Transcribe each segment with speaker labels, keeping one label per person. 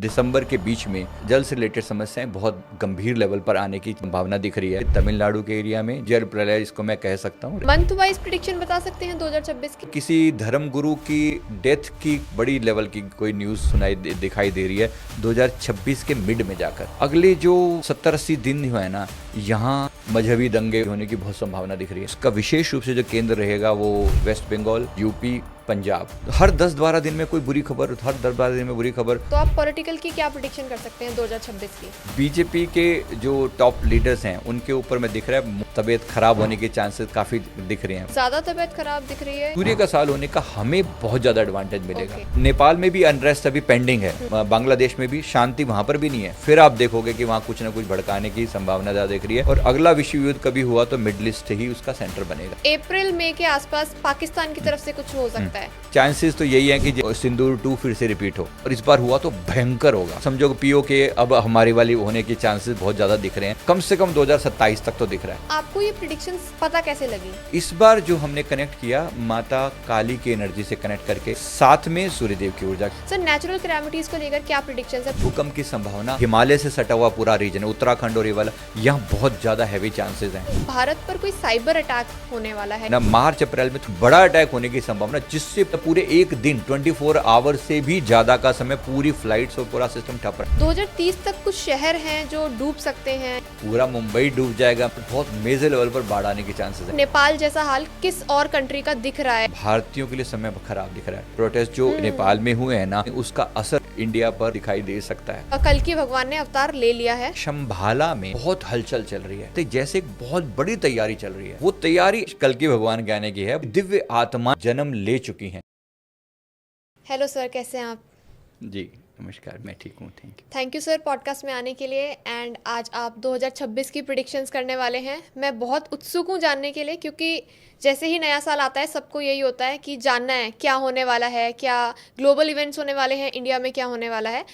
Speaker 1: दिसंबर के बीच में जल से रिलेटेड समस्याएं बहुत गंभीर लेवल पर आने की संभावना दिख रही है। तमिलनाडु के एरिया में जल प्रलय इसको मैं कह सकता हूँ।
Speaker 2: मंथ वाइज प्रेडिक्शन बता सकते हैं 2026 की?
Speaker 1: किसी धर्म गुरु की डेथ की बड़ी लेवल की कोई न्यूज दिखाई दे रही है 2026 के मिड में जाकर। अगले जो 70-80 दिन हुए ना, यहाँ मजहबी दंगे होने की बहुत संभावना दिख रही है। इसका विशेष रूप से जो केंद्र रहेगा वो वेस्ट बंगाल, यूपी, पंजाब। हर 10-12 दिन में कोई बुरी खबर, हर 10-12 दिन में बुरी खबर।
Speaker 2: तो आप पॉलिटिकल की क्या प्रेडिक्शन कर सकते हैं 2026 की?
Speaker 1: बीजेपी के जो टॉप लीडर्स हैं उनके ऊपर में दिख रहा है तबीयत खराब होने के चांसेस काफी दिख रहे हैं।
Speaker 2: ज्यादा तबीयत खराब दिख रही है।
Speaker 1: सूर्य का साल होने का हमें बहुत ज्यादा एडवांटेज मिलेगा। नेपाल में भी अनरेस्ट अभी पेंडिंग है, बांग्लादेश में भी शांति वहां पर भी नहीं है। फिर आप देखोगे कि वहाँ कुछ न कुछ भड़काने की संभावना ज्यादा दिख रही है और अगला विश्व युद्ध कभी हुआ तो मिडल ईस्ट ही उसका सेंटर बनेगा।
Speaker 2: अप्रैल मई के आसपास पाकिस्तान की तरफ से कुछ हो सकता है।
Speaker 1: चांसेस तो यही है कि सिंदूर 2 फिर से रिपीट हो और इस बार हुआ तो भयंकर होगा। समझो पीओके अब हमारी वाली होने के चांसेस बहुत ज्यादा दिख रहे हैं। कम से कम 2027 तक तो दिख रहा है।
Speaker 2: आपको ये प्रेडिक्शन पता कैसे लगी?
Speaker 1: इस बार जो हमने कनेक्ट किया माता काली की एनर्जी से कनेक्ट करके, साथ में सूर्यदेव की ऊर्जा।
Speaker 2: सर, नेचुरल कैलामिटीज को लेकर क्या प्रेडिक्शन है?
Speaker 1: भूकंप की संभावना, हिमालय से सटा हुआ पूरा रीजन, उत्तराखंड और ये वाला, यहाँ बहुत ज्यादा हैवी चांसेस हैं।
Speaker 2: भारत पर कोई साइबर अटैक होने वाला है
Speaker 1: ना? मार्च अप्रैल में तो बड़ा अटैक होने की संभावना, जिससे पूरे एक दिन 24 आवर से भी ज्यादा का समय पूरी फ्लाइट्स और पूरा सिस्टम ठप रहा है।
Speaker 2: 2030 तक कुछ शहर हैं जो डूब सकते हैं।
Speaker 1: पूरा मुंबई डूब जाएगा। बहुत मेजर लेवल पर बाढ़ आने के चांसेस है।
Speaker 2: नेपाल जैसा हाल किस और कंट्री का दिख रहा है?
Speaker 1: भारतीयों के लिए समय खराब दिख रहा है। प्रोटेस्ट जो नेपाल में हुए हैं ना, उसका असर इंडिया पर दिखाई दे सकता है।
Speaker 2: कल की भगवान ने अवतार ले लिया है।
Speaker 1: शंभाला में बहुत हलचल चल रही है, तो जैसे एक बहुत बड़ी तैयारी चल रही है। वो तैयारी कल की भगवान के आने की है। दिव्य आत्मा जन्म ले चुकी हैं।
Speaker 2: हेलो सर, कैसे हैं आप?
Speaker 1: जी नमस्कार, मैं ठीक हूँ,
Speaker 2: थैंक यू सर पॉडकास्ट में आने के लिए। एंड आज आप 2026 की प्रेडिक्शंस करने वाले हैं। मैं बहुत उत्सुक हूँ जानने के लिए, क्योंकि जैसे ही नया साल आता है सबको यही होता है कि जानना है क्या होने वाला है, क्या ग्लोबल इवेंट्स होने वाले हैं, इंडिया में क्या होने वाला है।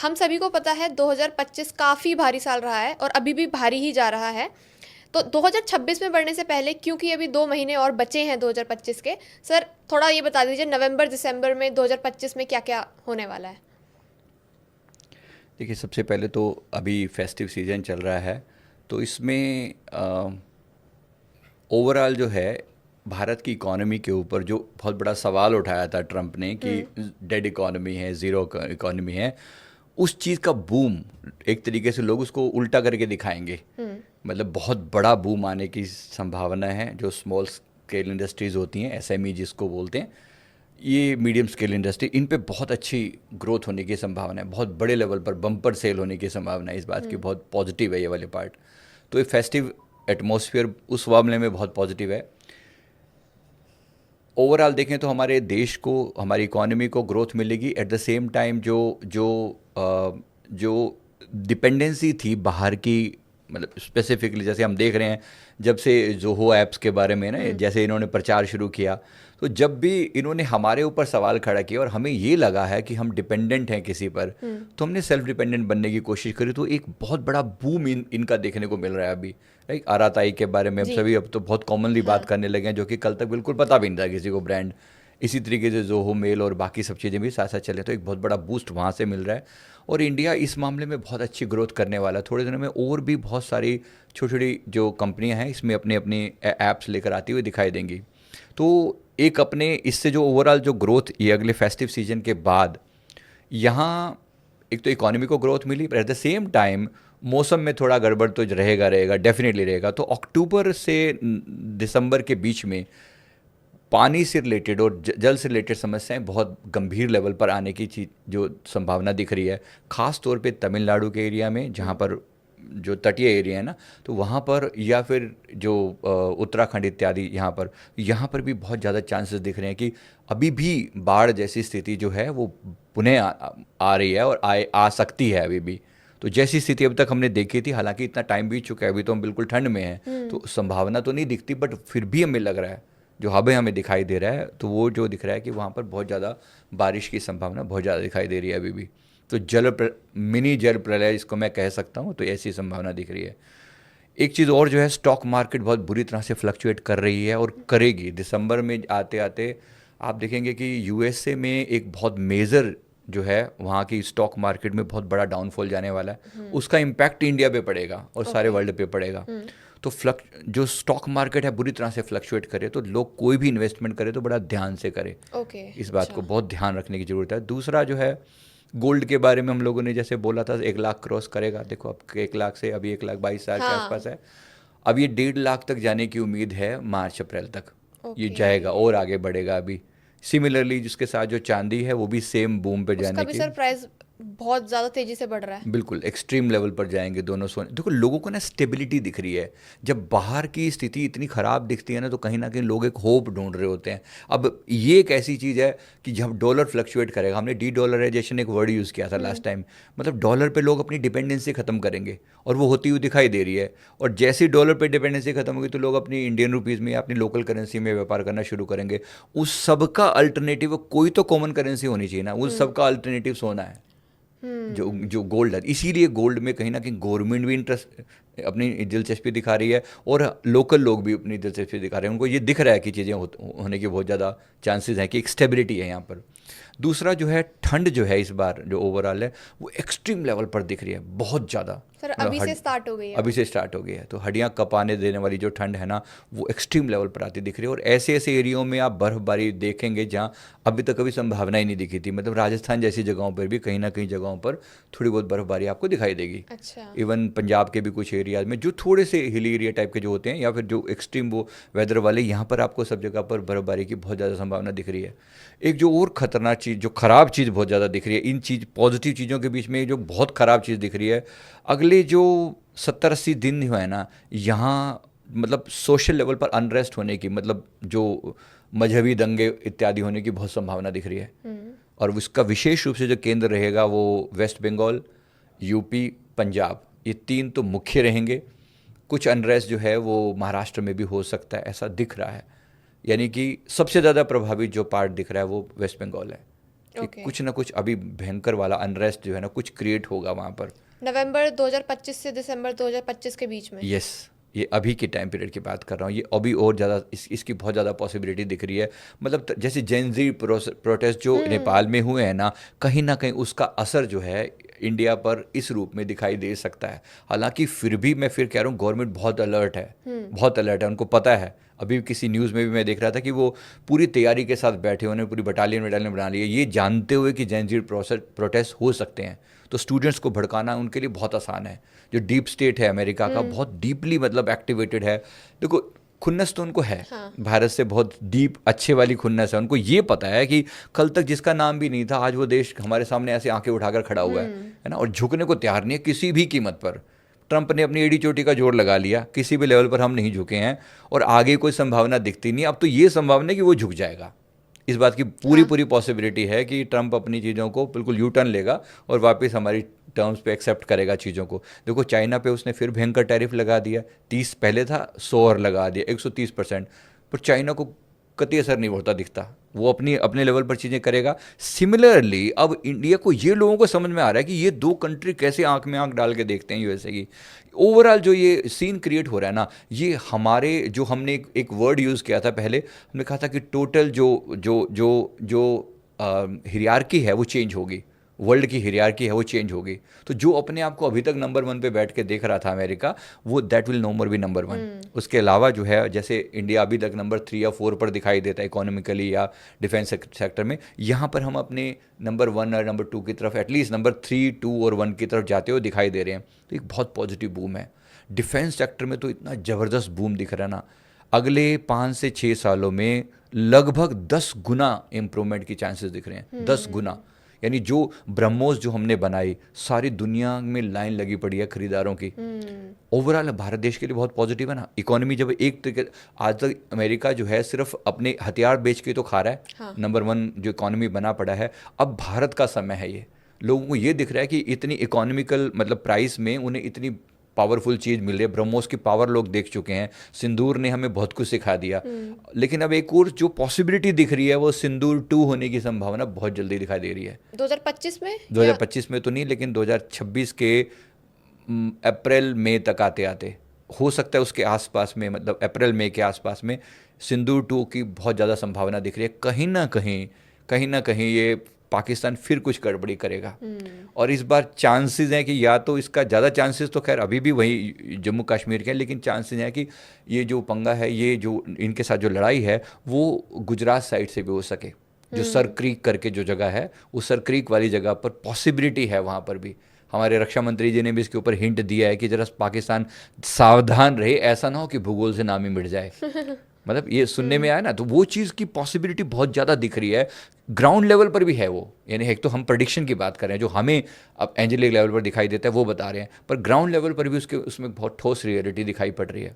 Speaker 2: हम सभी को पता है 2025 काफ़ी भारी साल रहा है और अभी भी भारी ही जा रहा है। तो 2026 में बढ़ने से पहले, क्योंकि अभी 2 महीने और बचे हैं 2025 के, सर थोड़ा ये बता दीजिए नवंबर दिसंबर में 2025 में क्या क्या होने वाला है?
Speaker 1: देखिए, सबसे पहले तो अभी फेस्टिव सीजन चल रहा है, तो इसमें ओवरऑल जो है भारत की इकोनॉमी के ऊपर जो बहुत बड़ा सवाल उठाया था ट्रंप ने कि डेड इकोनॉमी है, ज़ीरो इकोनॉमी है, उस चीज़ का बूम एक तरीके से लोग उसको उल्टा करके दिखाएंगे। मतलब बहुत बड़ा बूम आने की संभावना है। जो स्मॉल स्केल इंडस्ट्रीज़ होती हैं, एसएमई जिसको बोलते हैं, ये मीडियम स्केल इंडस्ट्री, इन पे बहुत अच्छी ग्रोथ होने की संभावना है। बहुत बड़े लेवल पर बम्पर सेल होने की संभावना है। इस बात की बहुत पॉजिटिव है ये वाले पार्ट। तो ये फेस्टिव एटमॉस्फेयर उस मामले में बहुत पॉजिटिव है। ओवरऑल देखें तो हमारे देश को, हमारी इकोनॉमी को ग्रोथ मिलेगी। एट द सेम टाइम जो डिपेंडेंसी थी बाहर की, मतलब स्पेसिफिकली जैसे हम देख रहे हैं जब से जोहो ऐप्स के बारे में ना, जैसे इन्होंने प्रचार शुरू किया, तो जब भी इन्होंने हमारे ऊपर सवाल खड़ा किया और हमें ये लगा है कि हम डिपेंडेंट हैं किसी पर, तो हमने सेल्फ डिपेंडेंट बनने की कोशिश करी। तो एक बहुत बड़ा बूम इनका देखने को मिल रहा है अभी। राइट, आराताई के बारे में सभी अब तो बहुत कॉमनली बात करने लगे हैं, जो कि कल तक बिल्कुल पता भी नहीं था किसी को ब्रांड। इसी तरीके से जोहो मेल और बाकी सब चीज़ें भी साथ साथ चले, तो एक बहुत बड़ा बूस्ट वहाँ से मिल रहा है। और इंडिया इस मामले में बहुत अच्छी ग्रोथ करने वाला है। थोड़े दिनों में और भी बहुत सारी छोटी छोटी जो कंपनियां हैं इसमें अपने अपने ऐप्स लेकर आती हुई दिखाई देंगी। तो एक अपने इससे जो ओवरऑल जो ग्रोथ ये अगले फेस्टिव सीजन के बाद, यहाँ एक तो इकोनॉमी को ग्रोथ मिली, पर एट द सेम टाइम मौसम में थोड़ा गड़बड़ तो रहेगा, डेफिनेटली रहेगा। तो अक्टूबर से दिसंबर के बीच में पानी से रिलेटेड और जल से रिलेटेड समस्याएं बहुत गंभीर लेवल पर आने की चीज जो संभावना दिख रही है। ख़ास तौर पे तमिलनाडु के एरिया में, जहाँ पर जो तटीय एरिया है ना, तो वहाँ पर, या फिर जो उत्तराखंड इत्यादि, यहाँ पर भी बहुत ज़्यादा चांसेस दिख रहे हैं कि अभी भी बाढ़ जैसी स्थिति जो है वो पुनः आ रही है और आ सकती है अभी भी। तो जैसी स्थिति अब तक हमने देखी थी, हालांकि इतना टाइम बीत चुका है, अभी तो हम बिल्कुल ठंड में हैं, तो संभावना तो नहीं दिखती, बट फिर भी हमें लग रहा है, जो हमें दिखाई दे रहा है, तो वो जो दिख रहा है कि वहाँ पर बहुत ज़्यादा बारिश की संभावना बहुत ज़्यादा दिखाई दे रही है अभी भी। तो मिनी जल प्रलय इसको मैं कह सकता हूँ, तो ऐसी संभावना दिख रही है। एक चीज़ और जो है, स्टॉक मार्केट बहुत बुरी तरह से फ्लक्चुएट कर रही है और करेगी। दिसंबर में आते आते आप देखेंगे कि यूएसए में एक बहुत मेजर जो है वहाँ की स्टॉक मार्केट में बहुत बड़ा डाउनफॉल जाने वाला है, उसका इम्पैक्ट इंडिया पे पड़ेगा और सारे
Speaker 2: ओके।
Speaker 1: वर्ल्ड पे पड़ेगा। तो जो स्टॉक मार्केट है बुरी तरह से फ्लक्चुएट करे, तो लोग कोई भी इन्वेस्टमेंट करे तो बड़ा ध्यान से करे।
Speaker 2: ओके।
Speaker 1: इस बात को
Speaker 2: अच्छा।
Speaker 1: बहुत ध्यान रखने की ज़रूरत है। दूसरा जो है, गोल्ड के बारे में हम लोगों ने जैसे बोला था 1 लाख क्रॉस करेगा, देखो अब 1 लाख से अभी 1,22,000 के आसपास
Speaker 2: हाँ।
Speaker 1: है। अब ये 1.5 लाख तक जाने की उम्मीद है मार्च अप्रैल तक, ये
Speaker 2: ओके।
Speaker 1: जाएगा और आगे बढ़ेगा अभी। सिमिलरली जिसके साथ जो चांदी है वो भी सेम बूम पे
Speaker 2: उसका
Speaker 1: जाने
Speaker 2: भी
Speaker 1: की,
Speaker 2: सर प्राइस बहुत ज़्यादा तेज़ी से बढ़ रहा है।
Speaker 1: बिल्कुल एक्सट्रीम लेवल पर जाएंगे दोनों सोने। देखो लोगों को ना स्टेबिलिटी दिख रही है, जब बाहर की स्थिति इतनी ख़राब दिखती है ना, तो कहीं ना कहीं लोग एक होप ढूंढ रहे होते हैं। अब ये एक ऐसी चीज़ है कि जब डॉलर फ्लक्चुएट करेगा, हमने डी डॉलराइजेशन एक वर्ड यूज़ किया था लास्ट टाइम, मतलब डॉलर पे लोग अपनी डिपेंडेंसी ख़त्म करेंगे, और वो होती हुई दिखाई दे रही है। और जैसे ही डॉलर पे डिपेंडेंसी खत्म होगी तो लोग अपनी इंडियन रुपीज़ में या अपनी लोकल करेंसी में व्यापार करना शुरू करेंगे। उस सब का अल्टरनेटिव कोई तो कॉमन करेंसी होनी चाहिए ना, उस सब का अल्टरनेटिव सोना है, जो जो गोल्ड है। इसीलिए गोल्ड में कहीं ना कहीं गवर्नमेंट भी इंटरेस्ट अपनी दिलचस्पी दिखा रही है, और लोकल लोग भी अपनी दिलचस्पी दिखा रहे हैं। उनको ये दिख रहा है कि चीज़ें होने के बहुत ज़्यादा चांसेस हैं, कि एक स्टेबिलिटी है यहाँ पर। दूसरा जो है, ठंड जो है इस बार जो ओवरऑल है वो एक्सट्रीम लेवल पर दिख रही है, बहुत ज़्यादा।
Speaker 2: सर
Speaker 1: मतलब
Speaker 2: अभी से स्टार्ट हो गई है
Speaker 1: अभी
Speaker 2: वो।
Speaker 1: से स्टार्ट हो गई है, तो हड्डियाँ कपाने देने वाली जो ठंड है ना, वो एक्सट्रीम लेवल पर आती दिख रही है। और ऐसे ऐसे एरियो में आप बर्फबारी देखेंगे जहाँ अभी तक कभी संभावना ही नहीं दिखी थी। मतलब राजस्थान जैसी जगहों पर भी कहीं ना कहीं जगहों पर थोड़ी बहुत बर्फबारी आपको दिखाई देगी।
Speaker 2: अच्छा।
Speaker 1: इवन पंजाब के भी कुछ एरियाज में जो थोड़े से हिली एरिया टाइप के जो होते हैं, या फिर जो एक्सट्रीम वो वेदर वाले, यहाँ पर आपको सब जगह पर बर्फबारी की बहुत ज़्यादा संभावना दिख रही है। एक जो और खतरनाक चीज़, जो ख़राब चीज़ बहुत ज़्यादा दिख रही है, इन चीज़ पॉजिटिव चीज़ों के बीच में जो बहुत ख़राब चीज़ दिख रही है, अगले जो 70-80 दिन हुए हैं ना, यहाँ मतलब सोशल लेवल पर अनरेस्ट होने की, मतलब जो मजहबी दंगे इत्यादि होने की बहुत संभावना दिख रही है। और उसका विशेष रूप से जो केंद्र रहेगा वो वेस्ट बंगाल, यूपी, पंजाब, ये 3 तो मुख्य रहेंगे। कुछ अनरेस्ट जो है वो महाराष्ट्र में भी हो सकता है, ऐसा दिख रहा है। यानी कि सबसे ज़्यादा प्रभावित जो पार्ट दिख रहा है वो वेस्ट बंगाल है, कि
Speaker 2: ओके।
Speaker 1: कुछ ना कुछ अभी भयंकर वाला अनरेस्ट जो है ना, कुछ क्रिएट होगा वहाँ पर।
Speaker 2: नवंबर 2025 से दिसंबर 2025 के बीच में।
Speaker 1: यस, ये अभी के टाइम पीरियड की बात कर रहा हूँ। ये अभी और ज़्यादा इसकी बहुत ज़्यादा पॉसिबिलिटी दिख रही है। मतलब जैसे जेनजी प्रोटेस्ट जो नेपाल में हुए हैं ना कहीं उसका असर जो है इंडिया पर इस रूप में दिखाई दे सकता है। हालांकि फिर भी मैं फिर कह रहा हूँ, गवर्नमेंट बहुत अलर्ट है, बहुत अलर्ट है। उनको पता है, अभी किसी न्यूज़ में भी मैं देख रहा था कि वो पूरी तैयारी के साथ बैठे, उन्होंने पूरी बटालियन बना ली है, ये जानते हुए कि जेनजी प्रोटेस्ट हो सकते हैं। तो स्टूडेंट्स को भड़काना उनके लिए बहुत आसान है। जो डीप स्टेट है अमेरिका का, बहुत डीपली मतलब एक्टिवेटेड है। देखो खुन्नस तो उनको है,
Speaker 2: हाँ।
Speaker 1: भारत से बहुत डीप अच्छे वाली खुन्नस है। उनको ये पता है कि कल तक जिसका नाम भी नहीं था, आज वो देश हमारे सामने ऐसे आंखें उठाकर खड़ा हुआ है ना, और झुकने को तैयार नहीं है किसी भी कीमत पर। ट्रंप ने अपनी एड़ी चोटी का जोर लगा लिया, किसी भी लेवल पर हम नहीं झुके हैं, और आगे कोई संभावना दिखती नहीं। अब तो ये संभावना है कि वो झुक जाएगा। इस बात की पूरी
Speaker 2: हाँ।
Speaker 1: पूरी पॉसिबिलिटी है कि ट्रंप अपनी चीज़ों को बिल्कुल यू टर्न लेगा और वापस हमारी टर्म्स पे एक्सेप्ट करेगा चीज़ों को। देखो चाइना पे उसने फिर भयंकर टैरिफ लगा दिया, 30 पहले था, 100 और लगा दिया, 130%। पर चाइना को कतई असर नहीं होता दिखता, वो अपनी अपने लेवल पर चीज़ें करेगा। सिमिलरली अब इंडिया को, ये लोगों को समझ में आ रहा है कि ये दो कंट्री कैसे आंख में आंख डाल के देखते हैं यूएसए की। ओवरऑल जो ये सीन क्रिएट हो रहा है ना, ये हमारे जो हमने एक वर्ड यूज़ किया था पहले, हमने कहा था कि टोटल जो जो जो जो हिरार्की है वो चेंज होगी, वर्ल्ड की हिरार्की है वो चेंज होगी। तो जो अपने आप को अभी तक नंबर 1 पे बैठ के देख रहा था अमेरिका, वो that will no more be number 1। उसके अलावा जो है, जैसे इंडिया अभी तक नंबर 3 या 4 पर दिखाई देता है इकोनॉमिकली या डिफेंस सेक्टर में, यहाँ पर हम अपने नंबर 1 और नंबर 2 की तरफ, एटलीस्ट नंबर 3, 2 और 1 की तरफ जाते हुए दिखाई दे रहे हैं। तो एक बहुत पॉजिटिव बूम है डिफेंस सेक्टर में। तो इतना ज़बरदस्त बूम दिख रहा है ना, अगले 5 से 6 सालों में लगभग 10 गुना इम्प्रूवमेंट की चांसेस दिख रहे हैं, 10 गुना। यानी जो ब्रह्मोस जो हमने बनाई, सारी दुनिया में लाइन लगी पड़ी है खरीदारों की। ओवरऑल भारत देश के लिए बहुत पॉजिटिव है ना। इकोनॉमी जब एक तरीके, आज तक अमेरिका जो है सिर्फ अपने हथियार बेच के तो खा रहा है,
Speaker 2: हाँ।
Speaker 1: नंबर 1 जो इकोनॉमी बना पड़ा है। अब भारत का समय है, ये लोगों को ये दिख रहा है कि इतनी इकोनॉमिकल मतलब प्राइस में उन्हें इतनी पावरफुल चीज़ मिल रही है। ब्रह्मोस की पावर लोग देख चुके हैं, सिंदूर ने हमें बहुत कुछ सिखा दिया। लेकिन अब एक और जो पॉसिबिलिटी दिख रही है, वो सिंदूर 2 होने की संभावना बहुत जल्दी दिखाई दे रही है।
Speaker 2: 2025 में
Speaker 1: 2025 में तो नहीं, लेकिन 2026 के अप्रैल मई तक आते आते हो सकता है, उसके आसपास में, मतलब अप्रैल मई के आसपास में सिंदूर 2 की बहुत ज़्यादा संभावना दिख रही है। कहीं ना कहीं ये पाकिस्तान फिर कुछ गड़बड़ी करेगा। और इस बार चांसेस हैं कि या तो इसका ज़्यादा चांसेस तो खैर अभी भी वही जम्मू कश्मीर के हैं, लेकिन चांसेस हैं कि ये जो पंगा है, ये जो इनके साथ जो लड़ाई है वो गुजरात साइड से भी हो सके। जो सर क्रीक करके जो जगह है, उस सर क्रीक वाली जगह पर पॉसिबिलिटी है, वहाँ पर भी हमारे रक्षा मंत्री जी ने भी इसके ऊपर हिंट दिया है कि जरा पाकिस्तान सावधान रहे, ऐसा ना हो कि भूगोल से नाम ही मिट जाए। मतलब ये सुनने में आया ना, तो वो चीज़ की पॉसिबिलिटी बहुत ज़्यादा दिख रही है, ग्राउंड लेवल पर भी है वो। यानी एक तो हम प्रेडिक्शन की बात कर रहे हैं, जो हमें अब एंजेलिक लेवल पर दिखाई देता है वो बता रहे हैं, पर ग्राउंड लेवल पर भी उसमें बहुत ठोस रियलिटी दिखाई पड़ रही है।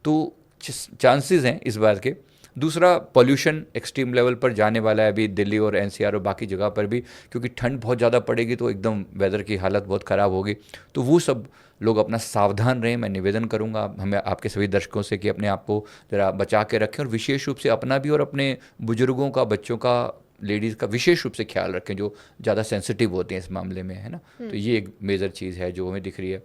Speaker 1: तो चांसेस हैं इस बात के। दूसरा, पॉल्यूशन एक्सट्रीम लेवल पर जाने वाला है अभी दिल्ली और एनसीआर और बाकी जगह पर भी, क्योंकि ठंड बहुत ज़्यादा पड़ेगी तो एकदम वेदर की हालत बहुत ख़राब होगी। तो वो सब लोग अपना सावधान रहें। मैं निवेदन करूंगा हमें आपके सभी दर्शकों से कि अपने आप को ज़रा बचा के रखें, और विशेष रूप से अपना भी और अपने बुजुर्गों का, बच्चों का, लेडीज़ का विशेष रूप से ख्याल रखें, जो ज़्यादा सेंसिटिव होते हैं इस मामले में, है ना। तो ये एक मेजर चीज़ है जो हमें दिख रही है।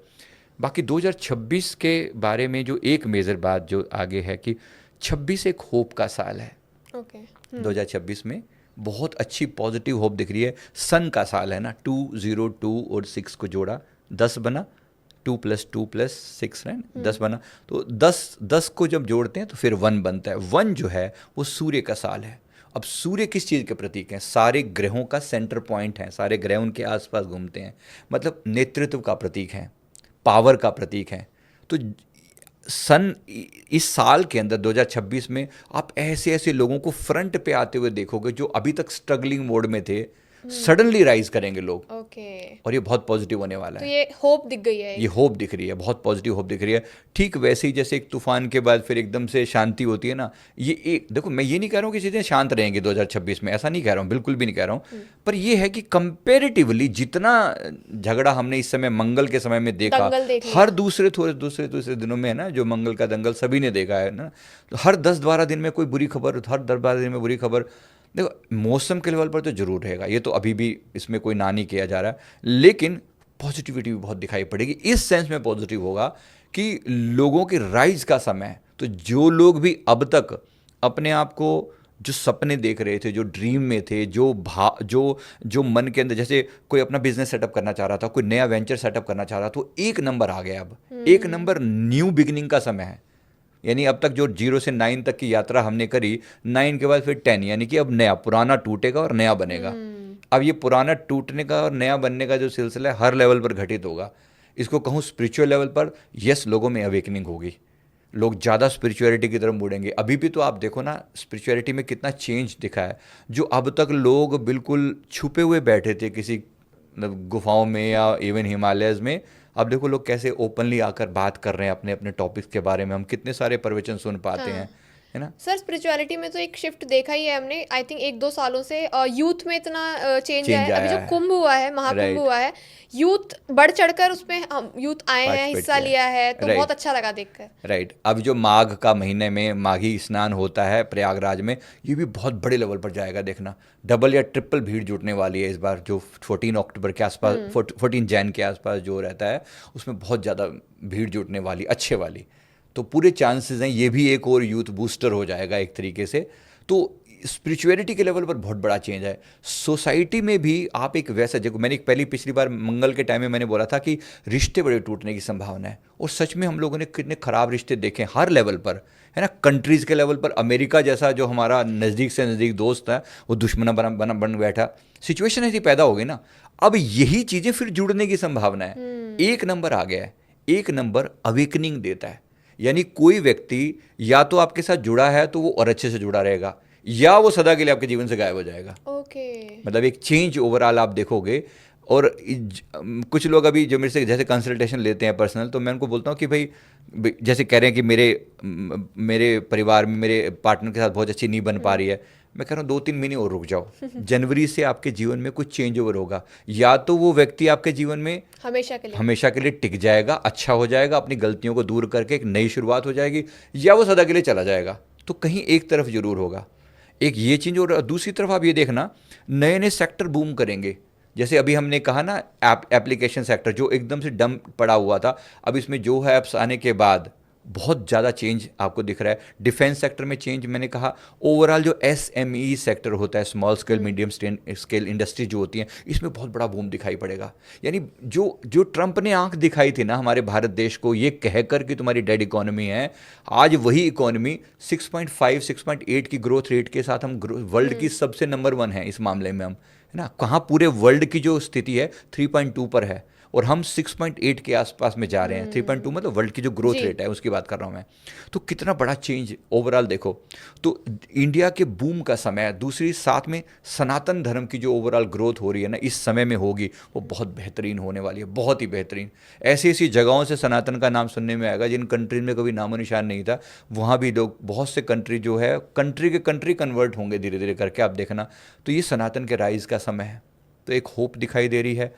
Speaker 1: बाकी 2026 के बारे में जो एक मेजर बात जो आगे है कि 26 एक होप का साल है।
Speaker 2: ओके
Speaker 1: 2026 में बहुत अच्छी पॉजिटिव होप दिख रही है। सन का साल है ना, 202 और 6 को जोड़ा 10 बना, 2 + 2 + 6 है, 10 बना। तो 10 को जब जोड़ते हैं तो फिर 1 बनता है। 1 जो है वो सूर्य का साल है। अब सूर्य किस चीज़ के प्रतीक हैं? सारे ग्रहों का सेंटर पॉइंट है, सारे ग्रह उनके आसपास घूमते हैं, मतलब नेतृत्व का प्रतीक है, पावर का प्रतीक है। तो सन इस साल के अंदर 2026 में आप ऐसे ऐसे लोगों को फ्रंट पे आते हुए देखोगे जो अभी तक स्ट्रगलिंग मोड में थे, सडनली राइज करेंगे लोग।
Speaker 2: ओके
Speaker 1: और ये बहुत पॉजिटिव होने वाला
Speaker 2: तो
Speaker 1: है।
Speaker 2: ये होप दिख गई है
Speaker 1: ये होप दिख रही है, बहुत पॉजिटिव होप दिख रही है। ठीक वैसे ही जैसे एक तूफान के बाद फिर एकदम से शांति होती है ना, ये एक देखो, मैं ये नहीं कह रहा हूँ कि चीज़ें शांत रहेंगी 2026 में, ऐसा नहीं कह रहा हूँ, बिल्कुल भी नहीं कह रहा हूँ। पर ये है कि कंपेरेटिवली जितना झगड़ा हमने इस समय मंगल के समय में देखा,
Speaker 2: दंगल देख लिया।
Speaker 1: हर दूसरे दिनों में है ना, जो मंगल का दंगल सभी ने देखा है ना, तो हर 10-12 दिन में कोई बुरी खबर, हर 10-12 दिन में बुरी खबर। देखो मौसम के लेवल पर तो जरूर रहेगा, ये तो अभी भी इसमें कोई ना नहीं किया जा रहा है, लेकिन पॉजिटिविटी भी बहुत दिखाई पड़ेगी। इस सेंस में पॉजिटिव होगा कि लोगों की राइज का समय है। तो जो लोग भी अब तक अपने आप को, जो सपने देख रहे थे, जो ड्रीम में थे, जो मन के अंदर, जैसे कोई अपना बिजनेस सेटअप करना चाह रहा था, कोई नया वेंचर सेटअप करना चाह रहा था, तो एक नंबर आ गया। अब एक नंबर न्यू बिगिनिंग का समय है। यानी अब तक जो 0 से 9 तक की यात्रा हमने करी, 9 के बाद फिर 10, यानी कि अब नया, पुराना टूटेगा और नया बनेगा। अब ये पुराना टूटने का और नया बनने का जो सिलसिला है हर लेवल पर घटित होगा। इसको कहूँ स्पिरिचुअल लेवल पर, यस, लोगों में अवेकनिंग होगी, लोग ज़्यादा स्पिरिचुअलिटी की तरफ मुड़ेंगे। अभी भी तो आप देखो ना, स्पिरिचुअलिटी में कितना चेंज दिखा है। जो अब तक लोग बिल्कुल छुपे हुए बैठे थे किसी गुफाओं में या इवन हिमालयज़ में, अब देखो लोग कैसे ओपनली आकर बात कर रहे हैं अपने अपने टॉपिक्स के बारे में। हम कितने सारे प्रवचन सुन पाते हैं, है ना।
Speaker 2: सर स्पिरिचुअलिटी में तो एक शिफ्ट देखा ही है हमने, आई थिंक 1-2 सालों से यूथ में इतना चेंज आया है। अभी जो कुंभ हुआ है, महाकुंभ हुआ है, यूथ बढ़ चढ़कर उसमें हम यूथ आए हैं, हिस्सा लिया है, तो बहुत अच्छा लगा देखकर।
Speaker 1: राइट। अब जो माघ का महीने में माघी स्नान होता है प्रयागराज में, ये भी बहुत बड़े लेवल पर जाएगा, देखना डबल या ट्रिपल भीड़ जुटने वाली है इस बार। जो 14 अक्टूबर के आसपास, 14 जैन के आसपास जो रहता है, उसमें बहुत ज़्यादा भीड़ जुटने वाली, अच्छे वाली। तो पूरे चांसेस हैं ये भी एक और यूथ बूस्टर हो जाएगा एक तरीके से। तो स्पिरिचुअलिटी के लेवल पर बहुत बड़ा चेंज है। सोसाइटी में भी आप एक वैसा, जब मैंने पिछली बार मंगल के टाइम में मैंने बोला था कि रिश्ते बड़े टूटने की संभावना है, और सच में हम लोगों ने कितने खराब रिश्ते देखे हर लेवल पर, है ना। कंट्रीज़ के लेवल पर अमेरिका जैसा जो हमारा नज़दीक से नज़दीक दोस्त है, वो दुश्मन बन बैठा, सिचुएशन ऐसी पैदा हो गई ना। अब यही चीज़ें फिर जुड़ने की संभावना है। एक नंबर आ गया है, एक नंबर अवेकनिंग देता है। यानी कोई व्यक्ति या तो आपके साथ जुड़ा है तो वो और अच्छे से जुड़ा रहेगा, या वो सदा के लिए आपके जीवन से गायब हो जाएगा। मतलब एक चेंज ओवरऑल आप देखोगे। और कुछ लोग अभी जो मेरे से जैसे कंसल्टेशन लेते हैं पर्सनल, तो मैं उनको बोलता हूँ कि भाई, जैसे कह रहे हैं कि मेरे परिवार में मेरे पार्टनर के साथ बहुत अच्छी नहीं बन पा रही है, मैं कह रहा हूँ 2-3 महीने और रुक जाओ, जनवरी से आपके जीवन में कुछ चेंज ओवर होगा। या तो वो व्यक्ति आपके जीवन में हमेशा के लिए टिक जाएगा, अच्छा हो जाएगा, अपनी गलतियों को दूर करके एक नई शुरुआत हो जाएगी, या वो सदा के लिए चला जाएगा। तो कहीं एक तरफ जरूर होगा एक ये चीज़। और दूसरी तरफ आप ये देखना, नए नए सेक्टर बूम करेंगे। जैसे अभी हमने कहा ना, एप्लीकेशन सेक्टर जो एकदम से डम पड़ा हुआ था, अब इसमें जो है ऐप्स आने के बाद बहुत ज़्यादा चेंज आपको दिख रहा है। डिफेंस सेक्टर में चेंज, मैंने कहा ओवरऑल जो SME सेक्टर होता है, small scale medium scale industry जो होती है, इसमें बहुत बड़ा बूम दिखाई पड़ेगा। यानी जो जो ट्रंप ने आंख दिखाई थी ना हमारे भारत देश को, ये कहकर कि तुम्हारी डेड इकोनॉमी है, आज वही इकोनॉमी 6.5 6.8 की ग्रोथ रेट के साथ हम वर्ल्ड की सबसे नंबर 1 है इस मामले में हम, है ना। कहाँ पूरे वर्ल्ड की जो स्थिति है 3.2 पर है और हम 6.8 के आसपास में जा रहे हैं। 3.2 मतलब वर्ल्ड की जो ग्रोथ रेट है उसकी बात कर रहा हूँ मैं। तो कितना बड़ा चेंज ओवरऑल देखो। तो इंडिया के बूम का समय है। दूसरी साथ में सनातन धर्म की जो ओवरऑल ग्रोथ हो रही है ना इस समय में होगी, वो बहुत बेहतरीन होने वाली है, बहुत ही बेहतरीन। ऐसी ऐसी जगहों से सनातन का नाम सुनने में आएगा जिन कंट्रीज में कभी नामो निशान नहीं था, वहाँ भी लोग, बहुत से कंट्री जो है कंट्री के कंट्री कन्वर्ट होंगे धीरे धीरे करके, आप देखना। तो ये सनातन के राइज का समय है। तो एक होप दिखाई दे रही है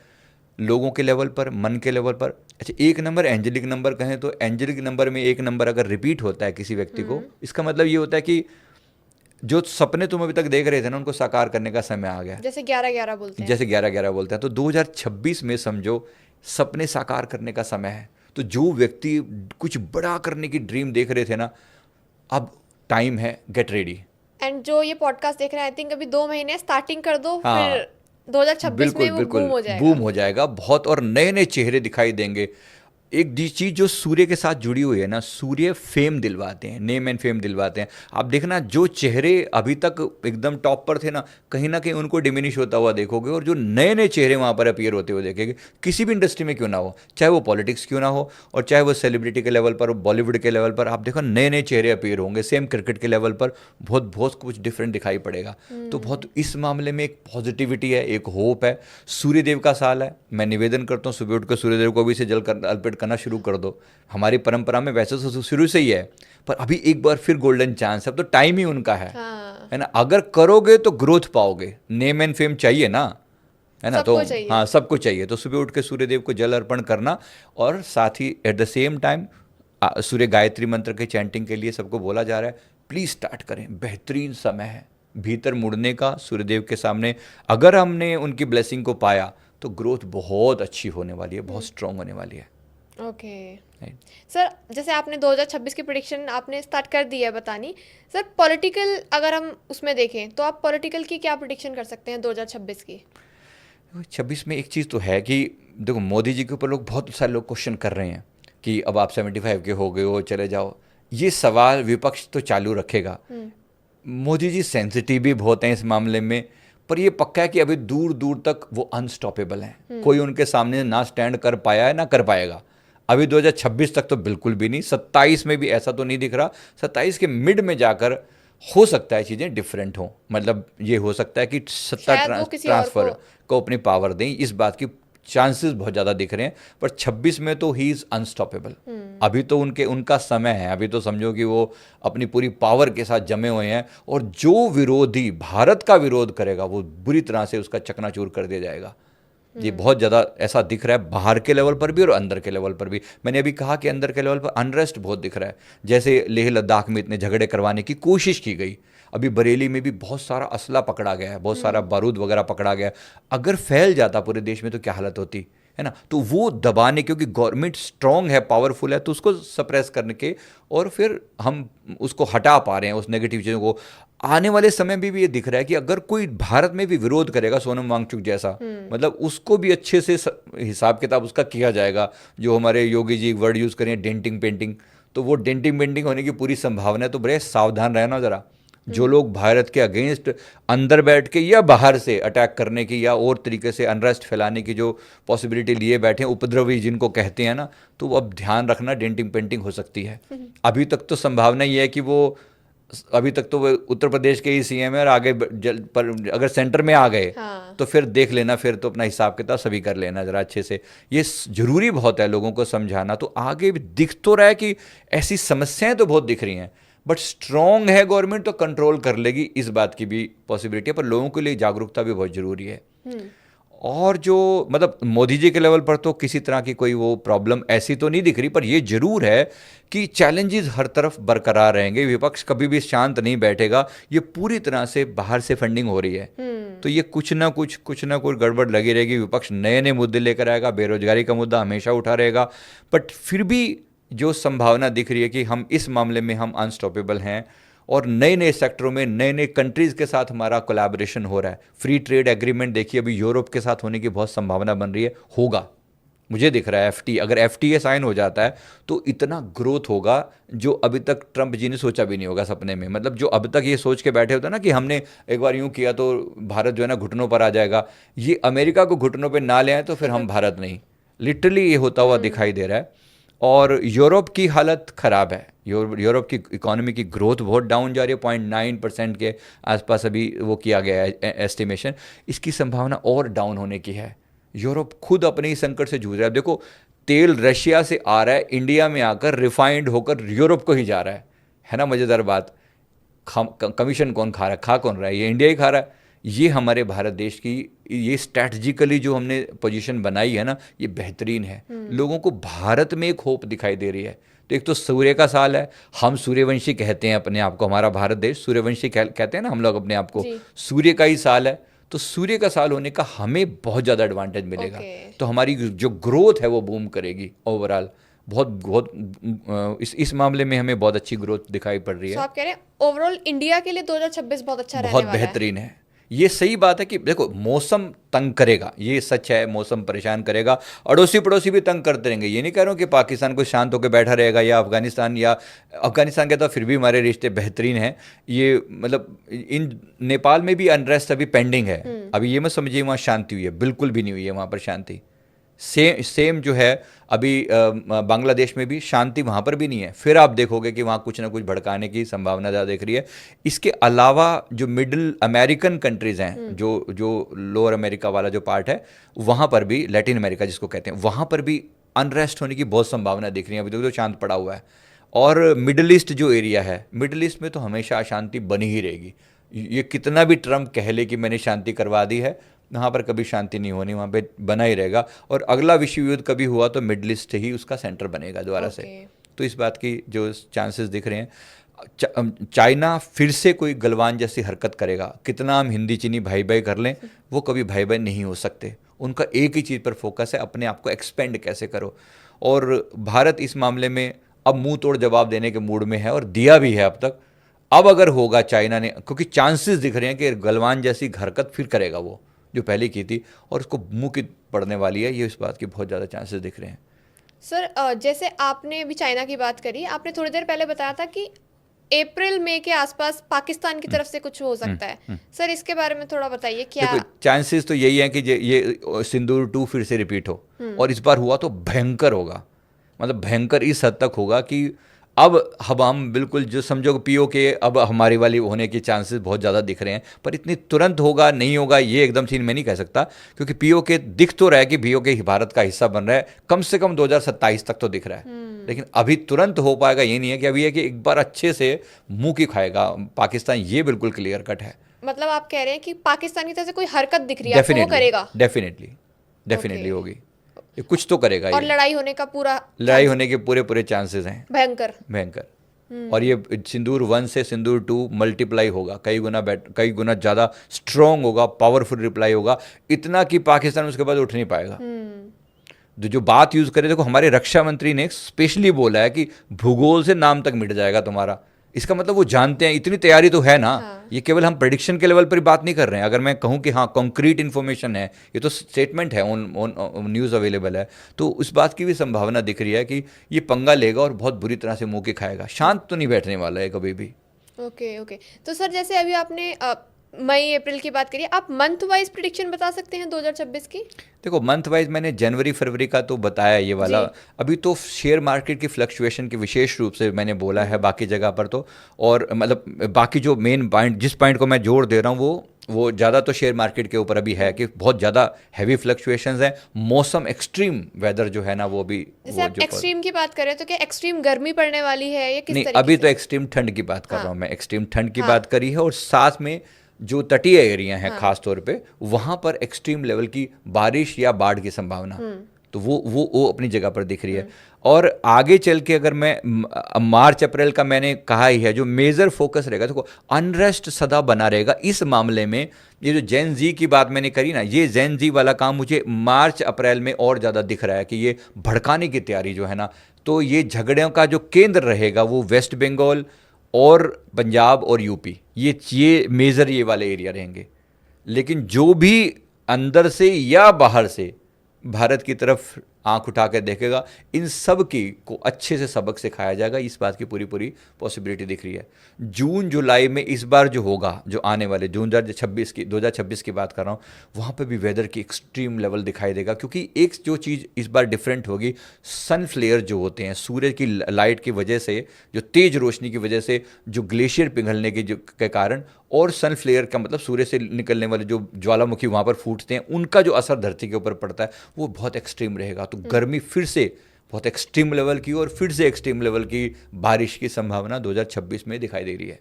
Speaker 1: लोगों के लेवल पर, मन के लेवल पर। अच्छा, एक नंबर एंजेलिक नंबर कहें तो एंजेलिक नंबर में एक नंबर अगर रिपीट होता है किसी व्यक्ति को, इसका मतलब ये होता है कि जो सपने तुम अभी तक देख रहे थे ना उनको साकार करने का समय आ गया।
Speaker 2: जैसे 11-11 बोलते हैं,
Speaker 1: जैसे 11-11 बोलते हैं। तो 2026 में समझो सपने साकार करने का समय है। तो जो व्यक्ति कुछ बड़ा करने की ड्रीम देख रहे थे ना, अब टाइम है, गेट रेडी।
Speaker 2: एंड जो ये पॉडकास्ट देख रहे हैं, आई थिंक अभी 2 महीने स्टार्टिंग कर दो,
Speaker 1: हाँ,
Speaker 2: फिर 2026 में वो बूम हो जाएगा।
Speaker 1: बूम हो जाएगा बहुत, और नए नए चेहरे दिखाई देंगे। एक चीज जो सूर्य के साथ जुड़ी हुई है ना, सूर्य फेम दिलवाते हैं, नेम एंड फेम दिलवाते हैं। आप देखना जो चेहरे अभी तक एकदम टॉप पर थे ना कहीं उनको डिमिनिश होता हुआ देखोगे, और जो नए नए चेहरे वहाँ पर अपीयर होते हुए देखेंगे, किसी भी इंडस्ट्री में क्यों ना हो, चाहे वो पॉलिटिक्स क्यों ना हो और चाहे वो सेलिब्रिटी के लेवल पर, बॉलीवुड के लेवल पर, आप देखो नए नए चेहरे अपीयर होंगे। सेम क्रिकेट के लेवल पर बहुत बहुत कुछ डिफरेंट दिखाई पड़ेगा। तो बहुत इस मामले में एक पॉजिटिविटी है, एक होप है। सूर्यदेव का साल है। मैं निवेदन करता हूँ सुबह उठकर सूर्यदेव को भी से जल कर अर्पित करना शुरू कर दो। हमारी परंपरा में वैसे तो शुरू से ही है, पर अभी एक बार फिर गोल्डन चांस है। अब तो टाइम ही उनका
Speaker 2: हाँ।
Speaker 1: है ना। अगर करोगे तो ग्रोथ पाओगे। नेम एंड फेम चाहिए ना, है ना। तो हाँ, सबको चाहिए। तो सुबह उठ के सूर्यदेव को जल अर्पण करना, और साथ ही एट द सेम टाइम सूर्य गायत्री मंत्र के चैंटिंग के लिए सबको बोला जा रहा है, प्लीज स्टार्ट करें। बेहतरीन समय है भीतर मुड़ने का सूर्यदेव के सामने। अगर हमने उनकी ब्लेसिंग को पाया तो ग्रोथ बहुत अच्छी होने वाली है, बहुत स्ट्रांग होने वाली है।
Speaker 2: ओके सर, जैसे आपने 2026 की प्रेडिक्शन आपने स्टार्ट कर दी है बतानी। सर पॉलिटिकल अगर हम उसमें देखें तो आप पॉलिटिकल की क्या प्रेडिक्शन कर सकते हैं 2026 की?
Speaker 1: 26 में एक चीज़ तो है कि देखो, मोदी जी के ऊपर बहुत सारे लोग क्वेश्चन कर रहे हैं कि अब आप 75 के हो गए हो, चले जाओ। ये सवाल विपक्ष तो चालू रखेगा। मोदी जी सेंसिटिव भी बहुत हैं इस मामले में, पर ये पक्का है कि अभी दूर दूर तक वो अनस्टॉपेबल हैं। कोई उनके सामने ना स्टैंड कर पाया है ना कर पाएगा। अभी 2026 तक तो बिल्कुल भी नहीं। 27 में भी ऐसा तो नहीं दिख रहा। 27 के मिड में जाकर हो सकता है चीज़ें डिफरेंट हों। मतलब ये हो सकता है कि सत्ता ट्रांसफर को अपनी पावर दें, इस बात की चांसेस बहुत ज़्यादा दिख रहे हैं। पर 26 में तो ही इज़ अनस्टॉपेबल। अभी तो उनका समय है। अभी तो समझो कि वो अपनी पूरी पावर के साथ जमे हुए हैं, और जो विरोधी भारत का विरोध करेगा वो बुरी तरह से उसका चकनाचूर कर दिया जाएगा। ये बहुत ज़्यादा ऐसा दिख रहा है बाहर के लेवल पर भी और अंदर के लेवल पर भी। मैंने अभी कहा कि अंदर के लेवल पर अनरेस्ट बहुत दिख रहा है। जैसे लेह लद्दाख में इतने झगड़े करवाने की कोशिश की गई, अभी बरेली में भी बहुत सारा असला पकड़ा गया है, बहुत सारा बारूद वगैरह पकड़ा गया। अगर फैल जाता पूरे देश में तो क्या हालत होती, है ना। तो वो दबाने, क्योंकि गवर्नमेंट स्ट्रांग है, पावरफुल है, तो उसको सप्रेस करने के, और फिर हम उसको हटा पा रहे हैं उस नेगेटिव चीज़ों को। आने वाले समय में भी ये दिख रहा है कि अगर कोई भारत में भी विरोध करेगा, सोनम वांगचुक जैसा, मतलब उसको भी अच्छे से हिसाब किताब उसका किया जाएगा। जो हमारे योगी जी वर्ड यूज़ करें डेंटिंग पेंटिंग, तो वो डेंटिंग पेंटिंग होने की पूरी संभावना है। तो बड़े सावधान रहना ज़रा। जो लोग भारत के अगेंस्ट अंदर बैठ के या बाहर से अटैक करने की या और तरीके से अनरेस्ट फैलाने की जो पॉसिबिलिटी लिए बैठे हैं, उपद्रवी जिनको कहते हैं ना, तो अब ध्यान रखना, डेंटिंग पेंटिंग हो सकती है। अभी तक तो संभावना ये है कि वो, अभी तक तो वो उत्तर प्रदेश के ही सीएम है, और आगे पर अगर सेंटर में आ गए तो फिर देख लेना, फिर तो अपना हिसाब किताब सभी कर लेना ज़रा अच्छे से। ये जरूरी बहुत है लोगों को समझाना। तो आगे भी दिख तो रहा है कि ऐसी समस्याएं तो बहुत दिख रही हैं, बट स्ट्रांग है गवर्नमेंट तो कंट्रोल कर लेगी, इस बात की भी पॉसिबिलिटी है। पर लोगों के लिए जागरूकता भी बहुत जरूरी है। और जो मतलब मोदी जी के लेवल पर तो किसी तरह की कोई वो प्रॉब्लम ऐसी तो नहीं दिख रही, पर ये जरूर है कि चैलेंजेस हर तरफ बरकरार रहेंगे। विपक्ष कभी भी शांत नहीं बैठेगा। ये पूरी तरह से बाहर से फंडिंग हो रही है, तो ये कुछ ना कुछ गड़बड़ लगी रहेगी। विपक्ष नए नए मुद्दे लेकर आएगा, बेरोजगारी का मुद्दा हमेशा उठा रहेगा, बट फिर भी जो संभावना दिख रही है कि हम इस मामले में हम अनस्टॉपेबल हैं, और नए नए सेक्टरों में नए नए कंट्रीज़ के साथ हमारा कोलैबोरेशन हो रहा है। फ्री ट्रेड एग्रीमेंट देखिए अभी यूरोप के साथ होने की बहुत संभावना बन रही है, होगा, मुझे दिख रहा है। अगर FTA साइन हो जाता है तो इतना ग्रोथ होगा जो अभी तक ट्रंप जी ने सोचा भी नहीं होगा सपने में। मतलब जो अब तक ये सोच के बैठे होते ना कि हमने एक बार यूं किया तो भारत जो है ना घुटनों पर आ जाएगा, ये अमेरिका को घुटनों पर ना ले आए तो फिर हम भारत नहीं, लिटरली ये होता हुआ दिखाई दे रहा है। और यूरोप की हालत ख़राब है, यूरोप की इकोनॉमी की ग्रोथ बहुत डाउन जा रही है, 0.9% के आसपास अभी वो किया गया है एस्टिमेशन। इसकी संभावना और डाउन होने की है। यूरोप खुद अपने ही संकट से जूझ रहा है। देखो, तेल रशिया से आ रहा है, इंडिया में आकर रिफाइंड होकर यूरोप को ही जा रहा है ना। मज़ेदार बात, कमीशन कौन खा रहा है, खा कौन रहा है, ये इंडिया ही खा रहा है। ये हमारे भारत देश की ये स्ट्रैटेजिकली जो हमने पोजीशन बनाई है ना, ये बेहतरीन है। लोगों को भारत में एक होप दिखाई दे रही है। तो एक तो सूर्य का साल है, हम सूर्यवंशी कहते हैं अपने आप को, हमारा भारत देश सूर्यवंशी कहते हैं ना हम लोग अपने आप को, सूर्य का ही साल है। तो सूर्य का साल होने का हमें बहुत ज़्यादा एडवांटेज मिलेगा। तो हमारी जो ग्रोथ है वो बूम करेगी ओवरऑल। बहुत इस मामले में हमें बहुत अच्छी ग्रोथ दिखाई पड़ रही है।
Speaker 2: तो आप कह रहे हैं ओवरऑल इंडिया के लिए 2026 बहुत अच्छा रहने
Speaker 1: बहुत
Speaker 2: वाला है।
Speaker 1: बेहतरीन है। ये सही बात है कि देखो, मौसम तंग करेगा, ये सच है, मौसम परेशान करेगा, अड़ोसी पड़ोसी भी तंग करते रहेंगे। ये नहीं कह रहा हूँ कि पाकिस्तान को शांत होकर बैठा रहेगा, या अफगानिस्तान के तो फिर भी हमारे रिश्ते बेहतरीन हैं। ये मतलब इन नेपाल में भी अनरेस्ट अभी पेंडिंग है। अभी ये मत समझिए वहाँ शांति हुई है, बिल्कुल भी नहीं हुई है वहाँ पर शांति। सेम जो है अभी बांग्लादेश में भी शांति वहाँ पर भी नहीं है। फिर आप देखोगे कि वहाँ कुछ ना कुछ भड़काने की संभावना ज़्यादा दिख रही है। इसके अलावा जो मिडिल अमेरिकन कंट्रीज़ हैं, जो लोअर अमेरिका वाला जो पार्ट है, वहाँ पर भी, लैटिन अमेरिका जिसको कहते हैं, वहाँ पर भी अनरेस्ट होने की बहुत संभावना दिख रही है। अभी तो शांत पड़ा हुआ है। और मिडिल ईस्ट जो एरिया है, मिडिल ईस्ट में तो हमेशा अशांति बनी ही रहेगी। ये कितना भी ट्रम्प कह ले कि मैंने शांति करवा दी है, वहाँ पर कभी शांति नहीं होनी, वहाँ पे बना ही रहेगा। और अगला विश्व युद्ध कभी हुआ तो मिडल ईस्ट ही उसका सेंटर बनेगा दोबारा से। तो इस बात की जो चांसेस दिख रहे हैं, चाइना फिर से कोई गलवान जैसी हरकत करेगा। कितना हम हिंदी चीनी भाई भाई कर लें, वो कभी भाई भाई नहीं हो सकते। उनका एक ही चीज़ पर फोकस है, अपने आप को एक्सपेंड कैसे करो। और भारत इस मामले में अब मुंह तोड़ जवाब देने के मूड में है, और दिया भी है अब तक। अब अगर होगा चाइना ने, क्योंकि चांसेस दिख रहे हैं कि गलवान जैसी हरकत फिर करेगा वो जो पहले की थी, और उसको मुंह की पड़ने वाली है, ये इस बात की बहुत ज़्यादा चांसेस दिख रहे हैं।
Speaker 2: सर, जैसे आपने अभी चाइना की बात करी, आपने थोड़ी देर पहले बताया था कि अप्रैल मई के आसपास पाकिस्तान की तरफ से कुछ हो सकता है। सर, इसके बारे में थोड़ा बताइए क्या?
Speaker 1: देखो, चांसेस तो यही है कि ये सिंदूर 2 फिर से रिपीट हो, और इस बार हुआ तो भयंकर होगा। मतलब भयंकर इस हद तक होगा कि अब हम बिल्कुल जो समझो POK अब हमारी वाली होने के चांसेस बहुत ज़्यादा दिख रहे हैं। पर इतनी तुरंत होगा नहीं होगा ये एकदम से मैं नहीं कह सकता, क्योंकि POK दिख तो रहा है कि POK भारत का हिस्सा बन रहा है, कम से कम 2027 तक तो दिख रहा है। लेकिन अभी तुरंत हो पाएगा ये नहीं है। कि अभी है कि एक बार अच्छे से मुंह की खाएगा पाकिस्तान, ये बिल्कुल क्लियर कट है।
Speaker 2: मतलब आप कह रहे हैं कि पाकिस्तान की तरफ से कोई हरकत दिख रही है, आपको वो करेगा?
Speaker 1: डेफिनेटली होगी, कुछ तो करेगा।
Speaker 2: और लड़ाई होने के
Speaker 1: पूरे चांसेस हैं,
Speaker 2: भयंकर।
Speaker 1: और ये सिंदूर 1 से सिंदूर 2 मल्टीप्लाई होगा, कई गुना ज़्यादा स्ट्रॉन्ग होगा, पावरफुल रिप्लाई होगा, इतना कि पाकिस्तान उसके बाद उठ नहीं पाएगा। जो बात यूज़ करे, देखो हमारे रक्षा मंत्री ने स्पेशली बोला है कि भूगोल से नाम तक मिट जाएगा तुम्हारा। इसका मतलब वो जानते हैं, इतनी तैयारी तो है ना। ये केवल हम प्रेडिक्शन के लेवल पर बात नहीं कर रहे हैं। अगर मैं कहूँ कि हाँ कॉन्क्रीट इन्फॉर्मेशन है, ये तो स्टेटमेंट है, ऑन न्यूज़ अवेलेबल है, तो उस बात की भी संभावना दिख रही है कि ये पंगा लेगा और बहुत बुरी तरह से मुंह के खाएगा। शांत तो नहीं बैठने वाला है कभी भी।
Speaker 2: ओके। तो सर, जैसे अभी आपने मई अप्रैल की बात करिए, आप मंथ वाइज प्रिडिक्शन बता सकते हैं 2026 की?
Speaker 1: देखो, मंथ वाइज मैंने जनवरी फरवरी का तो बताया ये वाला। अभी तो शेयर मार्केट की फ्लक्चुएशन की विशेष रूप से मैंने बोला है, बाकी जगह पर तो, और मतलब बाकी जो मेन पॉइंट, जिस पॉइंट को मैं जोर दे रहा हूँ वो ज़्यादा तो शेयर मार्केट के ऊपर अभी है कि बहुत ज़्यादा हैवी फ्लक्चुएशंस हैं। मौसम एक्सट्रीम वेदर जो है ना, वो भी,
Speaker 2: जैसे आप एक्सट्रीम की बात करें तो क्या एक्सट्रीम गर्मी पड़ने वाली है या किस
Speaker 1: नहीं?
Speaker 2: तरीके
Speaker 1: अभी
Speaker 2: से?
Speaker 1: तो एक्सट्रीम ठंड की बात कर रहा हूँ मैं, एक्सट्रीम ठंड की बात करी है। और साथ में जो तटीय एरिया हैं खास तौर पे, वहाँ पर एक्सट्रीम लेवल की बारिश या बाढ़ की संभावना, तो वो अपनी जगह पर दिख रही है। और आगे चल के अगर मैं मार्च अप्रैल का मैंने कहा ही है, जो मेजर फोकस रहेगा, देखो अनरेस्ट सदा बना रहेगा इस मामले में। ये जो जेन जी की बात मैंने करी ना, ये जेन जी वाला काम मुझे मार्च अप्रैल में और ज़्यादा दिख रहा है कि ये भड़काने की तैयारी जो है ना, तो ये झगड़ों का जो केंद्र रहेगा वो वेस्ट बंगाल और पंजाब और यूपी, ये मेजर ये वाले एरिया रहेंगे। लेकिन जो भी अंदर से या बाहर से भारत की तरफ आंख उठा कर देखेगा, इन सब की को अच्छे से सबक सिखाया जाएगा, इस बात की पूरी पूरी पॉसिबिलिटी दिख रही है। जून जुलाई में इस बार जो होगा, जो आने वाले जून 2026 की बात कर रहा हूँ, वहाँ पे भी वेदर की एक्सट्रीम लेवल दिखाई देगा। क्योंकि एक जो चीज़ इस बार डिफरेंट होगी, सन फ्लेयर जो होते हैं, सूर्य की लाइट की वजह से, जो तेज रोशनी की वजह से, जो ग्लेशियर पिघलने के कारण, और सन फ्लेयर का मतलब सूर्य से निकलने वाले जो ज्वालामुखी वहाँ पर फूटते हैं, उनका जो असर धरती के ऊपर पड़ता है वो बहुत एक्सट्रीम रहेगा। तो गर्मी फिर से बहुत एक्सट्रीम लेवल की और फिर से एक्सट्रीम लेवल की बारिश की संभावना 2026 में दिखाई दे रही है।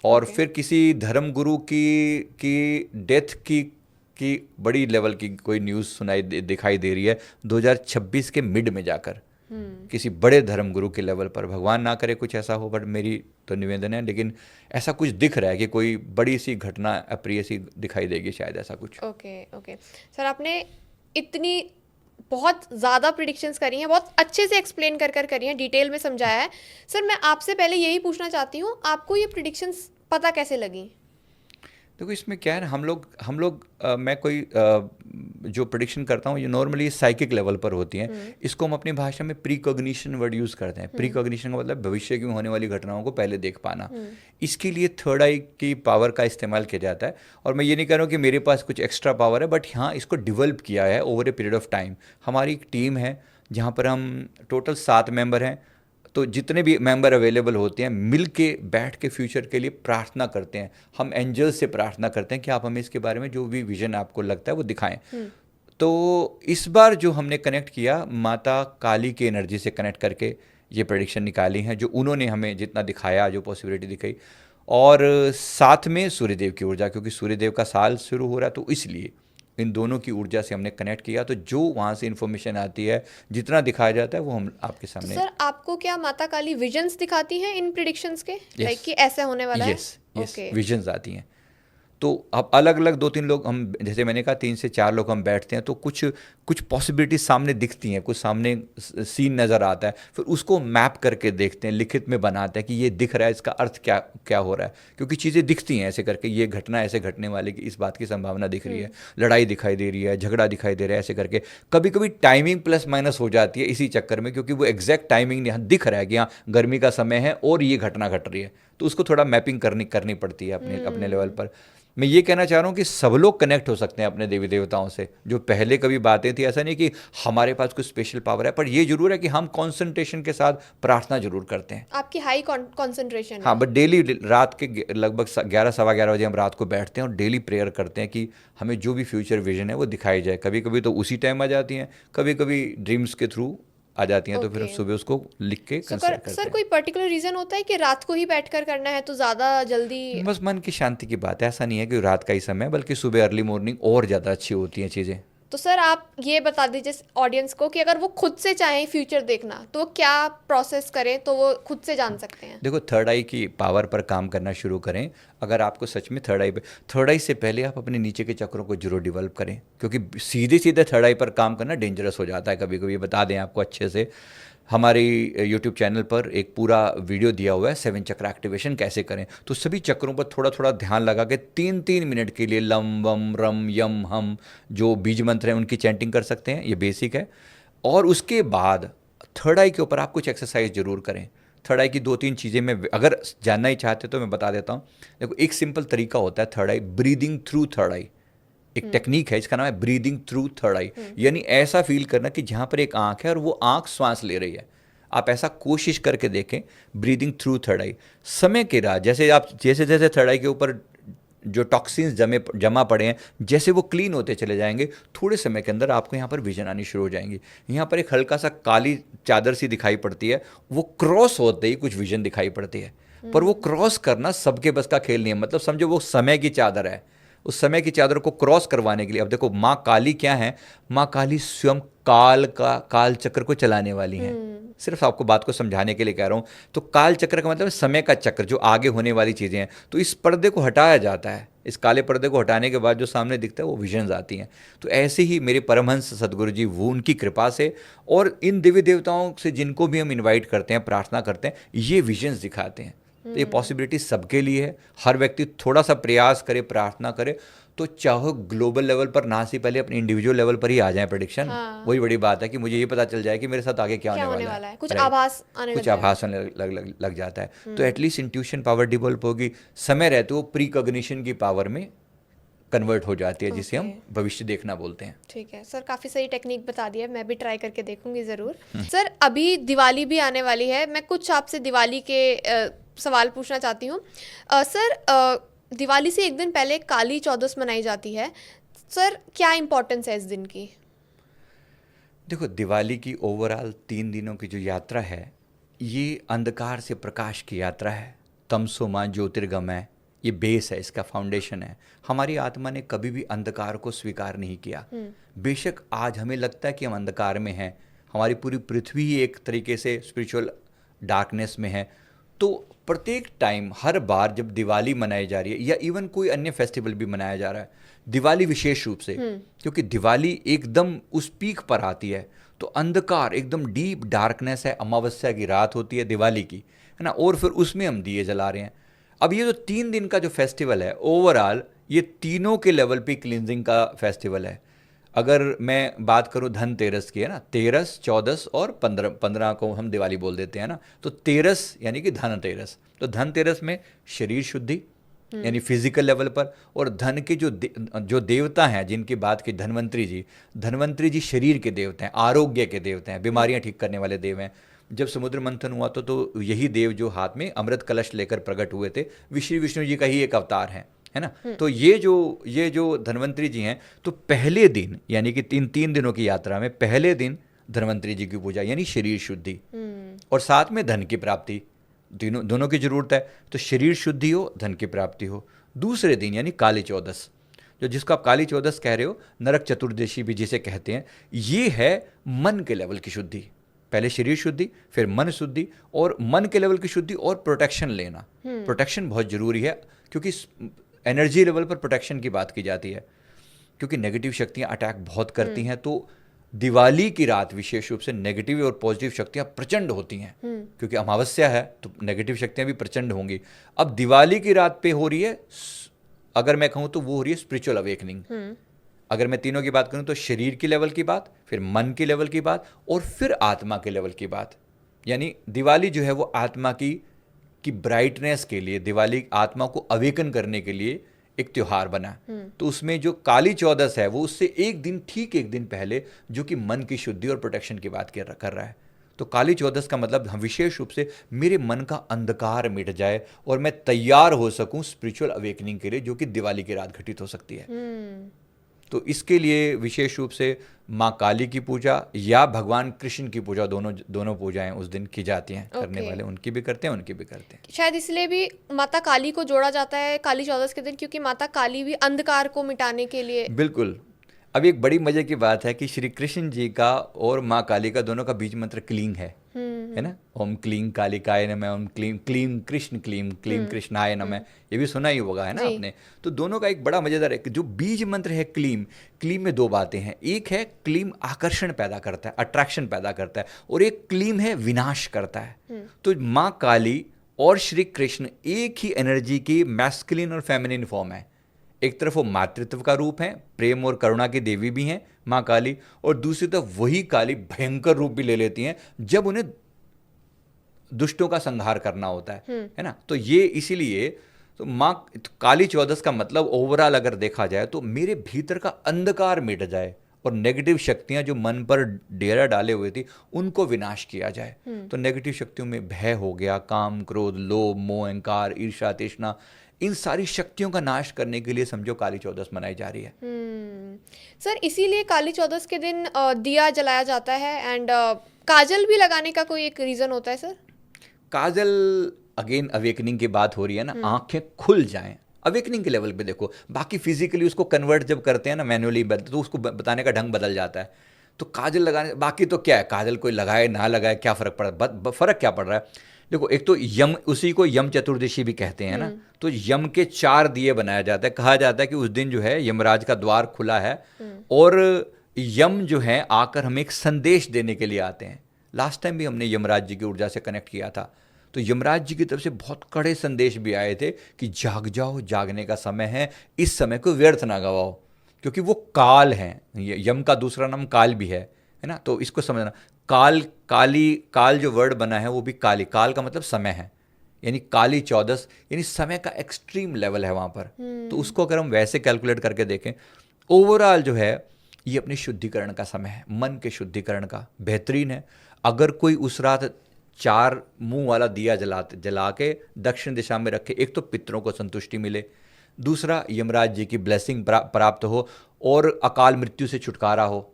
Speaker 1: और फिर किसी धर्मगुरु की डेथ की बड़ी लेवल की कोई न्यूज़ दिखाई दे रही है 2026 के मिड में जाकर, किसी बड़े धर्मगुरु के लेवल पर। भगवान ना करे कुछ ऐसा हो, बट मेरी तो निवेदन है, लेकिन ऐसा कुछ दिख रहा है कि कोई बड़ी सी घटना अप्रिय सी दिखाई देगी शायद, ऐसा कुछ।
Speaker 2: ओके सर, आपने इतनी बहुत ज़्यादा प्रिडिक्शंस करी हैं, बहुत अच्छे से एक्सप्लेन कर करी हैं, डिटेल में समझाया है। सर मैं आपसे पहले यही पूछना चाहती हूँ, आपको ये प्रिडिक्शंस पता कैसे लगी?
Speaker 1: देखो इसमें क्या है ना, हम लोग मैं कोई जो प्रेडिक्शन करता हूँ ये नॉर्मली साइकिक लेवल पर होती हैं। इसको हम अपनी भाषा में प्रीकॉग्निशन वर्ड यूज़ करते हैं। प्रीकॉग्निशन का मतलब भविष्य की होने वाली घटनाओं को पहले देख पाना। इसके लिए थर्ड आई की पावर का इस्तेमाल किया जाता है। और मैं ये नहीं कह रहा हूँ कि मेरे पास कुछ एक्स्ट्रा पावर है, बट हाँ इसको डिवेल्प किया है over a period of time. हमारी एक टीम है जहाँ पर हम टोटल 7 मेंबर हैं। तो जितने भी मेंबर अवेलेबल होते हैं मिल के बैठ के फ्यूचर के लिए प्रार्थना करते हैं। हम एंजल से प्रार्थना करते हैं कि आप हमें इसके बारे में जो भी विजन आपको लगता है वो दिखाएं। तो इस बार जो हमने कनेक्ट किया, माता काली की एनर्जी से कनेक्ट करके ये प्रेडिक्शन निकाली हैं, जो उन्होंने हमें जितना दिखाया, जो पॉसिबिलिटी दिखाई। और साथ में सूर्यदेव की ऊर्जा, क्योंकि सूर्यदेव का साल शुरू हो रहा है, तो इसलिए इन दोनों की ऊर्जा से हमने कनेक्ट किया। तो जो वहाँ से इन्फॉर्मेशन आती है, जितना दिखाया जाता है, वो हम आपके सामने।
Speaker 2: सर आपको क्या माता काली विजन्स दिखाती हैं इन प्रिडिक्शंस के? लाइक कि ऐसा होने वाला है?
Speaker 1: यस, विजन्स आती हैं। तो अब अलग अलग 2-3 लोग हम, जैसे मैंने कहा 3 से 4 लोग हम बैठते हैं, तो कुछ पॉसिबिलिटी सामने दिखती हैं, कुछ सामने सीन नज़र आता है, फिर उसको मैप करके देखते हैं, लिखित में बनाते हैं कि ये दिख रहा है, इसका अर्थ क्या क्या हो रहा है। क्योंकि चीज़ें दिखती हैं ऐसे करके, ये घटना ऐसे घटने वाले की इस बात की संभावना दिख रही है, लड़ाई दिखाई दे रही है, झगड़ा दिखाई दे रहा है, ऐसे करके। कभी कभी टाइमिंग प्लस माइनस हो जाती है इसी चक्कर में, क्योंकि वो एग्जैक्ट टाइमिंग यहाँ दिख रहा है कि हाँ गर्मी का समय है और ये घटना घट रही है, तो उसको थोड़ा मैपिंग करनी पड़ती है अपने लेवल पर। मैं ये कहना चाह रहा हूँ कि सब लोग कनेक्ट हो सकते हैं अपने देवी देवताओं से। जो पहले कभी बातें थी, ऐसा नहीं कि हमारे पास कुछ स्पेशल पावर है, पर ये जरूर है कि हम कंसंट्रेशन के साथ प्रार्थना जरूर करते हैं।
Speaker 2: आपकी हाई कंसंट्रेशन?
Speaker 1: हाँ, बट डेली रात के लगभग 11-11 बजे हम रात को बैठते हैं और डेली प्रेयर करते हैं कि हमें जो भी फ्यूचर विजन है वो दिखाई जाए। कभी कभी तो उसी टाइम आ जाती हैं, कभी कभी ड्रीम्स के थ्रू आ जाती हैं। तो फिर हम सुबह उसको लिख के कंसिडर करते हैं।
Speaker 2: सर कोई पर्टिकुलर रीजन होता है कि रात को ही बैठकर करना है तो ज़्यादा जल्दी?
Speaker 1: बस मन की शांति की बात है, ऐसा नहीं है कि रात का ही समय, बल्कि सुबह अर्ली मॉर्निंग और ज़्यादा अच्छी होती हैं चीज़ें।
Speaker 2: तो सर आप ये बता दीजिए ऑडियंस को कि अगर वो खुद से चाहें फ्यूचर देखना, तो वो क्या प्रोसेस करें तो वो खुद से जान सकते हैं?
Speaker 1: देखो, थर्ड आई की पावर पर काम करना शुरू करें। अगर आपको सच में थर्ड आई से पहले आप अपने नीचे के चक्रों को जरूर डेवलप करें, क्योंकि सीधे सीधे थर्ड आई पर काम करना डेंजरस हो जाता है कभी कभी। बता दें आपको अच्छे से, हमारी यूट्यूब चैनल पर एक पूरा वीडियो दिया हुआ है 7 चक्र एक्टिवेशन कैसे करें। तो सभी चक्रों पर थोड़ा थोड़ा ध्यान लगा के 3-3 मिनट के लिए लम वम रम यम हम जो बीज मंत्र हैं उनकी चैंटिंग कर सकते हैं, ये बेसिक है। और उसके बाद थर्ड आई के ऊपर आप कुछ एक्सरसाइज जरूर करें। थर्ड आई की 2-3 चीज़ें मैं अगर जानना ही चाहते तो मैं बता देता हूँ। देखो, एक सिंपल तरीका होता है थर्ड आई, ब्रीदिंग थ्रू थर्ड आई। एक टेक्निक है, इसका नाम है ब्रीदिंग थ्रू थर्ड आई। यानी ऐसा फील करना कि जहाँ पर एक आंख है और वो आंख श्वास ले रही है, आप ऐसा कोशिश करके देखें, ब्रीदिंग थ्रू थर्ड आई। समय के राह, जैसे जैसे थर्ड आई के ऊपर जो टॉक्सिन्स जमा पड़े हैं, जैसे वो क्लीन होते चले जाएंगे, थोड़े समय के अंदर आपको यहाँ पर विजन आनी शुरू हो जाएंगी। यहाँ पर एक हल्का सा काली चादर सी दिखाई पड़ती है, वो क्रॉस होते ही कुछ विजन दिखाई पड़ती है। पर वो क्रॉस करना सबके बस का खेल नहीं है। मतलब समझो वो समय की चादर है, उस समय की चादर को क्रॉस करवाने के लिए, अब देखो माँ काली क्या है, माँ काली स्वयं काल चक्र को चलाने वाली हैं। सिर्फ आपको बात को समझाने के लिए कह रहा हूँ। तो काल चक्र का मतलब है समय का चक्र, जो आगे होने वाली चीज़ें हैं। तो इस पर्दे को हटाया जाता है, इस काले पर्दे को हटाने के बाद जो सामने दिखता है वो विजन्स आती हैं। तो ऐसे ही मेरे परमहंस सदगुरु जी, वो उनकी कृपा से और इन देवी देवताओं से जिनको भी हम इन्वाइट करते हैं, प्रार्थना करते हैं, ये विजन्स दिखाते हैं। तो ये पॉसिबिलिटी सबके लिए है। हर व्यक्ति थोड़ा सा प्रयास करे, प्रार्थना करे, तो चाहो ग्लोबल लेवल पर ना सी पहले अपने इंडिविजुअल लेवल पर ही आ जाए प्रेडिक्शन। वही बड़ी बात है कि मुझे ये पता चल जाए कि मेरे साथ आगे क्या होने वाला है।
Speaker 2: कुछ
Speaker 1: Right.
Speaker 2: आभास आने
Speaker 1: कुछ आभास आने लग जाता है। तो एटलीस्ट इंट्यूशन पावर डेवलप होगी, समय रहते वो प्रीकॉग्निशन की पावर में कन्वर्ट हो जाती है, जिसे हम भविष्य देखना बोलते हैं।
Speaker 2: ठीक है सर, काफ़ी सही टेक्निक बता दी है, मैं भी ट्राई करके देखूंगी ज़रूर। सर अभी दिवाली भी आने वाली है, मैं कुछ आपसे दिवाली के सवाल पूछना चाहती हूँ। सर दिवाली से एक दिन पहले काली चौदस मनाई जाती है, सर क्या इम्पोर्टेंस है इस दिन की?
Speaker 1: देखो, दिवाली की ओवरऑल 3 दिनों की जो यात्रा है, ये अंधकार से प्रकाश की यात्रा है। तमसो मां ज्योतिर्गमय, ये बेस है, इसका फाउंडेशन है। हमारी आत्मा ने कभी भी अंधकार को स्वीकार नहीं किया। बेशक आज हमें लगता है कि हम अंधकार में हैं, हमारी पूरी पृथ्वी ही एक तरीके से स्पिरिचुअल डार्कनेस में है। तो प्रत्येक टाइम, हर बार जब दिवाली मनाई जा रही है या इवन कोई अन्य फेस्टिवल भी मनाया जा रहा है, दिवाली विशेष रूप से, क्योंकि दिवाली एकदम उस पीक पर आती है, तो अंधकार एकदम डीप डार्कनेस है। अमावस्या की रात होती है दिवाली की, है ना, और फिर उसमें हम दिए जला रहे हैं। अब ये जो 3 दिन का जो फेस्टिवल है, ओवरऑल ये तीनों के लेवल पे क्लींजिंग का फेस्टिवल है। अगर मैं बात करूं धनतेरस की, है ना, 13, 14 और 15 को हम दिवाली बोल देते हैं ना, तो 13 यानी कि धनतेरस। तो धनतेरस में शरीर शुद्धि यानी फिजिकल लेवल पर, और धन के जो देवता हैं जिनकी बात की, धन्वंतरी जी शरीर के देवता हैं, आरोग्य के देवता हैं, बीमारियां ठीक करने वाले देव हैं। जब समुद्र मंथन हुआ तो यही देव जो हाथ में अमृत कलश लेकर प्रकट हुए थे, श्री विष्णु जी का ही एक अवतार है ना। तो ये जो धन्वंतरी जी हैं, तो पहले दिन यानी कि तीन दिनों की यात्रा में पहले दिन धन्वंतरी जी की पूजा यानी शरीर शुद्धि, और साथ में धन की प्राप्ति, दोनों की जरूरत है। तो शरीर शुद्धि हो, धन की प्राप्ति हो। दूसरे दिन यानी काली चौदस, जिसको आप काली चौदस कह रहे हो, नरक चतुर्दशी भी जिसे कहते हैं, ये है मन के लेवल की शुद्धि। पहले शरीर शुद्धि, फिर मन शुद्धि, और मन के लेवल की शुद्धि और प्रोटेक्शन लेना। प्रोटेक्शन बहुत जरूरी है, क्योंकि एनर्जी लेवल पर प्रोटेक्शन की बात की जाती है, क्योंकि नेगेटिव शक्तियां अटैक बहुत करती हैं। तो दिवाली की रात विशेष रूप से नेगेटिव और पॉजिटिव शक्तियां प्रचंड होती हैं, क्योंकि अमावस्या है तो नेगेटिव शक्तियां भी प्रचंड होंगी। अब दिवाली की रात पे हो रही है, अगर मैं कहूं तो वो हो रही है स्पिरिचुअल अवेकनिंग। अगर मैं तीनों की बात करूं तो शरीर की लेवल की बात, फिर मन की लेवल की बात, और फिर आत्मा के लेवल की बात। यानी दिवाली जो है वो आत्मा की ब्राइटनेस के लिए, दिवाली आत्मा को अवेकन करने के लिए एक त्योहार बना। तो उसमें जो काली चौदस है वो उससे एक दिन पहले, जो कि मन की शुद्धि और प्रोटेक्शन की बात कर रहा है। तो काली चौदस का मतलब हम विशेष रूप से मेरे मन का अंधकार मिट जाए और मैं तैयार हो सकूं स्पिरिचुअल अवेकनिंग के लिए, जो कि दिवाली की रात घटित हो सकती है। तो इसके लिए विशेष रूप से माँ काली की पूजा या भगवान कृष्ण की पूजा, दोनों पूजाएं उस दिन की जाती हैं। करने वाले उनकी भी करते हैं, उनकी भी करते हैं।
Speaker 2: शायद इसलिए भी माता काली को जोड़ा जाता है काली चौदस के दिन, क्योंकि माता काली भी अंधकार को मिटाने के लिए।
Speaker 1: बिल्कुल। अब एक बड़ी मजे की बात है कि श्री कृष्ण जी का और माँ काली का दोनों का बीज मंत्र क्लीं है ना। ओम क्लीं कालिकाय नमः, ओम क्लीं क्लीं कृष्णाय नमः, ये भी सुना ही होगा, है ना आपने। तो दोनों का एक बड़ा मजेदार है कि जो बीज मंत्र है क्लीं में 2 बातें हैं। एक है क्लीं आकर्षण पैदा करता है, अट्रैक्शन पैदा करता है, और एक क्लीं है विनाश करता है। तो माँ काली और श्री कृष्ण एक ही एनर्जी की मैस्कुलिन और फेमिनिन फॉर्म है। एक तरफ वो मातृत्व का रूप है, प्रेम और करुणा की देवी भी हैं माँ काली, और दूसरी तरफ वही काली भयंकर रूप भी ले लेती हैं जब उन्हें दुष्टों का संहार करना होता है ना। तो ये इसीलिए तो काली चौदस का मतलब ओवरऑल अगर देखा जाए तो मेरे भीतर का अंधकार मिट जाए और नेगेटिव शक्तियां जो मन पर डेरा डाले हुए थी उनको विनाश किया जाए। तो नेगेटिव शक्तियों में भय हो गया, काम, क्रोध, लोभ, मोह, अहंकार, ईर्ष्या, तृष्णा, इन सारी शक्तियों का नाश करने के लिए समझो काली चौदस मनाई जा रही है।
Speaker 2: सर इसीलिए काली चौदस के दिन दिया जलाया जाता है, एंड काजल भी लगाने का कोई एक रीजन होता है सर?
Speaker 1: काजल अगेन अवेकनिंग की बात हो रही है ना, आंखें खुल जाएं, अवेकनिंग के लेवल पे देखो। बाकी फिजिकली उसको कन्वर्ट जब करते हैं ना मैन्युअली, तो उसको बताने का ढंग बदल जाता है। तो काजल लगाने, बाकी तो क्या है, काजल कोई लगाए ना लगाए क्या फर्क पड़ रहा है, फर्क क्या पड़ रहा है। देखो एक तो यम, उसी को यम चतुर्दशी भी कहते हैं ना, तो यम के 4 दिए बनाया जाता है। कहा जाता है कि उस दिन जो है यमराज का द्वार खुला है और यम जो है आकर हमें एक संदेश देने के लिए आते हैं। लास्ट टाइम भी हमने यमराज जी की ऊर्जा से कनेक्ट किया था, तो यमराज जी की तरफ से बहुत कड़े संदेश भी आए थे कि जाग जाओ, जागने का समय है, इस समय को व्यर्थ ना गवाओ, क्योंकि वो काल है। यम का दूसरा नाम काल भी है ना, तो इसको समझना। काल, काली, काल जो वर्ड बना है वो भी काली, काल का मतलब समय है, यानी काली चौदस, यानी समय का एक्सट्रीम लेवल है वहाँ पर। तो उसको अगर हम वैसे कैलकुलेट करके देखें, ओवरऑल जो है ये अपने शुद्धिकरण का समय है, मन के शुद्धिकरण का बेहतरीन है। अगर कोई उस रात 4 मुंह वाला दिया जला के दक्षिण दिशा में रखे, एक तो पितरों को संतुष्टि मिले, दूसरा यमराज जी की ब्लेसिंग प्राप्त हो और अकाल मृत्यु से छुटकारा हो,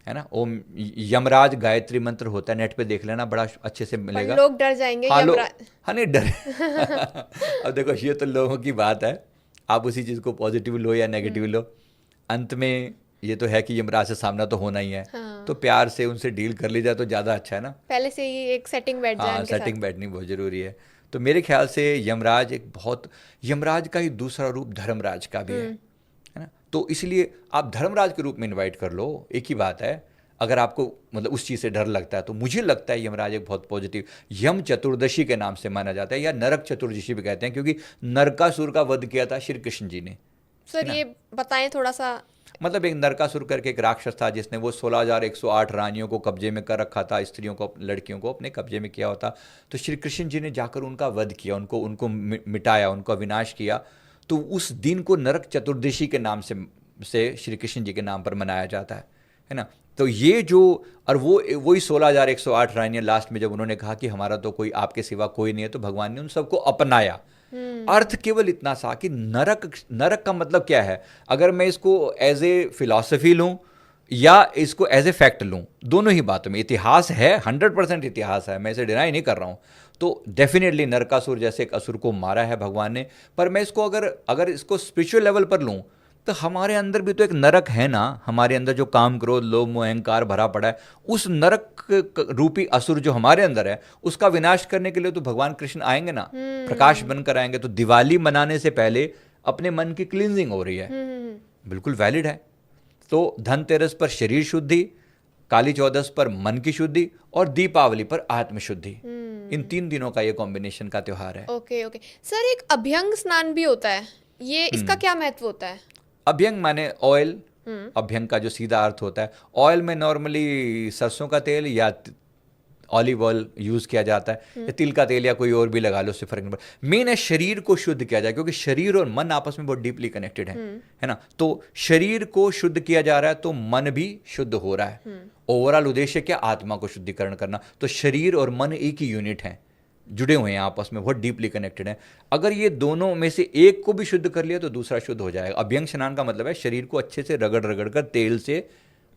Speaker 1: है ना। ओम यमराज गायत्री मंत्र होता है, नेट पे देख लेना, बड़ा अच्छे से मिलेगा।
Speaker 2: लोग डर जाएंगे
Speaker 1: हाँ
Speaker 2: यमराज।
Speaker 1: हाँ नहीं डर अब देखो ये तो लोगों की बात है, आप उसी चीज़ को पॉजिटिव लो या नेगेटिव लो, अंत में ये तो है कि यमराज से सामना तो होना ही है।
Speaker 2: हाँ।
Speaker 1: तो प्यार से उनसे डील कर ली जाए तो ज़्यादा अच्छा है ना,
Speaker 2: पहले से ही एक सेटिंग बैठ जाए
Speaker 1: हाँ
Speaker 2: उनके
Speaker 1: सेटिंग
Speaker 2: साथ।
Speaker 1: बैठनी बहुत ज़रूरी है। तो मेरे ख्याल से यमराज एक बहुत, यमराज का ही दूसरा रूप धर्मराज का भी है ना। तो इसलिए आप धर्मराज के रूप में इनवाइट कर लो, एक ही बात है। अगर आपको मतलब उस चीज़ से डर लगता है तो मुझे लगता है यमराज एक बहुत पॉजिटिव, यम चतुर्दशी के नाम से माना जाता है, या नरक चतुर्दशी भी कहते हैं, क्योंकि नरकासुर का वध किया था श्री कृष्ण जी ने।
Speaker 2: सर ये बताएं थोड़ा सा।
Speaker 1: मतलब एक नरकासुर करके एक राक्षस था जिसने वो 16,108 रानियों को कब्जे में कर रखा था, स्त्रियों को, लड़कियों को अपने कब्जे में किया होता। तो श्री कृष्ण जी ने जाकर उनका वध किया, उनको मिटाया, उनका विनाश किया। तो उस दिन को नरक चतुर्दशी के नाम से श्री कृष्ण जी के नाम पर मनाया जाता है ना। तो ये जो, और वही 16,108 रानियां लास्ट में जब उन्होंने कहा कि हमारा तो कोई आपके सिवा कोई नहीं है, तो भगवान ने उन सबको अपनाया। अर्थ केवल इतना सा कि नरक का मतलब क्या है, अगर मैं इसको एज ए फिलॉसफी लूं या इसको एज ए फैक्ट लूं, दोनों ही बातों में इतिहास है, 100% इतिहास है, मैं इसे डिनाई नहीं कर रहा हूं। तो डेफिनेटली नरकासुर जैसे एक असुर को मारा है भगवान ने। पर मैं इसको अगर इसको स्पिरिचुअल लेवल पर लूं, तो हमारे अंदर भी तो एक नरक है ना, हमारे अंदर जो काम, क्रोध, लोभ, मोह, अहंकार भरा पड़ा है, उस नरक रूपी असुर जो हमारे अंदर है, उसका विनाश करने के लिए तो भगवान कृष्ण आएंगे ना, प्रकाश बनकर आएंगे। तो दिवाली मनाने से पहले अपने मन की क्लींजिंग हो रही है, बिल्कुल वैलिड है। तो धनतेरस पर शरीर शुद्धि, काली चौदस पर मन की शुद्धि, और दीपावली पर आत्म शुद्धि, इन 3 दिनों का ये कॉम्बिनेशन का त्योहार है।
Speaker 2: ओके ओके सर, एक अभ्यंग स्नान भी होता है, ये इसका क्या महत्व होता है?
Speaker 1: अभ्यंग माने ऑयल, अभ्यंग का जो सीधा अर्थ होता है, ऑयल में नॉर्मली सरसों का तेल या ऑलिव ऑयल यूज किया जाता है, या तिल का तेल या कोई और भी लगा लो, उससे फर्क नहीं पड़ता। मेन है शरीर को शुद्ध किया जाए, क्योंकि शरीर और मन आपस में बहुत डीपली कनेक्टेड है ना। तो शरीर को शुद्ध किया जा रहा है तो मन भी शुद्ध हो रहा है। ओवरऑल उद्देश्य क्या, आत्मा को शुद्धिकरण करना। तो शरीर और मन एक ही यूनिट है, जुड़े हुए हैं आपस में, बहुत डीपली कनेक्टेड हैं। अगर ये दोनों में से एक को भी शुद्ध कर लिया तो दूसरा शुद्ध हो जाएगा। अभ्यंग स्नान का मतलब है शरीर को अच्छे से रगड़ रगड़ कर तेल से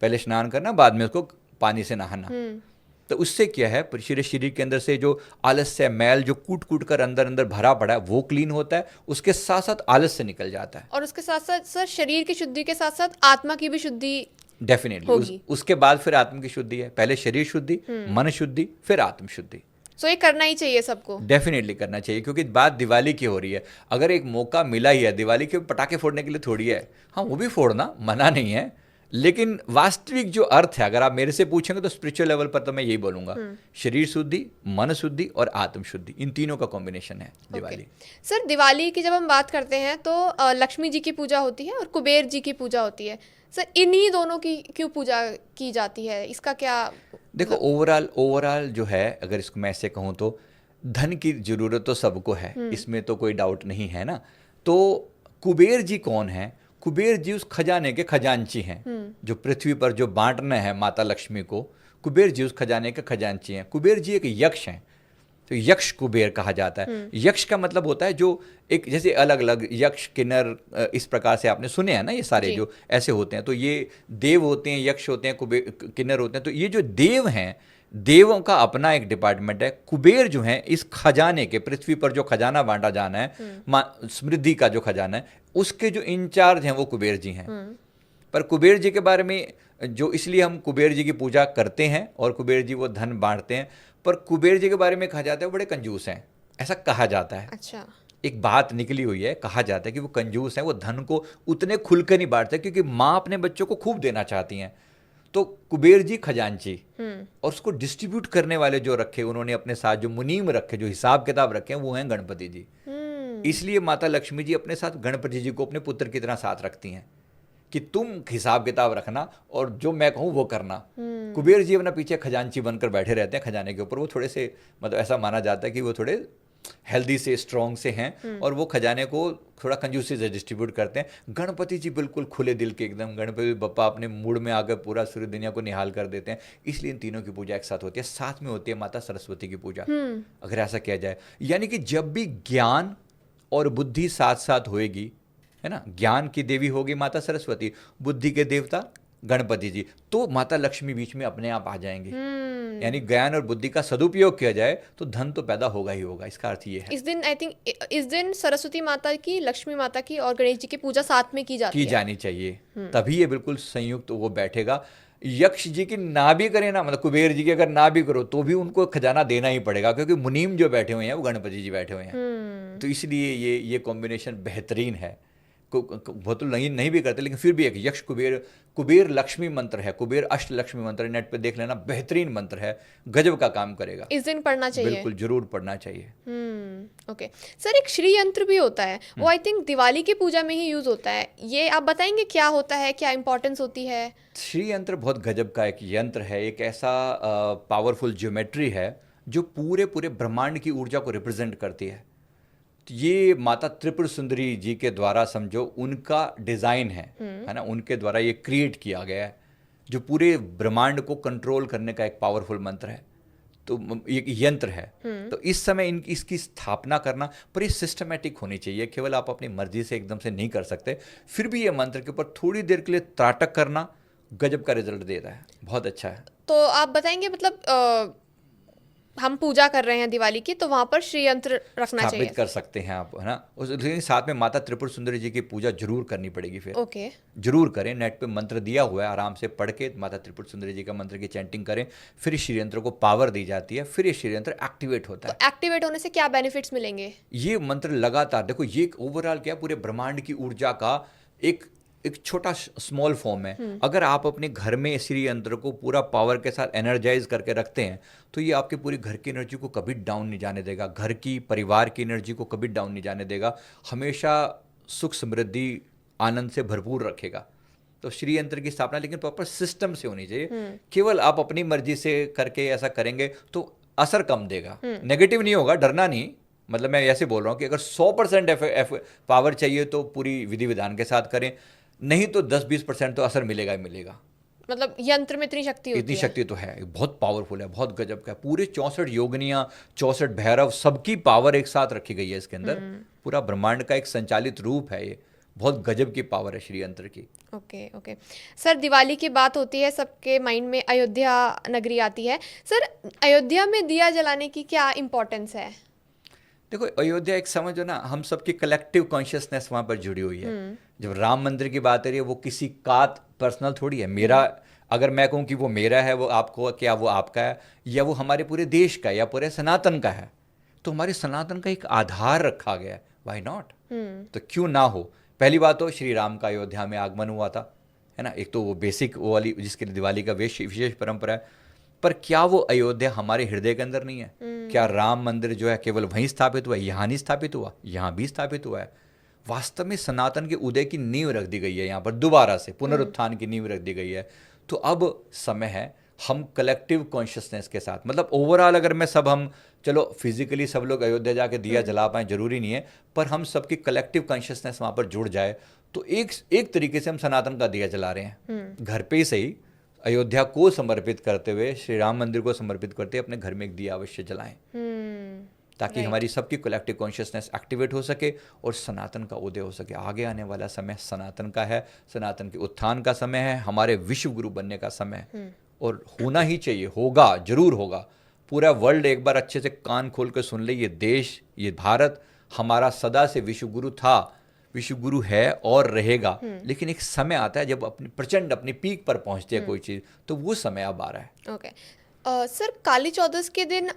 Speaker 1: पहले स्नान करना, बाद में उसको पानी से नहाना। तो उससे क्या है, शरीर के अंदर से जो आलस्य, मैल जो कूट कूट कर अंदर अंदर भरा पड़ा है, वो क्लीन होता है, उसके साथ साथ आलस्य निकल जाता है।
Speaker 2: और उसके साथ साथ सर, शरीर की शुद्धि के साथ साथ आत्मा की भी शुद्धि
Speaker 1: डेफिनेटली उसके बाद फिर आत्मा की शुद्धि है। पहले शरीर शुद्धि, मन शुद्धि, फिर आत्म शुद्धि।
Speaker 2: सो ये करना ही चाहिए सबको,
Speaker 1: डेफिनेटली करना चाहिए, क्योंकि बात दिवाली की हो रही है। अगर एक मौका मिला ही है दिवाली के पटाखे फोड़ने के लिए, थोड़ी है, हाँ वो भी फोड़ना मना नहीं है, लेकिन वास्तविक जो अर्थ है, अगर आप मेरे से पूछेंगे तो स्पिरिचुअल लेवल पर तो मैं यही बोलूंगा, शरीर शुद्धि, मन शुद्धि और आत्म शुद्धि, इन तीनों का कॉम्बिनेशन है दिवाली।
Speaker 2: सर दिवाली की जब हम बात करते हैं तो लक्ष्मी जी की पूजा होती है और कुबेर जी की पूजा होती है। सर इन्हीं दोनों की क्यों पूजा की जाती है, इसका क्या?
Speaker 1: देखो ओवरऑल जो है, अगर इसको मैं ऐसे कहूँ तो धन की जरूरत तो सबको है, इसमें तो कोई डाउट नहीं है ना। तो कुबेर जी कौन है? कुबेर जी उस खजाने के खजांची हैं, जो पृथ्वी पर जो बांटना है माता लक्ष्मी को, कुबेर जी उस खजाने के खजांची हैं। कुबेर जी एक यक्ष हैं, तो यक्ष कुबेर कहा जाता है। यक्ष का मतलब होता है जो एक, जैसे अलग अलग यक्ष, किन्नर, इस प्रकार से आपने सुने हैं ना, ये सारे जो ऐसे होते हैं। तो ये देव होते हैं, यक्ष होते हैं, कुबेर, किन्नर होते हैं। तो ये जो देव हैं, देवों का अपना एक डिपार्टमेंट है। कुबेर जो है इस खजाने के, पृथ्वी पर जो खजाना बांटा जाना है, समृद्धि का जो खजाना है, उसके जो इंचार्ज हैं वो कुबेर जी हैं। पर कुबेर जी के बारे में जो, इसलिए हम कुबेर जी की पूजा करते हैं और कुबेर जी वो धन बांटते हैं, पर कुबेर जी के बारे में कहा जाता है वो बड़े कंजूस हैं, ऐसा कहा जाता है।
Speaker 2: अच्छा।
Speaker 1: एक बात निकली हुई है, कहा जाता है कि वो कंजूस हैं, वो धन को उतने खुलकर नहीं बांटते, क्योंकि माँ अपने बच्चों को खूब देना चाहती हैं। तो कुबेर जी खजांची, और उसको डिस्ट्रीब्यूट करने वाले जो रखे उन्होंने अपने साथ, जो मुनीम रखे, जो हिसाब किताब रखे हैं, वो हैं गणपति जी। इसलिए माता लक्ष्मी जी अपने साथ गणपति जी को अपने पुत्र की तरह साथ रखती हैं कि तुम हिसाब किताब रखना और जो मैं कहूँ वो करना। कुबेर जी अपना पीछे खजांची बनकर बैठे रहते हैं खजाने के ऊपर। वो थोड़े से, मतलब ऐसा माना जाता है कि वो थोड़े हेल्दी से, स्ट्रॉन्ग से हैं, और वो खजाने को थोड़ा कंजूसी से डिस्ट्रीब्यूट करते हैं। गणपति जी बिल्कुल खुले दिल के, एकदम गणपति बप्पा अपने मूड में आकर पूरा सूर्य दुनिया को निहाल कर देते हैं। इसलिए इन तीनों की पूजा एक साथ होती है। साथ में होती है माता सरस्वती की पूजा, अगर ऐसा किया जाए। यानी कि जब भी ज्ञान और बुद्धि साथ साथ होएगी, है ना, ज्ञान की देवी होगी माता सरस्वती, बुद्धि के देवता गणपति जी, तो माता लक्ष्मी बीच में अपने आप आ जाएंगे। यानी ज्ञान और बुद्धि का सदुपयोग किया जाए तो धन तो पैदा होगा ही होगा। इसका अर्थ ये है।
Speaker 2: इस दिन आई थिंक इस दिन सरस्वती माता की, लक्ष्मी माता की और गणेश जी की पूजा साथ में की जाती
Speaker 1: जानी चाहिए, तभी ये बिल्कुल संयुक्त वो बैठेगा। यक्ष जी की ना भी करें ना, मतलब कुबेर जी की अगर ना भी करो तो भी उनको खजाना देना ही पड़ेगा, क्योंकि मुनीम जो बैठे हुए हैं वो गणपति जी बैठे हुए हैं। तो इसलिए ये कॉम्बिनेशन बेहतरीन है। बहुत तो नहीं भी करते, लेकिन फिर भी एक यक्ष कुबेर लक्ष्मी मंत्र है, कुबेर अष्ट लक्ष्मी मंत्र, नेट पे देख लेना, बेहतरीन मंत्र है, गजब का काम करेगा।
Speaker 2: इस दिन पढ़ना चाहिए,
Speaker 1: बिल्कुल जरूर पढ़ना चाहिए।
Speaker 2: ओके सर, एक श्री यंत्र भी होता है, वो आई थिंक दिवाली की पूजा में ही यूज होता है, ये आप बताएंगे क्या होता है, क्या इंपॉर्टेंस होती है?
Speaker 1: श्री यंत्र बहुत गजब का एक यंत्र है, एक ऐसा पावरफुल ज्योमेट्री है जो पूरे ब्रह्मांड की ऊर्जा को रिप्रेजेंट करती है। तो ये माता त्रिपुर सुंदरी जी के द्वारा, समझो, उनका डिज़ाइन है ना, उनके द्वारा ये क्रिएट किया गया है, जो पूरे ब्रह्मांड को कंट्रोल करने का एक पावरफुल मंत्र है। तो एक यंत्र है। तो इस समय इसकी स्थापना करना, पर ये सिस्टमेटिक होनी चाहिए, केवल आप अपनी मर्जी से एकदम से नहीं कर सकते। फिर भी ये मंत्र के ऊपर थोड़ी देर के लिए त्राटक करना गजब का रिजल्ट देता है, बहुत अच्छा है।
Speaker 2: तो आप बताएंगे, मतलब हम पूजा कर रहे हैं दिवाली की, तो वहां पर श्री यंत्र रखना चाहिए,
Speaker 1: स्थापित कर सकते हैं आप, है ना। उसके साथ में माता त्रिपुर सुंदरी जी की पूजा जरूर करनी पड़ेगी। फिर
Speaker 2: ओके,
Speaker 1: जरूर करें, नेट पे मंत्र दिया हुआ है, आराम से पढ़ के माता त्रिपुर सुंदरी जी का मंत्र की चैंटिंग करें, फिर इस श्री यंत्र को पावर दी जाती है, फिर ये श्री यंत्र एक्टिवेट होता है।
Speaker 2: तो एक्टिवेट होने से क्या बेनिफिट्स मिलेंगे? ये
Speaker 1: मंत्र लगातार देखो, ये ओवरऑल क्या, पूरे ब्रह्मांड की ऊर्जा का एक छोटा स्मॉल फॉर्म है। अगर आप अपने घर में श्री यंत्र को पूरा पावर के साथ एनर्जाइज करके रखते हैं, तो ये आपके पूरी घर की एनर्जी को कभी डाउन नहीं जाने देगा, घर की, परिवार की एनर्जी को कभी डाउन नहीं जाने देगा, हमेशा सुख समृद्धि आनंद से भरपूर रखेगा। तो श्री यंत्र की स्थापना लेकिन प्रॉपर सिस्टम से होनी चाहिए। केवल आप अपनी मर्जी से करके ऐसा करेंगे तो असर कम देगा, नेगेटिव नहीं होगा, डरना नहीं। मतलब मैं ऐसे बोल रहा हूँ कि अगर 100% पावर चाहिए तो पूरी विधि विधान के साथ करें, नहीं तो 10-20% तो असर मिलेगा ही मिलेगा।
Speaker 2: मतलब यंत्र में इतनी शक्ति होती है?
Speaker 1: इतनी शक्ति तो है, बहुत पावरफुल है, बहुत गजब का है। पूरे 64 योगिनियाँ, 64 भैरव, सबकी पावर एक साथ रखी गई है इसके अंदर। पूरा ब्रह्मांड का एक संचालित रूप है ये, बहुत गजब की पावर है श्री यंत्र की।
Speaker 2: ओके सर, दिवाली की बात होती है, सबके माइंड में अयोध्या नगरी आती है। सर, अयोध्या में दिया जलाने की क्या इम्पोर्टेंस है?
Speaker 1: देखो, अयोध्या एक, समझो ना, हम सबकी कलेक्टिव कॉन्शियसनेस वहाँ पर जुड़ी हुई है। जब राम मंदिर की बात आ रही है, वो किसी का पर्सनल थोड़ी है। मेरा, अगर मैं कहूँ कि वो मेरा है, वो आपको, क्या वो आपका है, या वो हमारे पूरे देश का या पूरे सनातन का है, तो हमारे सनातन का एक आधार रखा गया है, वाई नॉट? तो क्यों ना हो। पहली बात तो श्री राम का अयोध्या में आगमन हुआ था, है ना, एक तो वो बेसिक वो वाली, जिसके लिए दिवाली का विशेष परंपरा है। पर क्या वो अयोध्या हमारे हृदय के अंदर नहीं है? क्या राम मंदिर जो है केवल वहीं स्थापित हुआ है, यहाँ नहीं स्थापित हुआ? यहाँ भी स्थापित हुआ है। वास्तव में सनातन के उदय की नींव रख दी गई है, यहाँ पर दोबारा से पुनरुत्थान की नींव रख दी गई है। तो अब समय है हम कलेक्टिव कॉन्शियसनेस के साथ, मतलब ओवरऑल, अगर मैं हम चलो फिजिकली सब लोग अयोध्या जाके दिया जला पाएं, जरूरी नहीं है, पर हम सबकी कलेक्टिव कॉन्शियसनेस वहाँ पर जुड़ जाए, तो एक तरीके से हम सनातन का दिया जला रहे हैं। घर पे ही सही, अयोध्या को समर्पित करते हुए, श्री राम मंदिर को समर्पित करते हुए अपने घर में एक दिया अवश्य जलाएं, ताकि हमारी सबकी कलेक्टिव कॉन्शियसनेस एक्टिवेट हो सके और सनातन का उदय हो सके। आगे आने वाला समय सनातन का है, सनातन के उत्थान का समय है, हमारे विश्व गुरु बनने का समय है, और होना ही चाहिए, होगा, जरूर होगा। पूरा वर्ल्ड एक बार अच्छे से कान खोल कर सुन ले, ये देश, ये भारत हमारा सदा से विश्व गुरु था, विश्व गुरु है और रहेगा, लेकिन एक समय आता है जब अपनी पीक पर पहुंचती है कोई चीज़, तो वो समय अब आ रहा है।
Speaker 2: ओके। सर, काली चौदस के दिन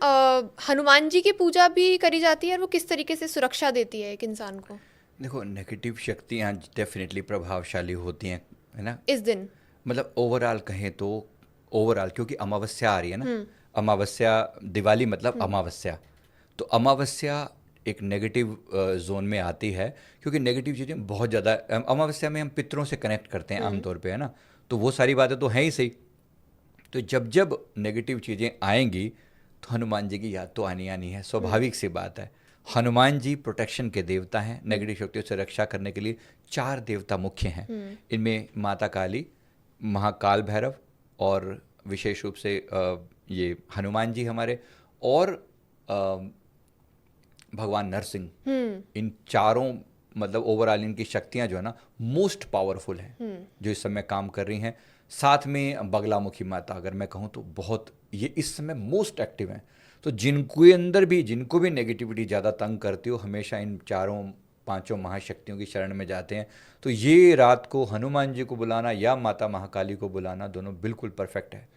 Speaker 2: हनुमान जी की पूजा भी करी जाती है, और वो किस तरीके से सुरक्षा देती है एक इंसान को
Speaker 1: देखो, नेगेटिव शक्तियाँ डेफिनेटली प्रभावशाली होती हैं, है ना।
Speaker 2: इस दिन?
Speaker 1: मतलब ओवरऑल कहें तो, ओवरऑल क्योंकि अमावस्या आ रही है ना, अमावस्या, दिवाली मतलब अमावस्या, तो अमावस्या एक नेगेटिव जोन में आती है, क्योंकि नेगेटिव चीज़ें बहुत ज़्यादा, अमावस्या में हम पितरों से कनेक्ट करते हैं आमतौर पे, है ना, तो वो सारी बातें तो हैं ही सही। तो जब जब नेगेटिव चीज़ें आएंगी तो हनुमान जी की याद तो आनी आनी है, स्वाभाविक सी बात है। हनुमान जी प्रोटेक्शन के देवता हैं, नेगेटिव शक्तियों से रक्षा करने के लिए 4 देवता मुख्य हैं। इनमें माता काली, महाकाल भैरव, और विशेष रूप से ये हनुमान जी हमारे, और भगवान नरसिंह, इन चारों, मतलब ओवरऑल इनकी शक्तियां जो है ना मोस्ट पावरफुल हैं जो इस समय काम कर रही हैं। साथ में बगलामुखी माता, अगर मैं कहूँ तो बहुत, ये इस समय मोस्ट एक्टिव हैं। तो जिनको भी नेगेटिविटी ज़्यादा तंग करती हो, हमेशा इन 4-5 महाशक्तियों की शरण में जाते हैं। तो ये रात को हनुमान जी को बुलाना या माता महाकाली को बुलाना, दोनों बिल्कुल परफेक्ट है।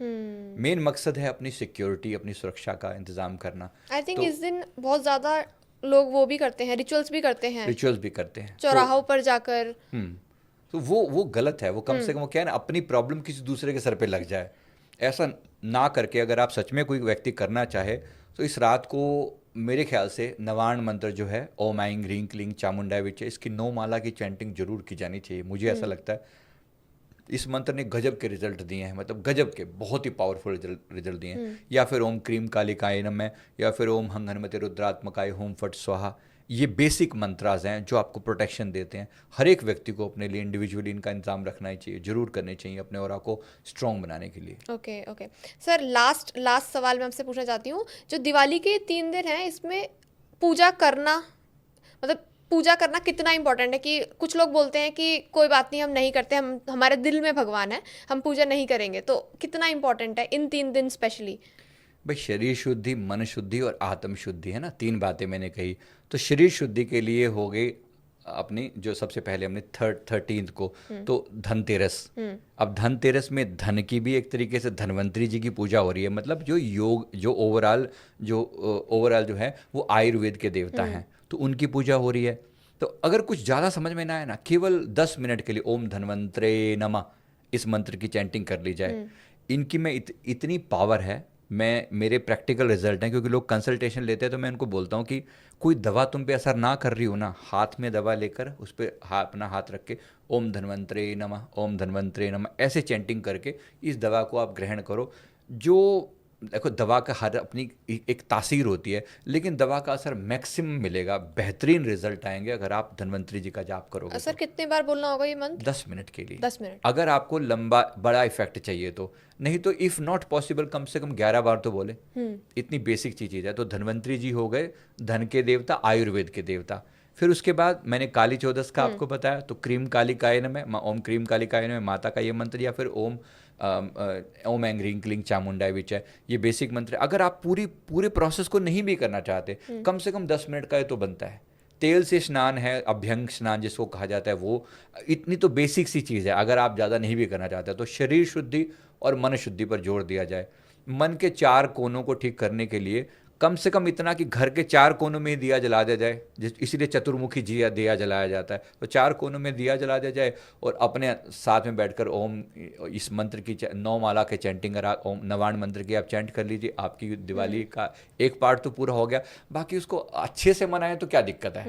Speaker 1: मेन मकसद है अपनी सिक्योरिटी, अपनी सुरक्षा का इंतजाम करना।
Speaker 2: आई थिंक
Speaker 1: तो
Speaker 2: इस दिन बहुत ज़्यादा लोग वो भी करते हैं, रिचुअल्स भी करते हैं, चौराहों पर जाकर।
Speaker 1: तो वो गलत है। वो कम से कम, वो क्या है ना, अपनी प्रॉब्लम किसी दूसरे के सर पे लग जाए, ऐसा ना करके अगर आप सच में कोई व्यक्ति करना चाहे तो इस रात को मेरे ख्याल से नवाण मंत्र जो है, ओम ऐं ह्रीं क्लीं चामुंडाय विचे, इसकी 9 माला की चैंटिंग जरूर की जानी चाहिए, मुझे ऐसा लगता है। इस मंत्र ने गजब के रिजल्ट दिए हैं, मतलब गजब के, बहुत ही पावरफुल रिजल्ट दिए हैं। या फिर ओम क्रीम कालिकाय नमः, या फिर ओम हंग हनुमते रुद्रात्मकाय होम फट स्वाहा। ये बेसिक मंत्राज हैं जो आपको प्रोटेक्शन देते हैं। हर एक व्यक्ति को अपने लिए इंडिविजुअली इनका इंतजाम रखना ही चाहिए, जरूर करने चाहिए अपने ऑरा को स्ट्रॉन्ग बनाने के लिए।
Speaker 2: ओके ओके सर, लास्ट सवाल मैं आपसे पूछना चाहती हूँ, जो दिवाली के 3 दिन हैं, इसमें पूजा करना, मतलब पूजा करना कितना इंपॉर्टेंट है? कि कुछ लोग बोलते हैं कि कोई बात नहीं, हम नहीं करते, हमारे दिल में भगवान है, हम पूजा नहीं करेंगे, तो कितना इंपॉर्टेंट है इन 3 दिन स्पेशली?
Speaker 1: भाई, शरीर शुद्धि, मन शुद्धि और आत्म शुद्धि, है ना, 3 बातें मैंने कही। तो शरीर शुद्धि के लिए हो गई अपनी, जो सबसे पहले हमने 13th को, तो धनतेरस। अब धनतेरस में धन की भी एक तरीके से धन्वंतरी जी की पूजा हो रही है, मतलब जो ओवरऑल जो है वो आयुर्वेद के देवता हैं, तो उनकी पूजा हो रही है। तो अगर कुछ ज़्यादा समझ में ना आए ना, केवल 10 मिनट के लिए ओम धन्वंतरे नमः इस मंत्र की चैंटिंग कर ली जाए। इनकी में इतनी पावर है, मेरे प्रैक्टिकल रिजल्ट हैं, क्योंकि लोग कंसल्टेशन लेते हैं तो मैं उनको बोलता हूँ कि कोई दवा तुम पे असर ना कर रही हो ना, हाथ में दवा लेकर उस पर अपना हाथ रख के ओम धन्वंतरे नमः, ओम धन्वंतरे नमः ऐसे चैंटिंग करके इस दवा को आप ग्रहण करो। जो देखो, दवा का हर अपनी एक तासीर होती है, लेकिन दवा का असर मैक्सिमम मिलेगा, बेहतरीन रिजल्ट आएंगे अगर आप धन्वंतरी जी का जाप करोगे।
Speaker 2: सर, कितने बार बोलना होगा ये मंत्र?
Speaker 1: 10 मिनट के लिए।
Speaker 2: 10 मिनट,
Speaker 1: अगर आपको लंबा बड़ा इफेक्ट चाहिए तो, नहीं तो इफ़ नॉट पॉसिबल कम से कम 11 बार तो बोले। इतनी बेसिक चीज़ है। तो धन्वंतरी जी हो गए धन के देवता, आयुर्वेद के देवता। फिर उसके बाद मैंने काली चौदस का आपको बताया, तो क्रीम कालिकाय नमः, ओम क्रीम कालिकाय नमः माता का ये मंत्र, या फिर ओम ऐं ह्रीं क्लीं चामुंडाय विचे, ये बेसिक मंत्र है। अगर आप पूरे प्रोसेस को नहीं भी करना चाहते, कम से कम 10 मिनट का ये तो बनता है। तेल से स्नान है, अभ्यंग स्नान जिसको कहा जाता है, वो इतनी तो बेसिक सी चीज़ है। अगर आप ज़्यादा नहीं भी करना चाहते तो शरीर शुद्धि और मन शुद्धि पर जोर दिया जाए। मन के 4 कोनों को ठीक करने के लिए कम से कम इतना कि घर के 4 कोनों में ही दिया जला दिया जाए, इसीलिए चतुर्मुखी दिया जलाया जाता है। तो 4 कोनों में दिया जला दिया जाए और अपने साथ में बैठकर ओम, इस मंत्र की 9 माला के चैंटिंग करा, ओम नवाण मंत्र की आप चैंट कर लीजिए, आपकी दिवाली का एक पार्ट तो पूरा हो गया। बाकी उसको अच्छे से मनाएं तो क्या दिक्कत है।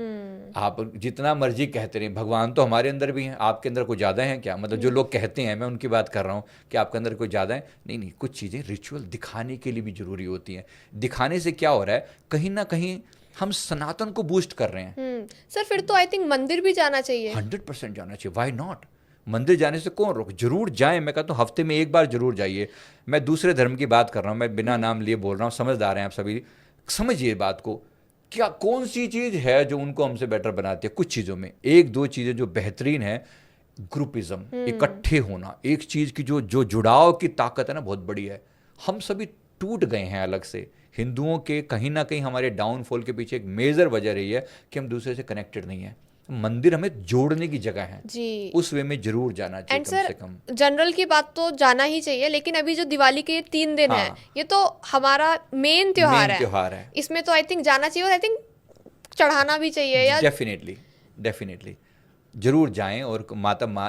Speaker 1: आप जितना मर्जी कहते रहे, भगवान तो हमारे अंदर भी हैं, आपके अंदर कोई ज़्यादा है क्या? मतलब जो लोग कहते हैं, मैं उनकी बात कर रहा हूँ कि आपके अंदर कोई ज़्यादा है, नहीं, कुछ चीज़ें रिचुअल दिखाने के लिए भी ज़रूरी होती हैं। दिखाने से क्या हो रहा है, कहीं ना कहीं हम सनातन को बूस्ट कर रहे हैं।
Speaker 2: सर, फिर तो आई थिंक मंदिर भी जाना चाहिए।
Speaker 1: 100% जाना चाहिए, व्हाई नॉट। मंदिर जाने से कौन रोक, जरूर जाएं। मैं कहता हूँ हफ्ते में 1 बार जरूर जाइए। मैं दूसरे धर्म की बात कर रहा हूँ, मैं बिना नाम लिए बोल रहा हूँ, समझदार हैं आप सभी, समझिए बात को। क्या कौन सी चीज़ है जो उनको हमसे बेटर बनाती है? कुछ चीज़ों में 1-2 चीज़ें जो बेहतरीन है, ग्रुपिज्म, इकट्ठे होना, एक चीज़ की जो जुड़ाव की ताकत है ना, बहुत बड़ी है। हम सभी टूट गए हैं अलग से। हिंदुओं के कहीं ना कहीं हमारे डाउनफॉल के पीछे एक मेजर वजह रही है कि हम दूसरे से कनेक्टेड नहीं हैं। मंदिर हमें जोड़ने की जगह है,
Speaker 2: जी।
Speaker 1: उस वे में जरूर जाना चाहिए
Speaker 2: एंड
Speaker 1: कम
Speaker 2: सर,
Speaker 1: से कम।
Speaker 2: जनरल की बात तो जाना ही चाहिए, लेकिन अभी जो दिवाली के ये 3 दिन है,
Speaker 1: हाँ,
Speaker 2: ये तो हमारा मेन त्योहार
Speaker 1: मेन
Speaker 2: है,
Speaker 1: त्योहार है।
Speaker 2: इसमें तो आई थिंक जाना चाहिए, और आई थिंक चढ़ाना भी चाहिए या
Speaker 1: डेफिनेटली, डेफिनेटली जरूर जाएं। और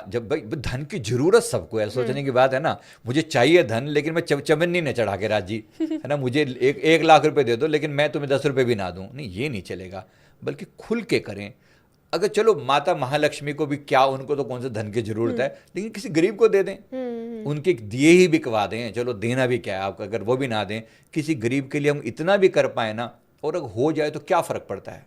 Speaker 1: जब भाई धन की जरूरत सबको है, सोचने की बात है ना, मुझे चाहिए धन लेकिन मैं चवन्नी न चढ़ा के राजी, है ना, मुझे 1 लाख रुपए दे दो लेकिन मैं तुम्हें 10 रुपए भी ना दूं, नहीं, ये नहीं चलेगा। बल्कि खुल के करें। अगर चलो माता महालक्ष्मी को भी क्या, उनको तो कौन से धन की जरूरत है, लेकिन किसी गरीब को दे दें, उनके दिए ही बिकवा दें, चलो देना भी क्या है आपको, अगर वो भी ना दें, किसी गरीब के लिए हम इतना भी कर पाए ना, और अगर हो जाए तो क्या फ़र्क पड़ता है।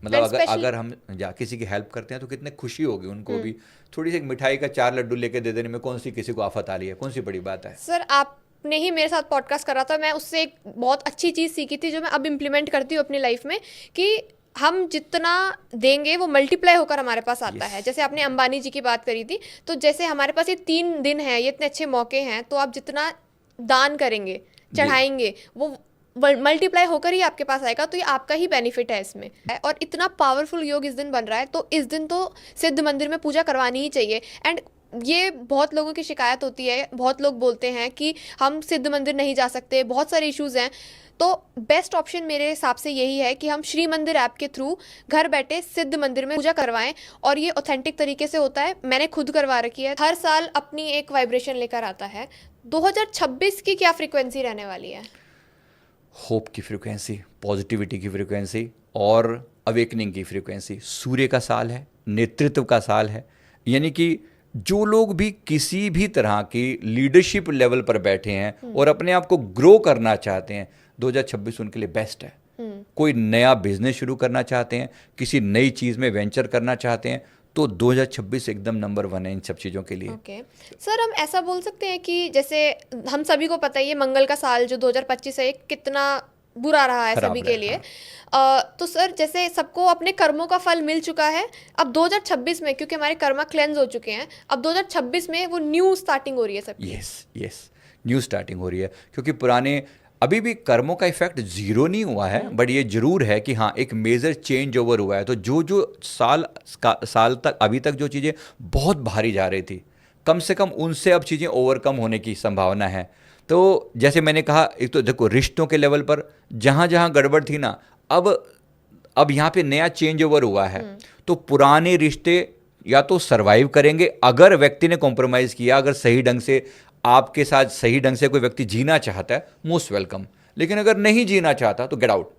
Speaker 1: मतलब
Speaker 2: एंड
Speaker 1: अगर
Speaker 2: स्पेशली
Speaker 1: अगर हम किसी की हेल्प करते हैं तो कितने खुशी होगी उनको भी। थोड़ी सी मिठाई का 4 लड्डू लेके दे देने में कौन सी किसी को आफत आ रही है, कौन सी बड़ी बात है।
Speaker 2: सर, आपने ही मेरे साथ पॉडकास्ट करा था, मैं उससे एक बहुत अच्छी चीज़ सीखी थी जो मैं अब इम्प्लीमेंट करती हूँ अपनी लाइफ में, कि हम जितना देंगे वो मल्टीप्लाई होकर हमारे पास आता है। जैसे आपने अंबानी जी की बात करी थी, तो जैसे हमारे पास ये 3 दिन हैं, ये इतने अच्छे मौके हैं, तो आप जितना दान करेंगे, चढ़ाएंगे, वो मल्टीप्लाई होकर ही आपके पास आएगा, तो ये आपका ही बेनिफिट है इसमें। और इतना पावरफुल योग इस दिन बन रहा है, तो इस दिन तो सिद्ध मंदिर में पूजा करवानी ही चाहिए। एंड ये बहुत लोगों की शिकायत होती है, बहुत लोग बोलते हैं कि हम सिद्ध मंदिर नहीं जा सकते, बहुत सारे इश्यूज़ हैं। तो बेस्ट ऑप्शन मेरे हिसाब से यही है कि हम श्री मंदिर ऐप के थ्रू घर बैठे सिद्ध मंदिर में पूजा करवाएं, और ये ऑथेंटिक तरीके से होता है, मैंने खुद करवा रखी है। हर साल अपनी एक वाइब्रेशन लेकर आता है। 2026 की क्या फ्रीक्वेंसी रहने वाली है?
Speaker 1: होप की फ्रीक्वेंसी, पॉजिटिविटी की फ्रीक्वेंसी और अवेकनिंग की फ्रीक्वेंसी। सूर्य का साल है, नेतृत्व का साल है, यानी कि जो लोग भी किसी भी तरह की लीडरशिप लेवल पर बैठे हैं और अपने आप को ग्रो करना चाहते हैं, 2026 उनके लिए बेस्ट है। कोई नया बिजनेस शुरू करना चाहते हैं, किसी नई चीज़ में वेंचर करना चाहते हैं, तो 2026 एकदम नंबर 1 है इन सब चीज़ों के लिए।
Speaker 2: ओके सर, हम ऐसा बोल सकते हैं कि जैसे हम सभी को पता ही है मंगल का साल जो 2025 है, ये कितना बुरा रहा है
Speaker 1: खराब
Speaker 2: सभी
Speaker 1: रहा
Speaker 2: के
Speaker 1: है,
Speaker 2: लिए।
Speaker 1: हाँ।
Speaker 2: तो सर, जैसे सबको अपने कर्मों का फल मिल चुका है, अब 2026 में क्योंकि हमारे कर्मा क्लेंज हो चुके हैं, अब 2026 में वो न्यू स्टार्टिंग हो रही है सबकी।
Speaker 1: यस, न्यू स्टार्टिंग हो रही है, क्योंकि पुराने अभी भी कर्मों का इफेक्ट जीरो नहीं हुआ है, बट ये जरूर है कि हाँ, एक मेजर चेंज ओवर हुआ है। तो जो साल तक अभी तक जो चीज़ें बहुत भारी जा रही थी, कम से कम उनसे अब चीज़ें ओवरकम होने की संभावना है। तो जैसे मैंने कहा, एक तो देखो रिश्तों के लेवल पर जहाँ जहाँ गड़बड़ थी ना, अब यहाँ पे नया चेंज ओवर हुआ है। तो पुराने रिश्ते या तो सरवाइव करेंगे अगर व्यक्ति ने कॉम्प्रोमाइज़ किया, अगर सही ढंग से आपके साथ सही ढंग से कोई व्यक्ति जीना चाहता है, मोस्ट वेलकम। लेकिन अगर नहीं जीना चाहता तो get out,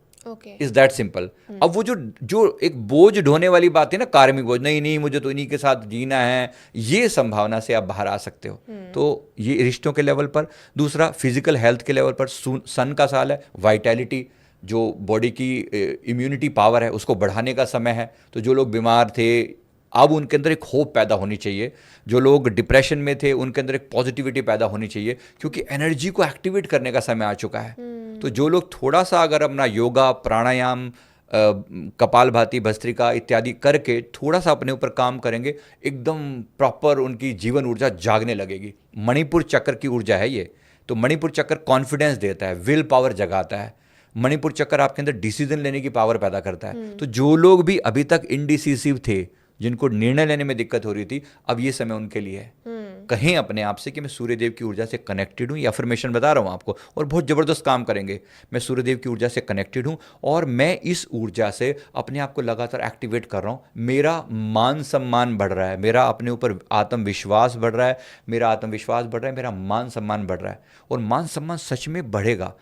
Speaker 1: is that simple. अब वो जो एक बोझ ढोने वाली बात है ना, कार्मिक बोझ, नहीं मुझे तो इन्हीं के साथ जीना है, ये संभावना से आप बाहर आ सकते हो। तो ये रिश्तों के लेवल पर। दूसरा, फिजिकल हेल्थ के लेवल पर सन का साल है, वाइटैलिटी, जो बॉडी की इम्यूनिटी पावर है उसको बढ़ाने का समय है। तो जो लोग बीमार थे, अब उनके अंदर एक होप पैदा होनी चाहिए। जो लोग डिप्रेशन में थे, उनके अंदर एक पॉजिटिविटी पैदा होनी चाहिए, क्योंकि एनर्जी को एक्टिवेट करने का समय आ चुका है। तो जो लोग थोड़ा सा अगर अपना योगा, प्राणायाम, कपालभाति, भस्त्रिका इत्यादि करके थोड़ा सा अपने ऊपर काम करेंगे, एकदम प्रॉपर उनकी जीवन ऊर्जा जागने लगेगी। मणिपुर चक्र की ऊर्जा है ये। तो मणिपुर चक्र कॉन्फिडेंस देता है, विल पावर जगाता है। मणिपुर चक्र आपके अंदर डिसीजन लेने की पावर पैदा करता है। तो जो लोग भी अभी तक इनडिसिसिव थे, जिनको निर्णय लेने में दिक्कत हो रही थी, अब ये समय उनके लिए है। कहें अपने आप से कि मैं सूर्यदेव की ऊर्जा से कनेक्टेड हूँ, ये अफर्मेशन बता रहा हूँ आपको, और बहुत ज़बरदस्त काम करेंगे। मैं सूर्यदेव की ऊर्जा से कनेक्टेड हूँ और मैं इस ऊर्जा से अपने आप को लगातार एक्टिवेट कर रहा हूँ। मेरा मान सम्मान बढ़ रहा है, मेरा अपने ऊपर आत्मविश्वास बढ़ रहा है, मेरा मान सम्मान बढ़ रहा है। और मान सम्मान सच में बढ़ेगा,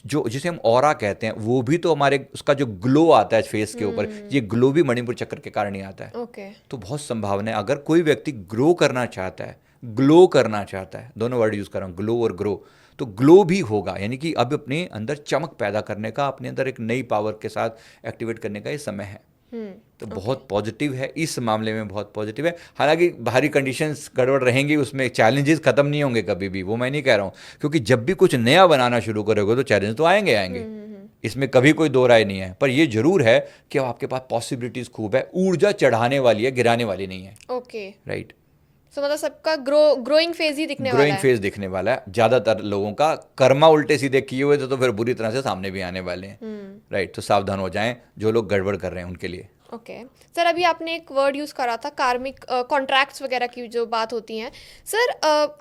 Speaker 1: जो जिसे हम ऑरा कहते हैं, वो भी तो हमारे उसका जो ग्लो आता है फेस के ऊपर, ये ग्लो भी मणिपुर चक्र के कारण ही आता है। तो बहुत संभावना है, अगर कोई व्यक्ति ग्रो करना चाहता है, ग्लो करना चाहता है, दोनों वर्ड यूज कर रहा हूं, ग्लो और ग्रो, तो ग्लो भी होगा, यानी कि अब अपने अंदर चमक पैदा करने का, अपने अंदर एक नई पावर के साथ एक्टिवेट करने का ये समय है। तो बहुत पॉजिटिव है, इस मामले में बहुत पॉजिटिव है। हालांकि बाहरी कंडीशंस गड़बड़ रहेंगी, उसमें चैलेंजेस खत्म नहीं होंगे कभी भी, वो मैं नहीं कह रहा हूँ, क्योंकि जब भी कुछ नया बनाना शुरू करोगे तो चैलेंज तो आएंगे, इसमें कभी कोई दो राय नहीं है। पर ये जरूर है कि आपके पास पॉसिबिलिटीज खूब है, ऊर्जा चढ़ाने वाली है, गिराने वाली नहीं है।
Speaker 2: Okay,
Speaker 1: right.
Speaker 2: सो मतलब सबका ग्रोइंग फेज ही दिखने वाला है।
Speaker 1: ग्रोइंग फेज दिखने वाला है। ज्यादातर लोगों का कर्मा उल्टे सीधे किए हुए तो फिर बुरी तरह से सामने भी आने वाले हैं। राइट। तो सावधान हो जाएं जो लोग गड़बड़ कर रहे हैं उनके लिए।
Speaker 2: ओके सर, अभी आपने एक वर्ड यूज़ करा था कार्मिक कॉन्ट्रैक्ट्स वगैरह की जो बात होती हैं सर,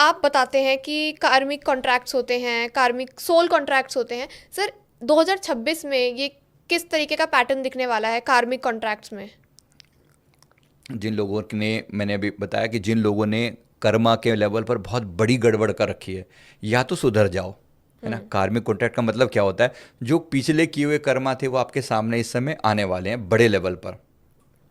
Speaker 2: आप बताते हैं कि कार्मिक कॉन्ट्रैक्ट्स होते हैं, कार्मिक सोल कॉन्ट्रैक्ट्स होते हैं सर। 2026 में ये किस तरीके का पैटर्न दिखने वाला है कार्मिक कॉन्ट्रैक्ट्स में?
Speaker 1: जिन लोगों ने, मैंने अभी बताया कि जिन लोगों ने कर्मा के लेवल पर बहुत बड़ी गड़बड़ कर रखी है, या तो सुधर जाओ, है ना। कार्मिक कॉन्ट्रैक्ट का मतलब क्या होता है? जो पिछले किए हुए कर्मा थे वो आपके सामने इस समय आने वाले हैं बड़े लेवल पर।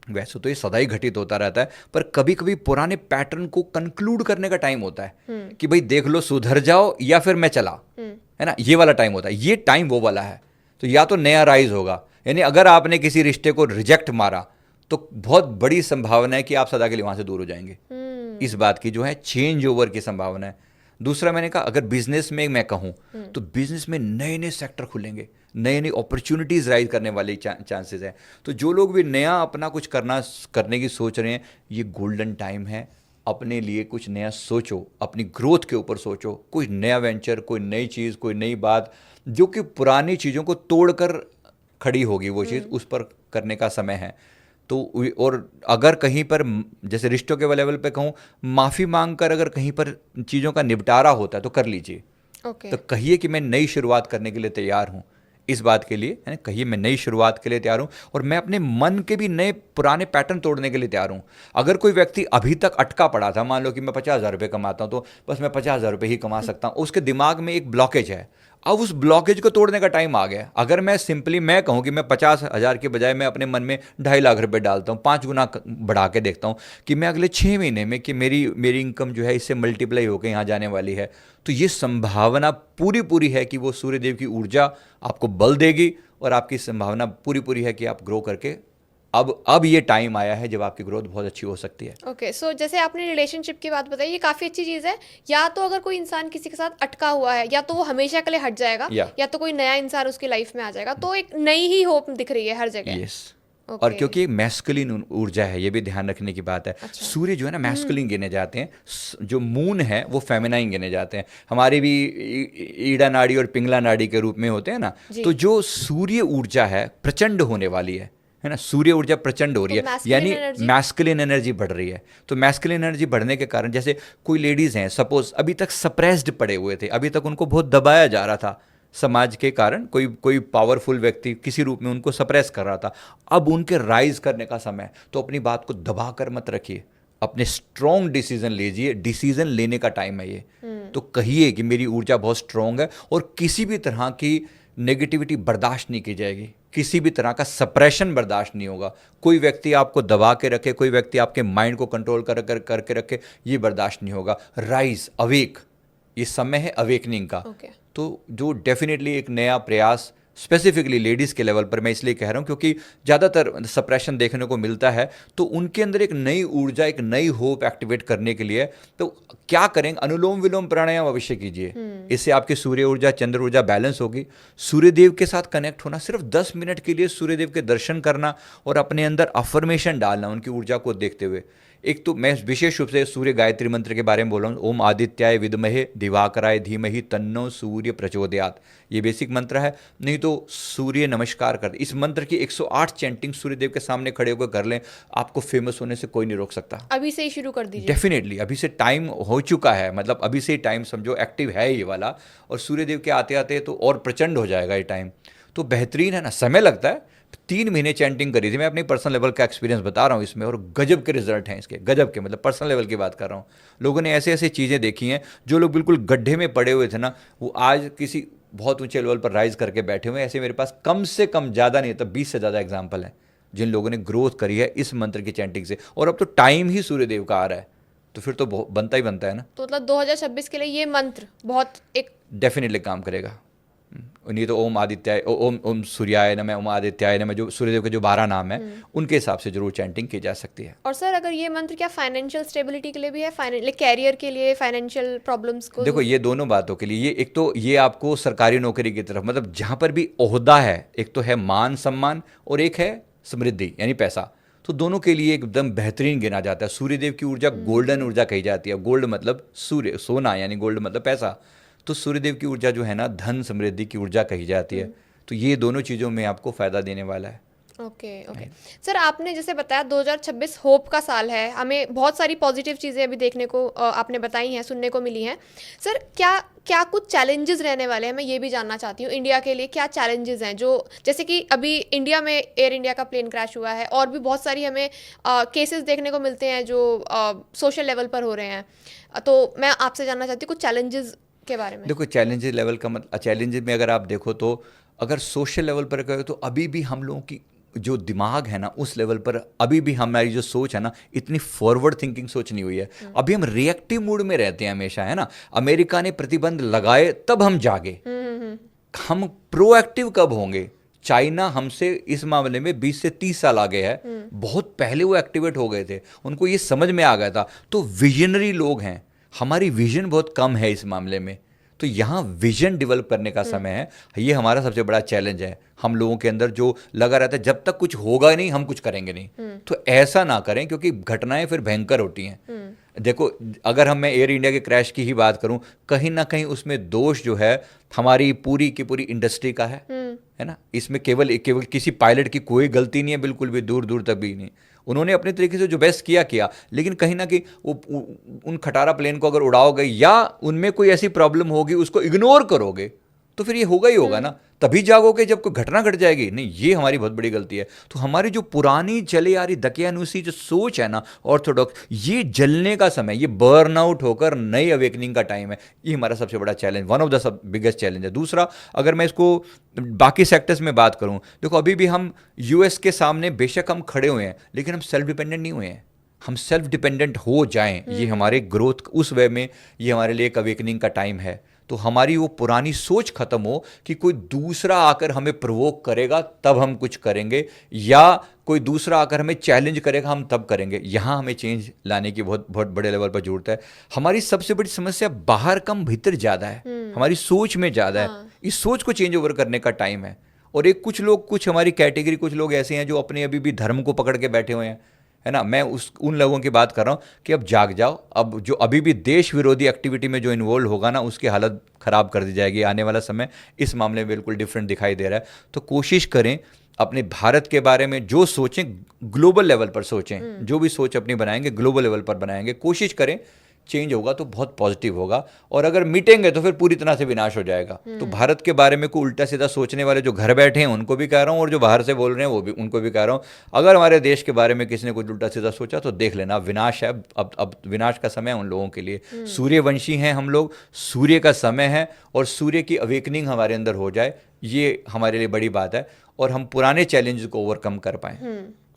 Speaker 1: वैसे तो ये सदा ही घटित होता रहता है, पर कभी कभी पुराने पैटर्न को कंक्लूड करने का टाइम होता है कि भाई देख लो, सुधर जाओ या फिर मैं चला, है ना। ये वाला टाइम होता है, ये टाइम वो वाला है। तो या तो नया राइज होगा, यानी अगर आपने किसी रिश्ते को रिजेक्ट मारा तो बहुत बड़ी संभावना है कि आप सदा के लिए वहां से दूर हो जाएंगे। इस बात की जो है चेंज ओवर की संभावना है। दूसरा, मैंने कहा अगर बिजनेस में मैं कहूं तो बिजनेस में नए नए सेक्टर खुलेंगे, नई नई अपॉर्चुनिटीज राइज करने वाले चांसेस हैं। तो जो लोग भी नया अपना कुछ करने की सोच रहे हैं, ये गोल्डन टाइम है। अपने लिए कुछ नया सोचो, अपनी ग्रोथ के ऊपर सोचो, कोई नया वेंचर, कोई नई चीज़, कोई नई बात जो कि पुरानी चीज़ों को तोड़कर खड़ी होगी, वो चीज़ उस पर करने का समय है। तो और अगर कहीं पर जैसे रिश्तों के लेवल पे कहूँ, माफ़ी मांग कर अगर कहीं पर चीज़ों का निपटारा होता है तो कर लीजिए। तो कहिए कि मैं नई शुरुआत करने के लिए तैयार हूँ। इस बात के लिए, है ना, कहिए मैं नई शुरुआत के लिए तैयार हूँ और मैं अपने मन के भी नए पुराने पैटर्न तोड़ने के लिए तैयार हूँ। अगर कोई व्यक्ति अभी तक अटका पड़ा था, मान लो कि मैं 50,000 रुपये कमाता हूँ तो बस मैं 50,000 रुपये ही कमा सकता हूँ, उसके दिमाग में एक ब्लॉकेज है। अब उस ब्लॉकेज को तोड़ने का टाइम आ गया। अगर मैं सिंपली मैं कहूँ कि मैं 50,000 के बजाय मैं अपने मन में 2.5 लाख रुपए डालता हूँ, 5 गुना बढ़ा के देखता हूँ कि मैं अगले 6 महीने में कि मेरी इनकम जो है इससे मल्टीप्लाई होकर यहाँ जाने वाली है, तो ये संभावना पूरी पूरी है कि वो सूर्यदेव की ऊर्जा आपको बल देगी और आपकी संभावना पूरी पूरी है कि आप ग्रो करके अब ये टाइम आया है जब आपकी ग्रोथ बहुत अच्छी हो सकती है।
Speaker 2: ओके सो जैसे आपने रिलेशनशिप की बात बताई, ये काफ़ी अच्छी चीज़ है। या तो अगर कोई इंसान किसी के साथ अटका हुआ है, या तो वो हमेशा के लिए हट जाएगा, या तो कोई नया इंसान उसकी लाइफ में आ जाएगा। तो एक नई ही होप दिख रही है हर जगह।
Speaker 1: यस। और क्योंकि मैस्कुलिन ऊर्जा है, ये भी ध्यान रखने की बात है।
Speaker 2: अच्छा।
Speaker 1: सूर्य जो है ना मैस्कुलिन गिने जाते हैं, जो मून है वो फेमिनाइन गिने जाते हैं। हमारी भी ईड़ा नाड़ी और पिंगला नाड़ी के रूप में होते हैं ना। तो जो सूर्य ऊर्जा है प्रचंड होने वाली है ना। सूर्य ऊर्जा प्रचंड हो रही है, यानी मैस्कुलिन एनर्जी बढ़ रही है। तो मैस्कुलिन एनर्जी बढ़ने के कारण, जैसे कोई लेडीज हैं सपोज अभी तक सप्रेस्ड पड़े हुए थे, अभी तक उनको बहुत दबाया जा रहा था समाज के कारण, कोई पावरफुल व्यक्ति किसी रूप में उनको सप्रेस कर रहा था, अब उनके राइज करने का समय। तो अपनी बात को दबा कर मत रखिए, अपने स्ट्रॉन्ग डिसीजन लीजिए, डिसीजन लेने का टाइम है ये। तो कहिए कि मेरी ऊर्जा बहुत स्ट्रॉन्ग है और किसी भी तरह की नेगेटिविटी बर्दाश्त नहीं की जाएगी, किसी भी तरह का सप्रेशन बर्दाश्त नहीं होगा। कोई व्यक्ति आपको दबा के रखे, कोई व्यक्ति आपके माइंड को कंट्रोल करके रखे, ये बर्दाश्त नहीं होगा। राइज, अवेक, ये समय है अवेकनिंग का। तो जो डेफिनेटली एक नया प्रयास स्पेसिफिकली लेडीज़ के लेवल पर मैं इसलिए कह रहा हूँ क्योंकि ज़्यादातर सप्रेशन देखने को मिलता है, तो उनके अंदर एक नई ऊर्जा, एक नई होप एक्टिवेट करने के लिए तो क्या करेंगे, अनुलोम विलोम प्राणायाम अवश्य कीजिए। इससे आपकी सूर्य ऊर्जा, चंद्र ऊर्जा बैलेंस होगी। सूर्यदेव के साथ कनेक्ट होना, सिर्फ 10 मिनट के लिए सूर्यदेव के दर्शन करना और अपने अंदर अफर्मेशन डालना उनकी ऊर्जा को देखते हुए। एक तो मैं विशेष रूप से सूर्य गायत्री मंत्र के बारे में बोल रहा हूँ, ओम आदित्याय विद्महे दिवाकराय धीमहि तन्नो सूर्य प्रचोदयात, ये बेसिक मंत्र है। नहीं तो सूर्य नमस्कार कर, इस मंत्र की 108 चैंटिंग सूर्यदेव के सामने खड़े होकर कर लें, आपको फेमस होने से कोई नहीं रोक सकता।
Speaker 2: अभी से ही शुरू कर दीजिए।
Speaker 1: डेफिनेटली अभी से टाइम हो चुका है, मतलब अभी से टाइम समझो एक्टिव है ये वाला, और सूर्यदेव के आते आते तो और प्रचंड हो जाएगा ये टाइम। तो बेहतरीन है ना, समय लगता है। 3 महीने चैंटिंग करी थी, मैं अपने पर्सनल लेवल का एक्सपीरियंस बता रहा हूँ इसमें, और गजब के रिजल्ट हैं इसके, गजब के, मतलब पर्सनल लेवल की बात कर रहा हूँ। लोगों ने ऐसे ऐसे चीज़ें देखी हैं, जो लोग बिल्कुल गड्ढे में पड़े हुए थे ना, वो आज किसी बहुत ऊंचे लेवल पर राइज करके बैठे हुए हैं। ऐसे मेरे पास कम से कम, ज़्यादा नहीं तो 20 से ज़्यादा एग्जाम्पल हैं जिन लोगों ने ग्रोथ करी है इस मंत्र की चैंटिंग से। और अब तो टाइम ही सूर्यदेव का आ रहा है, तो फिर तो बनता ही बनता है ना।
Speaker 2: तो मतलब 2026 के लिए ये मंत्र बहुत एक
Speaker 1: डेफिनेटली काम करेगा। नहीं तो ओम आदित्याय, ओम सूर्याय नमः, ओम आदित्याय नमः, जो सूर्यदेव के जो 12 नाम है उनके हिसाब से जरूर चैंटिंग की जा सकती है।
Speaker 2: और सर अगर ये मंत्र क्या फाइनेंशियल स्टेबिलिटी के लिए भी है, कैरियर के लिए, फाइनेंशियल प्रॉब्लम्स को?
Speaker 1: देखो ये दोनों बातों के लिए, ये एक तो ये आपको सरकारी नौकरी की तरफ, मतलब जहाँ पर भी ओहदा है, एक तो है मान सम्मान और एक है समृद्धि यानी पैसा, तो दोनों के लिए एकदम बेहतरीन गिना जाता है। सूर्यदेव की ऊर्जा गोल्डन ऊर्जा कही जाती है। गोल्ड मतलब सूर्य, सोना, यानी गोल्ड मतलब पैसा। तो सूर्यदेव की ऊर्जा जो है ना, धन समृद्धि की ऊर्जा कही जाती है। तो ये दोनों चीज़ों में आपको फ़ायदा देने वाला है।
Speaker 2: Okay okay. सर आपने जैसे बताया 2026 होप का साल है, हमें बहुत सारी पॉजिटिव चीज़ें अभी देखने को आपने बताई हैं, सुनने को मिली हैं। सर क्या क्या कुछ चैलेंजेस रहने वाले हैं, मैं ये भी जानना चाहती हूँ इंडिया के लिए क्या चैलेंजेस हैं, जो जैसे कि अभी इंडिया में एयर इंडिया का प्लेन क्रैश हुआ है, और भी बहुत सारी हमें केसेस देखने को मिलते हैं जो सोशल लेवल पर हो रहे हैं। तो मैं आपसे जानना चाहती हूँ कुछ चैलेंजेस के बारे में।
Speaker 1: देखो चैलेंजेस लेवल का मतलब चैलेंजेस में अगर आप देखो तो अगर सोशल लेवल पर कहो तो अभी भी हम लोगों की जो दिमाग है ना उस लेवल पर अभी भी हमारी जो सोच है ना इतनी फॉरवर्ड थिंकिंग सोच नहीं हुई है। अभी हम रिएक्टिव मूड में रहते हैं हमेशा, है ना। अमेरिका ने प्रतिबंध लगाए तब हम जागे, हम प्रोएक्टिव कब होंगे। चाइना हमसे इस मामले में 20 से 30 साल आगे है, बहुत पहले वो एक्टिवेट हो गए थे, उनको ये समझ में आ गया था। तो विजनरी लोग हैं, हमारी विजन बहुत कम है इस मामले में। तो यहाँ विजन डेवलप करने का समय है, ये हमारा सबसे बड़ा चैलेंज है। हम लोगों के अंदर जो लगा रहता है जब तक कुछ होगा नहीं हम कुछ करेंगे नहीं, तो ऐसा ना करें क्योंकि घटनाएं फिर भयंकर होती हैं। देखो अगर मैं एयर इंडिया के क्रैश की ही बात करूं, कहीं ना कहीं उसमें दोष जो है हमारी पूरी की पूरी इंडस्ट्री का है ना। इसमें केवल केवल किसी पायलट की कोई गलती नहीं है, बिल्कुल भी दूर दूर तक भी नहीं। उन्होंने अपने तरीके से जो बेस्ट किया, लेकिन कहीं ना कहीं उन खटारा प्लेन को अगर उड़ाओगे या उनमें कोई ऐसी प्रॉब्लम होगी उसको इग्नोर करोगे तो फिर ये होगा ही होगा ना, तभी जागोगे जब कोई घटना घट जाएगी। नहीं, ये हमारी बहुत बड़ी गलती है। तो हमारी जो पुरानी चली आ रही दकियानूसी जो सोच है ना ऑर्थोडॉक्स, ये जलने का समय, ये बर्न आउट होकर नई अवेकनिंग का टाइम है। ये हमारा सबसे बड़ा challenge, one of the sub biggest challenge है। दूसरा, अगर मैं इसको बाकी सेक्टर्स में बात करूं, देखो अभी भी हम यूएस के सामने बेशक हम खड़े हुए हैं लेकिन हम सेल्फ डिपेंडेंट नहीं हुए हैं। हम सेल्फ डिपेंडेंट हो जाएं, ये हमारे ग्रोथ उस वे में ये हमारे लिए एक अवेकनिंग का टाइम है। तो हमारी वो पुरानी सोच खत्म हो कि कोई दूसरा आकर हमें प्रोवोक करेगा तब हम कुछ करेंगे, या कोई दूसरा आकर हमें चैलेंज करेगा हम तब करेंगे। यहाँ हमें चेंज लाने की बहुत बहुत बड़े लेवल पर जरूरत है। हमारी सबसे बड़ी समस्या बाहर कम भीतर ज़्यादा है, हमारी सोच में ज़्यादा है। इस सोच को चेंज ओवर करने का टाइम है। और एक कुछ लोग, कुछ हमारी कैटेगरी, कुछ लोग ऐसे हैं जो अपने अभी भी धर्म को पकड़ के बैठे हुए हैं, है ना। मैं उन लोगों की बात कर रहा हूँ कि अब जाग जाओ। अब जो अभी भी देश विरोधी एक्टिविटी में जो इन्वॉल्व होगा ना उसकी हालत ख़राब कर दी जाएगी। आने वाला समय इस मामले में बिल्कुल डिफरेंट दिखाई दे रहा है। तो कोशिश करें अपने भारत के बारे में जो सोचें ग्लोबल लेवल पर सोचें, जो भी सोच अपनी बनाएंगे ग्लोबल लेवल पर बनाएंगे। कोशिश करें, चेंज होगा तो बहुत पॉजिटिव होगा, और अगर मिटेंगे तो फिर पूरी तरह से विनाश हो जाएगा। तो भारत के बारे में कोई उल्टा सीधा सोचने वाले जो घर बैठे हैं उनको भी कह रहा हूँ, और जो बाहर से बोल रहे हैं वो भी, उनको भी कह रहा हूँ, अगर हमारे देश के बारे में किसी ने कुछ उल्टा सीधा सोचा तो देख लेना, विनाश है। अब विनाश का समय है उन लोगों के लिए। सूर्यवंशी हैं हम लोग, सूर्य का समय है, और सूर्य की अवेकनिंग हमारे अंदर हो जाए, ये हमारे लिए बड़ी बात है, और हम पुराने चैलेंज को ओवरकम कर पाएँ।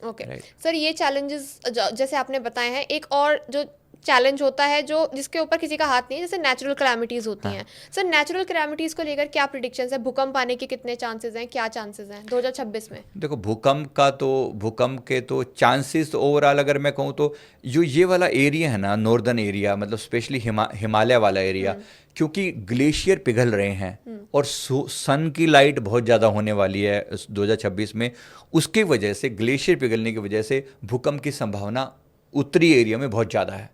Speaker 2: ओके सर, ये चैलेंजेस जैसे आपने बताए हैं, एक और जो चैलेंज होता है जो जिसके ऊपर किसी का हाथ नहीं है, जैसे नेचुरल कैलामिटीज होती हैं। सर नेचुरल कैलामिटीज को लेकर क्या प्रिडिक्शंस है? भूकंप आने के कितने चांसेस हैं, क्या चांसेस हैं 2026 में?
Speaker 1: देखो भूकंप के तो चांसेस ओवरऑल अगर मैं कहूँ तो जो ये वाला एरिया है ना, नॉर्दर्न एरिया, मतलब स्पेशली हिमालय वाला एरिया, क्योंकि ग्लेशियर पिघल रहे हैं और सन की लाइट बहुत ज़्यादा होने वाली है 2026 में, उसकी वजह से, ग्लेशियर पिघलने की वजह से भूकंप की संभावना उत्तरी एरिया में बहुत ज़्यादा है।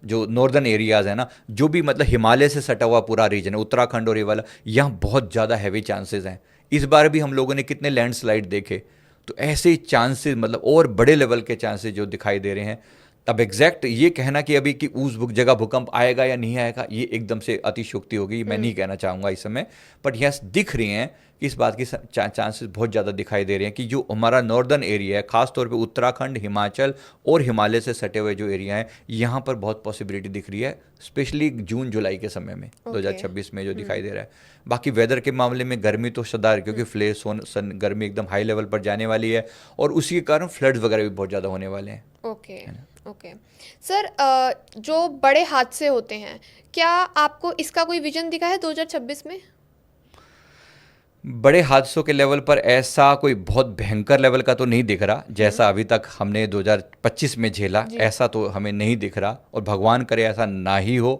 Speaker 1: जो नॉर्दर्न एरियाज़ है ना, जो भी मतलब हिमालय से सटा हुआ पूरा रीजन है, उत्तराखंड और ये वाला, यहाँ बहुत ज़्यादा हैवी चांसेस हैं। इस बार भी हम लोगों ने कितने लैंडस्लाइड देखे, तो ऐसे चांसेस मतलब और बड़े लेवल के चांसेस जो दिखाई दे रहे हैं। अब एग्जैक्ट ये कहना कि अभी कि उस जगह भूकंप आएगा या नहीं आएगा, ये एकदम से अतिशयोक्ति होगी, मैं नहीं कहना चाहूँगा इस समय। बट यस, दिख रही हैं कि इस बात की चांसेस बहुत ज़्यादा दिखाई दे रहे हैं कि जो हमारा नॉर्दर्न एरिया है, खासतौर पे उत्तराखंड, हिमाचल और हिमालय से सटे हुए जो एरिया हैं, यहाँ पर बहुत पॉसिबिलिटी दिख रही है, स्पेशली जून जुलाई के समय में 2026 में जो दिखाई दे रहा है। बाकी वेदर के मामले में गर्मी तो सदा, क्योंकि फ्लेयर सन गर्मी एकदम हाई लेवल पर जाने वाली है, और उसी के कारण फ्लड्स वगैरह भी बहुत ज़्यादा होने वाले हैं।
Speaker 2: ओके सर, जो बड़े हादसे होते हैं, क्या आपको इसका कोई विजन दिखा है 2026 में?
Speaker 1: बड़े हादसों के लेवल पर ऐसा कोई बहुत भयंकर लेवल का तो नहीं दिख रहा, जैसा अभी तक हमने 2025 में झेला, ऐसा तो हमें नहीं दिख रहा, और भगवान करे ऐसा ना ही हो।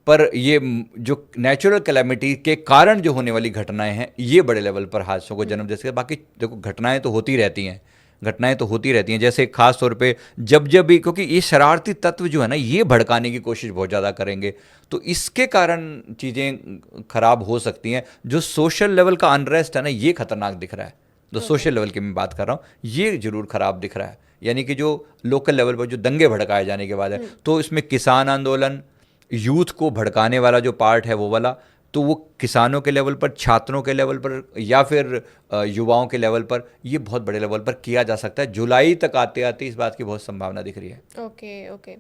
Speaker 1: पर ये जो नेचुरल कैलेमिटी के कारण जो होने वाली घटनाएं हैं, ये बड़े लेवल पर हादसों को जन्म दे सकते। बाकी देखो घटनाएं तो होती रहती हैं, जैसे खास तौर पे जब भी, क्योंकि ये शरारती तत्व जो है ना, ये भड़काने की कोशिश बहुत ज़्यादा करेंगे, तो इसके कारण चीज़ें खराब हो सकती हैं। जो सोशल लेवल का अनरेस्ट है ना, ये खतरनाक दिख रहा है जो सोशल लेवल की मैं बात कर रहा हूँ, ये जरूर खराब दिख रहा है। यानी कि जो लोकल लेवल पर जो दंगे भड़काए जाने के बाद है, तो इसमें किसान आंदोलन, यूथ को भड़काने वाला जो पार्ट है वो वाला, तो वो किसानों के लेवल पर, छात्रों के लेवल पर, या फिर युवाओं के लेवल पर, ये बहुत बड़े लेवल पर किया जा सकता है। जुलाई तक आते आते इस बात की बहुत संभावना दिख रही है।
Speaker 2: Okay okay.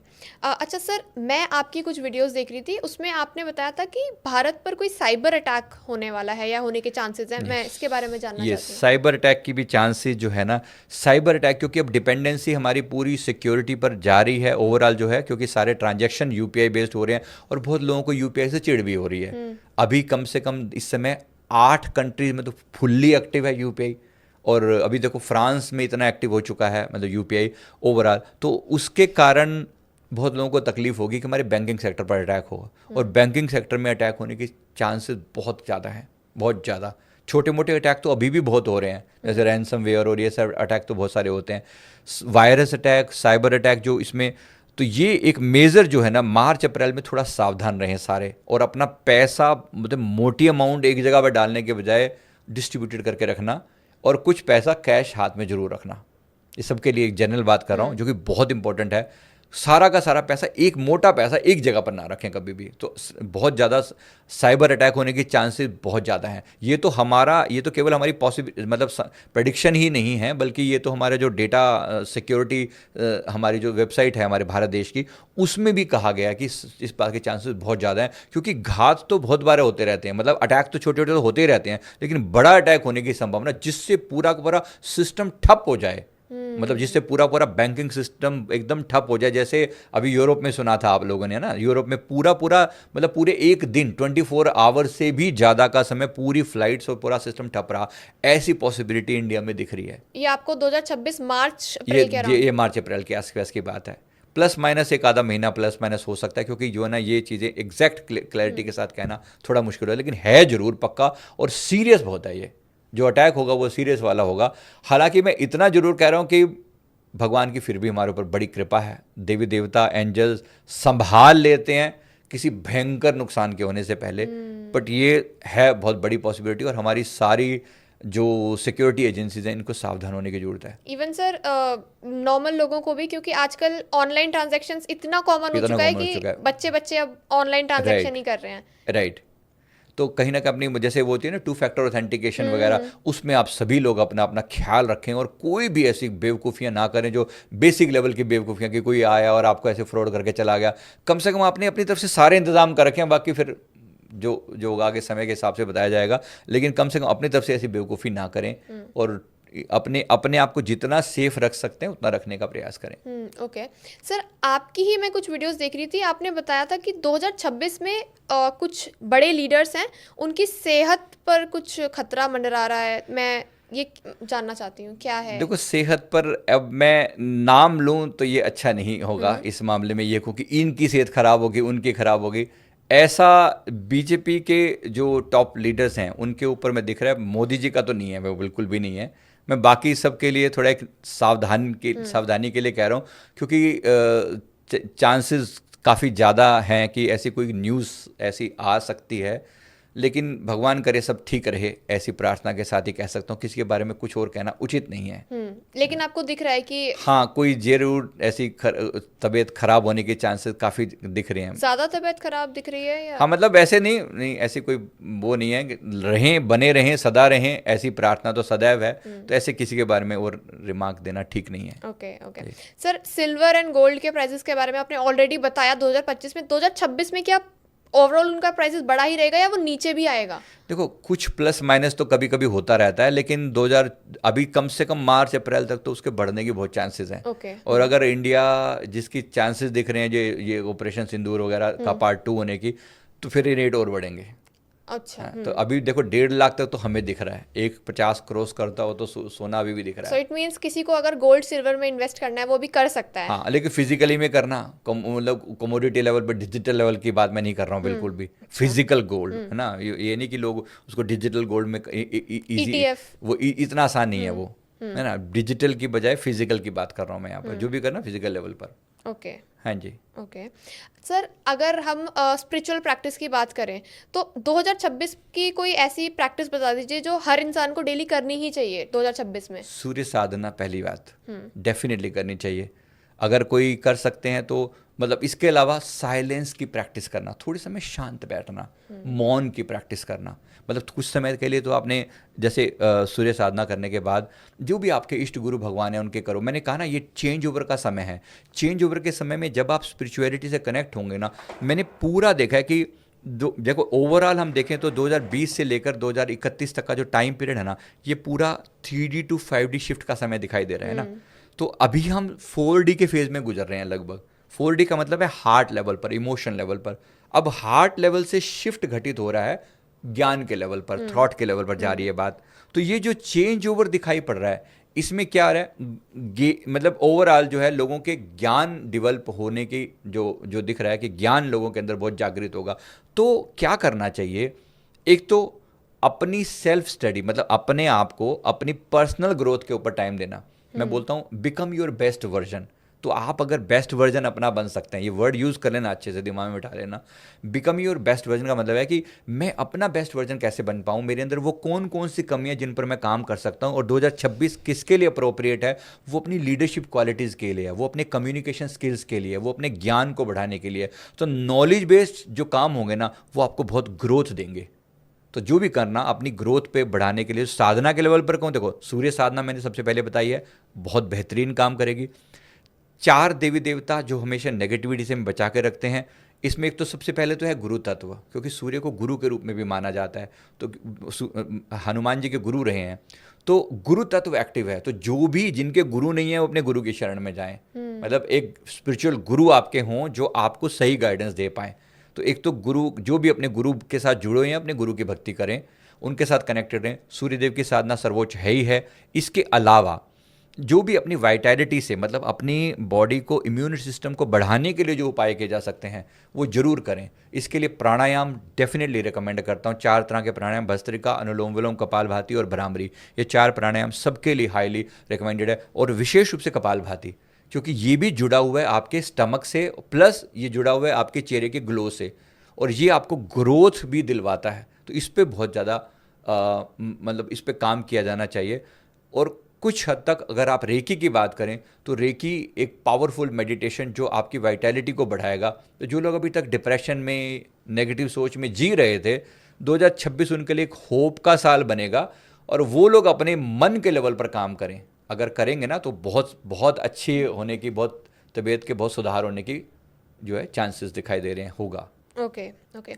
Speaker 2: अच्छा सर, मैं आपकी कुछ वीडियोस देख रही थी, उसमें आपने बताया था कि भारत पर कोई साइबर अटैक होने वाला है या होने के चांसेस हैं। मैं इसके बारे में जानना
Speaker 1: ये
Speaker 2: चाहती हूँ।
Speaker 1: साइबर अटैक की भी चांसेस जो है ना, साइबर अटैक, क्योंकि अब डिपेंडेंसी हमारी पूरी सिक्योरिटी पर जा रही है ओवरऑल जो है, क्योंकि सारे ट्रांजैक्शन यूपीआई बेस्ड हो रहे हैं और बहुत लोगों को यूपीआई से चिढ़ भी हो रही है। अभी कम से कम इस समय 8 कंट्रीज में तो फुल्ली एक्टिव है यूपीआई, और अभी देखो फ्रांस में इतना एक्टिव हो चुका है मतलब यूपीआई ओवरऑल। तो उसके कारण बहुत लोगों को तकलीफ होगी कि हमारे बैंकिंग सेक्टर पर अटैक होगा, और बैंकिंग सेक्टर में अटैक होने के चांसेस बहुत ज़्यादा हैं, बहुत ज़्यादा। छोटे मोटे अटैक तो अभी भी बहुत हो रहे हैं, जैसे रैनसमवेयर और ये सब अटैक तो बहुत सारे होते हैं। वायरस अटैक, साइबर अटैक जो इसमें, तो ये एक मेजर जो है ना, मार्च अप्रैल में थोड़ा सावधान रहें सारे, और अपना पैसा मतलब मोटी अमाउंट एक जगह पर डालने के बजाय डिस्ट्रीब्यूटेड करके रखना, और कुछ पैसा कैश हाथ में जरूर रखना। इस सब के लिए एक जनरल बात कर रहा हूँ जो कि बहुत इंपॉर्टेंट है। सारा का सारा पैसा, एक मोटा पैसा एक जगह पर ना रखें कभी भी, तो बहुत ज़्यादा साइबर अटैक होने के चांसेस बहुत ज़्यादा हैं। ये तो केवल हमारी मतलब प्रेडिक्शन ही नहीं है, बल्कि ये तो हमारे जो डेटा सिक्योरिटी, हमारी जो वेबसाइट है हमारे भारत देश की, उसमें भी कहा गया है कि इस बात के चांसेस बहुत ज़्यादा हैं, क्योंकि घात तो बहुत बार होते रहते हैं, मतलब अटैक तो छोटे छोटे तो होते ही रहते हैं, लेकिन बड़ा अटैक होने की संभावना जिससे पूरा का पूरा सिस्टम ठप हो जाए, मतलब जिससे पूरा पूरा बैंकिंग सिस्टम एकदम ठप हो जाए। जैसे अभी यूरोप में सुना था आप लोगों ने ना, यूरोप में पूरा पूरा मतलब पूरे एक दिन 24 आवर से भी ज़्यादा का समय पूरी फ्लाइट्स और पूरा सिस्टम ठप रहा। ऐसी पॉसिबिलिटी इंडिया में दिख रही है।
Speaker 2: ये आपको 2026 मार्च अप्रैल के अराउंड?
Speaker 1: ये मार्च अप्रैल के आसपास की बात है। प्लस माइनस एक आधा महीना प्लस माइनस हो सकता है, क्योंकि जो है ना ये चीज़ें एग्जैक्ट क्लैरिटी के साथ कहना थोड़ा मुश्किल है, लेकिन है जरूर पक्का, और सीरियस बहुत है। ये जो अटैक होगा वो सीरियस वाला होगा। हालांकि मैं इतना जरूर कह रहा हूँ कि भगवान की फिर भी हमारे ऊपर बड़ी कृपा है, देवी देवता एंजल्स संभाल लेते हैं किसी भयंकर नुकसान के होने से पहले। बट ये है बहुत बड़ी पॉसिबिलिटी, और हमारी सारी जो सिक्योरिटी एजेंसीज हैं इनको सावधान होने की जरूरत है।
Speaker 2: इवन सर नॉर्मल लोगों को भी, क्योंकि आजकल ऑनलाइन ट्रांजैक्शंस इतना कॉमन हो चुका है कि बच्चे बच्चे अब ऑनलाइन ट्रांजैक्शन ही कर रहे हैं।
Speaker 1: राइट। तो कहीं ना कहीं अपनी जैसे वो होती है ना 2 फैक्टर ऑथेंटिकेशन वगैरह, उसमें आप सभी लोग अपना अपना ख्याल रखें, और कोई भी ऐसी बेवकूफ़ियाँ ना करें जो बेसिक लेवल की बेवकूफ़ियाँ, कि कोई आया और आपको ऐसे फ्रॉड करके चला गया। कम से कम आपने अपनी तरफ से सारे इंतजाम कर रखें, बाकी फिर जो होगा आगे समय के हिसाब से बताया जाएगा, लेकिन कम से कम अपनी तरफ से ऐसी बेवकूफ़ी ना करें, और अपने आप को जितना सेफ रख सकते हैं उतना रखने का प्रयास करें।
Speaker 2: ओके सर, आपकी ही मैं कुछ वीडियोस देख रही थी, आपने बताया था कि 2026 में कुछ बड़े लीडर्स हैं, उनकी सेहत पर कुछ खतरा मंडरा रहा है। मैं ये जानना चाहती हूँ क्या है।
Speaker 1: देखो, सेहत पर अब मैं नाम लूँ तो ये अच्छा नहीं होगा इस मामले में, ये क्योंकि इनकी सेहत खराब होगी, उनकी खराब होगी, ऐसा बीजेपी के जो टॉप लीडर्स हैं उनके ऊपर में दिख रहा है। मोदी जी का तो नहीं है, वो बिल्कुल भी नहीं है। मैं बाकी सब के लिए थोड़ा एक सावधानी के लिए कह रहा हूँ, क्योंकि चांसेस काफ़ी ज़्यादा हैं कि ऐसी कोई न्यूज़ ऐसी आ सकती है, लेकिन भगवान करे सब ठीक रहे, ऐसी प्रार्थना के साथ ही कह सकता हूँ। किसी के बारे में कुछ और कहना उचित नहीं है।
Speaker 2: लेकिन आपको दिख रहा है कि
Speaker 1: हाँ, कोई जरूर ऐसी तबीयत खराब होने के चांसेस काफ़ी दिख रहे हैं।
Speaker 2: ज़्यादा तबीयत खराब दिख रही है या?
Speaker 1: हाँ, मतलब ऐसे नहीं ऐसी कोई वो नहीं है कि रहें, बने रहें, सदा रहें, ऐसी प्रार्थना तो सदैव है। तो ऐसे किसी के बारे में और रिमार्क देना ठीक नहीं है।
Speaker 2: Okay okay sir, silver and gold के प्राइसेस के बारे में आपने ऑलरेडी बताया 2025 में। 2026 में क्या ओवरऑल उनका प्राइसेस बढ़ा ही रहेगा या वो नीचे भी आएगा?
Speaker 1: देखो, कुछ प्लस माइनस तो कभी कभी होता रहता है, लेकिन 2000 अभी कम से कम मार्च अप्रैल तक तो उसके बढ़ने की बहुत चांसेस हैं।
Speaker 2: Okay.
Speaker 1: और अगर इंडिया जिसकी चांसेस दिख रहे हैं ये ऑपरेशन सिंदूर वगैरह का पार्ट 2 होने की, तो फिर ये रेट और बढ़ेंगे।
Speaker 2: अच्छा।
Speaker 1: तो अभी देखो 1.5 लाख तक तो हमें दिख रहा है, 150 क्रॉस करता हो तो सोना अभी भी दिख रहा है।
Speaker 2: सो इट मींस किसी को अगर गोल्ड सिल्वर में इन्वेस्ट करना है वो भी कर सकता है।
Speaker 1: हाँ, लेकिन फिजिकली में करना, मतलब कमोडिटी लेवल पर, डिजिटल लेवल की बात मैं नहीं कर रहा हूँ बिल्कुल भी। फिजिकल गोल्ड है ना, ये नहीं कि लोग उसको डिजिटल गोल्ड में इजी, वो इतना आसान नहीं है वो, है ना। डिजिटल की बजाय फिजिकल की बात कर रहा हूँ मैं यहाँ पर, जो भी करना फिजिकल लेवल पर।
Speaker 2: ओके
Speaker 1: हाँ जी।
Speaker 2: ओके सर, अगर हम स्पिरिचुअल प्रैक्टिस की बात करें तो 2026 की कोई ऐसी प्रैक्टिस बता दीजिए जो हर इंसान को डेली करनी ही चाहिए 2026 में।
Speaker 1: सूर्य साधना पहली बात डेफिनेटली करनी चाहिए। अगर कोई कर सकते हैं तो मतलब इसके अलावा साइलेंस की प्रैक्टिस करना, थोड़े समय शांत बैठना, मौन की प्रैक्टिस करना, मतलब कुछ समय के लिए तो आपने जैसे सूर्य साधना करने के बाद जो भी आपके इष्ट गुरु भगवान हैं उनके करो। मैंने कहा ना, ये चेंज ओवर का समय है। चेंज ओवर के समय में जब आप स्पिरिचुअलिटी से कनेक्ट होंगे ना, मैंने पूरा देखा है कि देखो ओवरऑल हम देखें तो 2020 से लेकर 2031 तक का जो टाइम पीरियड है ना, ये पूरा 3D टू 5D शिफ्ट का समय दिखाई दे रहा है ना। तो अभी हम 4D के फेज में गुजर रहे हैं लगभग। 4D का मतलब है हार्ट लेवल पर, इमोशन लेवल पर। अब हार्ट लेवल से शिफ्ट घटित हो रहा है ज्ञान के लेवल पर, थॉट के लेवल पर जा रही है बात। तो ये जो चेंज ओवर दिखाई पड़ रहा है, इसमें क्या आ रहा है, मतलब ओवरऑल जो है लोगों के ज्ञान डेवलप होने की जो जो दिख रहा है कि ज्ञान लोगों के अंदर बहुत जागृत होगा। तो क्या करना चाहिए, एक तो अपनी सेल्फ स्टडी, मतलब अपने आप को अपनी पर्सनल ग्रोथ के ऊपर टाइम देना। मैं बोलता हूँ बिकम योर बेस्ट वर्जन। तो आप अगर बेस्ट वर्जन अपना बन सकते हैं, ये वर्ड यूज़ कर लेना, अच्छे से दिमाग में बिठा लेना। बिकम योर बेस्ट वर्जन का मतलब है कि मैं अपना बेस्ट वर्जन कैसे बन पाऊँ, मेरे अंदर वो कौन कौन सी कमियां जिन पर मैं काम कर सकता हूँ। और 2026 किसके लिए अप्रोप्रिएट है, वो अपनी लीडरशिप क्वालिटीज़ के लिए है, वो अपने कम्युनिकेशन स्किल्स के लिए, वो अपने ज्ञान को बढ़ाने के लिए। तो नॉलेज बेस्ड जो काम होंगे ना, वो आपको बहुत ग्रोथ देंगे। तो जो भी करना अपनी ग्रोथ पे बढ़ाने के लिए, साधना के लेवल पर कहूँ, देखो सूर्य साधना मैंने सबसे पहले बताई है, बहुत बेहतरीन काम करेगी। 4 देवी देवता जो हमेशा नेगेटिविटी से बचा के रखते हैं, इसमें एक तो सबसे पहले तो है गुरु तत्व, क्योंकि सूर्य को गुरु के रूप में भी माना जाता है। तो हनुमान जी के गुरु रहे हैं, तो गुरु तत्व एक्टिव है। तो जो भी जिनके गुरु नहीं है वो अपने गुरु की शरण में जाएं। मतलब एक स्पिरिचुअल गुरु आपके हों जो आपको सही गाइडेंस दे पाएं। तो एक तो गुरु, जो भी अपने गुरु के साथ जुड़े हुए हैं अपने गुरु की भक्ति करें, उनके साथ कनेक्टेड रहें। सूर्यदेव की साधना सर्वोच्च है ही है। इसके अलावा जो भी अपनी वाइटैलिटी से, मतलब अपनी बॉडी को, इम्यून सिस्टम को बढ़ाने के लिए जो उपाय किए जा सकते हैं वो जरूर करें। इसके लिए प्राणायाम डेफिनेटली रिकमेंड करता हूँ। 4 तरह के प्राणायाम, भस्त्रिका, अनुलोम विलोम, कपालभाति और भ्रामरी, ये 4 प्राणायाम सबके लिए हाईली रिकमेंडेड है। और विशेष रूप से कपालभाति, क्योंकि ये भी जुड़ा हुआ है आपके स्टमक से, प्लस ये जुड़ा हुआ है आपके चेहरे के ग्लो से, और ये आपको ग्रोथ भी दिलवाता है। तो इस पर बहुत ज़्यादा मतलब इस पर काम किया जाना चाहिए। और कुछ हद तक अगर आप रेकी की बात करें तो रेकी एक पावरफुल मेडिटेशन जो आपकी वाइटैलिटी को बढ़ाएगा। तो जो लोग अभी तक डिप्रेशन में, नेगेटिव सोच में जी रहे थे, 2026 उनके लिए एक होप का साल बनेगा। और वो लोग अपने मन के लेवल पर काम करें, अगर करेंगे ना तो बहुत बहुत अच्छे होने की, बहुत तबीयत के बहुत सुधार होने की जो है चांसेस दिखाई दे रहे हैं, होगा।
Speaker 2: ओके ओके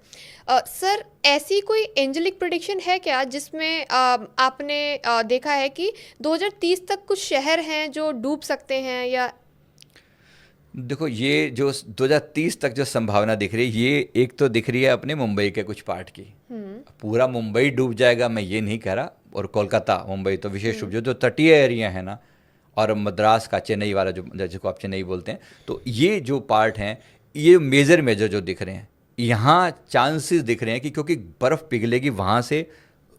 Speaker 2: सर, ऐसी कोई एंजेलिक प्रेडिक्शन है क्या जिसमें आपने देखा है कि 2030 तक कुछ शहर हैं जो डूब सकते हैं? या
Speaker 1: देखो, ये जो 2030 तक जो संभावना दिख रही है, ये एक तो दिख रही है अपने मुंबई के कुछ पार्ट की। पूरा मुंबई डूब जाएगा मैं ये नहीं कह रहा, और कोलकाता, मुंबई तो विशेष रूप जो तटीय एरिया है ना, और मद्रास का, चेन्नई वाला जो, जिसको आप चेन्नई बोलते हैं, तो ये जो पार्ट हैं, ये मेजर मेजर जो दिख रहे हैं, यहाँ चांसेस दिख रहे हैं कि क्योंकि बर्फ़ पिघलेगी, वहाँ से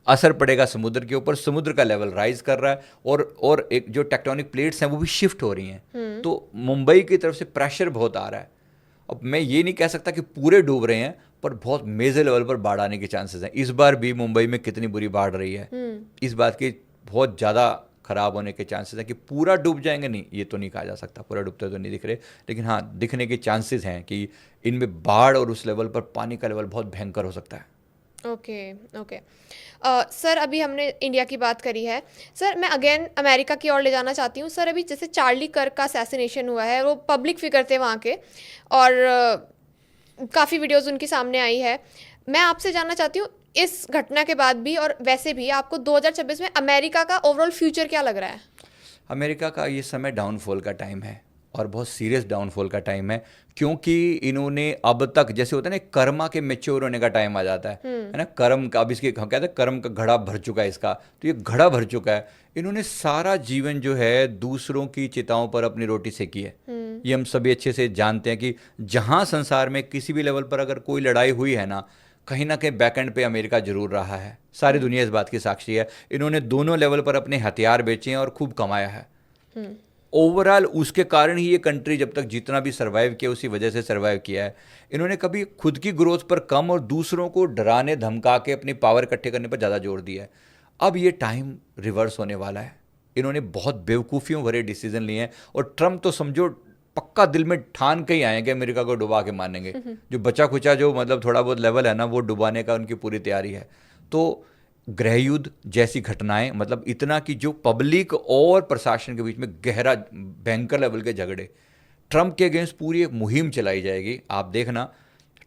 Speaker 1: असर पड़ेगा समुद्र के ऊपर, समुद्र का लेवल राइज कर रहा है, और एक जो टेक्टोनिक प्लेट्स हैं वो भी शिफ्ट हो रही हैं। तो मुंबई की तरफ से प्रेशर बहुत आ रहा है। अब मैं ये नहीं कह सकता कि पूरे डूब रहे हैं, पर बहुत मेजर लेवल पर बाढ़ आने के चांसेस हैं। इस बार भी मुंबई में कितनी बुरी बाढ़ रही है, इस बात की बहुत ज़्यादा खराब होने के चांसेस हैं। कि पूरा डूब जाएंगे, नहीं, ये तो नहीं कहा जा सकता, पूरा डूबते तो नहीं दिख रहे, लेकिन हाँ दिखने के चांसेस हैं कि इनमें बाढ़ और उस लेवल पर पानी का लेवल बहुत भयंकर हो सकता है।
Speaker 2: ओके ओके सर, अभी हमने इंडिया की बात करी है। सर, मैं अगेन अमेरिका की ओर ले जाना चाहती हूँ। सर, अभी जैसे चार्ली कर्क का असैसिनेशन हुआ है, वो पब्लिक फिगर थे वहाँ के, और काफ़ी वीडियोस उनकी सामने आई है। मैं आपसे जानना चाहती हूँ, इस घटना के बाद भी और वैसे भी आपको 2026 में अमेरिका का ओवरऑल फ्यूचर क्या लग रहा है?
Speaker 1: अमेरिका का ये समय डाउनफॉल का टाइम है, और बहुत सीरियस डाउनफॉल का टाइम है। क्योंकि इन्होंने अब तक, जैसे होता है ना, कर्मा के मैच्योर होने का टाइम आ जाता है ना, कर्म का, अब इसके हम कहते हैं कर्म का घड़ा भर चुका है इसका, तो ये घड़ा भर चुका है। इन्होंने सारा जीवन जो है दूसरों की चिताओं पर अपनी रोटी सेकी है। ये हम सभी अच्छे से जानते हैं कि जहाँ संसार में किसी भी लेवल पर अगर कोई लड़ाई हुई है ना कहीं बैकएंड पे अमेरिका जरूर रहा है। सारी दुनिया इस बात की साक्षी है। इन्होंने दोनों लेवल पर अपने हथियार बेचे हैं और खूब कमाया है। ओवरऑल उसके कारण ही ये कंट्री जब तक जितना भी सर्वाइव किया उसी वजह से सर्वाइव किया है। इन्होंने कभी खुद की ग्रोथ पर कम और दूसरों को डराने धमका के अपनी पावर इकट्ठे करने पर ज़्यादा जोर दिया है। अब ये टाइम रिवर्स होने वाला है। इन्होंने बहुत बेवकूफ़ियों भरे डिसीजन लिए हैं और ट्रम्प तो समझो पक्का दिल में ठान के ही आए कि अमेरिका को डुबा के मानेंगे। जो बचा खुचा जो मतलब थोड़ा बहुत लेवल है ना, वो डुबाने का उनकी पूरी तैयारी है। तो गृह युद्ध जैसी घटनाएं, मतलब इतना कि जो पब्लिक और प्रशासन के बीच में गहरा भयंकर लेवल के झगड़े, ट्रम्प के अगेंस्ट पूरी एक मुहिम चलाई जाएगी। आप देखना,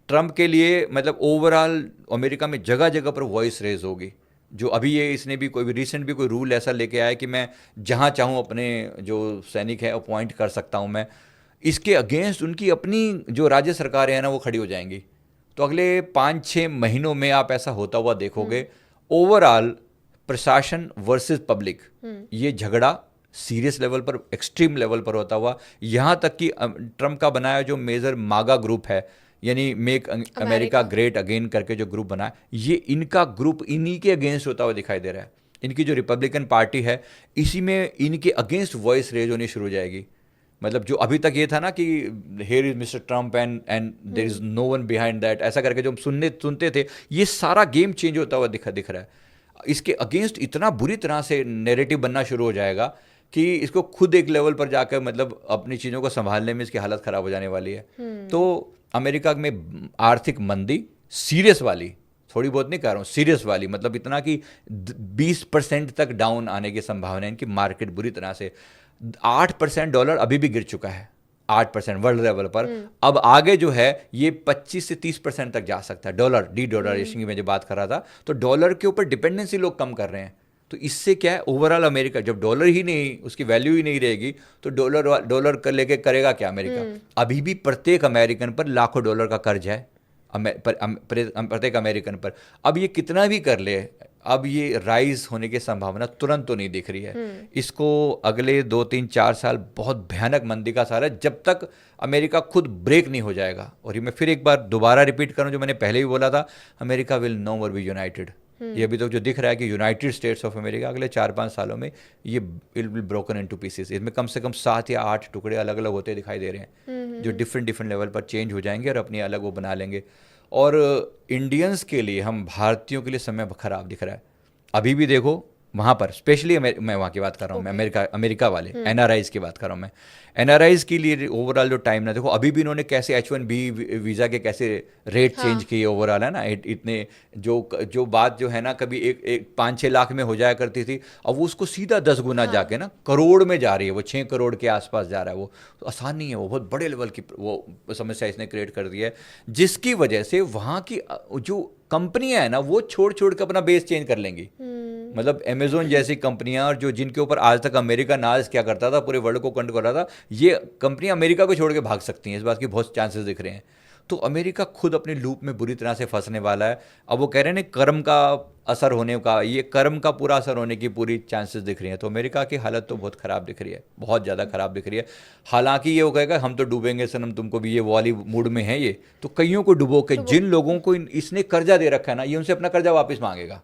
Speaker 1: ट्रम्प के लिए मतलब ओवरऑल अमेरिका में जगह जगह पर वॉइस रेज होगी। जो अभी ये इसने भी कोई भी रिसेंट भी कोई रूल ऐसा लेके आया कि मैं जहाँ चाहूँ अपने जो सैनिक है अपॉइंट कर सकता हूँ मैं। इसके अगेंस्ट उनकी अपनी जो राज्य सरकारें हैं ना वो खड़ी हो जाएंगी। तो अगले 5-6 महीनों में आप ऐसा होता हुआ देखोगे। ओवरऑल प्रशासन वर्सेस पब्लिक, ये झगड़ा सीरियस लेवल पर, एक्सट्रीम लेवल पर होता हुआ, यहाँ तक कि ट्रम्प का बनाया जो मेजर मागा ग्रुप है, यानी मेक अमेरिका ग्रेट अगेन करके जो ग्रुप बना, ये इनका ग्रुप इन्हीं के अगेंस्ट होता हुआ दिखाई दे रहा है। इनकी जो रिपब्लिकन पार्टी है इसी में इनके अगेंस्ट वॉइस रेज होनी शुरू हो जाएगी। मतलब जो अभी तक ये था ना कि here is Mr Trump and there is no one behind that, ऐसा करके जो हम सुनते थे, ये सारा गेम चेंज होता हुआ दिख रहा है। इसके अगेंस्ट इतना बुरी तरह से नैरेटिव बनना शुरू हो जाएगा कि इसको खुद एक लेवल पर जाकर मतलब अपनी चीज़ों को संभालने में इसकी हालत ख़राब हो जाने वाली है। तो अमेरिका में आर्थिक मंदी सीरियस वाली, थोड़ी बहुत नहीं कह रहा हूँ, सीरियस वाली, मतलब इतना कि 20% तक डाउन आने की संभावना है। इनकी मार्केट बुरी तरह से 8% डॉलर अभी भी गिर चुका है, 8% वर्ल्ड लेवल पर। अब आगे जो है ये 25 से 30% तक जा सकता है। डॉलर डी डॉलराइजेशन की मैं जो बात कर रहा था, तो डॉलर के ऊपर डिपेंडेंसी लोग कम कर रहे हैं। तो इससे क्या है, ओवरऑल अमेरिका जब डॉलर ही नहीं, उसकी वैल्यू ही नहीं रहेगी, तो डॉलर कर लेके करेगा क्या अमेरिका। अभी भी प्रत्येक अमेरिकन पर लाखों डॉलर का कर्ज है, प्रत्येक अमेरिकन पर। अब ये कितना भी कर ले, अब ये राइज होने की संभावना तुरंत तो नहीं दिख रही है। इसको अगले 2-3-4 साल बहुत भयानक मंदी का सारा है, जब तक अमेरिका खुद ब्रेक नहीं हो जाएगा। और ये मैं फिर एक बार दोबारा रिपीट करूं जो मैंने पहले भी बोला था, America will no more be united. ये अभी तक जो दिख रहा है कि यूनाइटेड स्टेट्स ऑफ अमेरिका अगले 4-5 सालों में ये विल ब्रोकन इनटू पीसेस। इसमें कम से कम 7 या 8 टुकड़े अलग अलग होते दिखाई दे रहे हैं, जो डिफरेंट लेवल पर चेंज हो जाएंगे और अपनी अलग वो बना लेंगे। और इंडियंस के लिए, हम भारतीयों के लिए समय खराब दिख रहा है। अभी भी देखो वहाँ पर, स्पेशली मैं वहाँ की बात कर रहा हूँ, मैं अमेरिका वाले एनआरआईज की बात कर रहा हूँ मैं। एनआरआईज के लिए ओवरऑल जो टाइम ना, देखो अभी भी इन्होंने कैसे H1B वीज़ा के कैसे रेट चेंज किए ओवरऑल, है ना। इतने जो बात जो है ना, कभी एक 5-6 लाख में हो जाया करती थी, अब वो उसको सीधा 10 गुना जाके ना करोड़ में जा रही है। वो 6 करोड़ के आसपास जा रहा है। वो तो आसान नहीं है, वो बहुत बड़े लेवल की वो समस्या इसने क्रिएट कर दी है, जिसकी वजह से वहाँ की जो कंपनियां है ना वो छोड़ के अपना बेस चेंज कर लेंगी। मतलब अमेजोन जैसी कंपनियां, और जो जिनके ऊपर आज तक अमेरिका नाज क्या करता था, पूरे वर्ल्ड को कंट्रोल कर रहा था, ये कंपनियां अमेरिका को छोड़ के भाग सकती हैं। इस बात की बहुत चांसेस दिख रहे हैं। तो अमेरिका खुद अपने लूप में बुरी तरह से फंसने वाला है। अब वो कह रहे हैं ना कर्म का असर होने का, ये कर्म का पूरा असर होने की पूरी चांसेस दिख रही हैं। तो अमेरिका की हालत तो बहुत ख़राब दिख रही है, बहुत ज़्यादा ख़राब दिख रही है। हालांकि ये वो कहेगा हम तो डूबेंगे सनम, तुमको भी ये वाली मूड में है ये, तो कईयों को डुबो के, जिन लोगों को इसने कर्जा दे रखा है ना, ये उनसे अपना कर्जा वापस मांगेगा।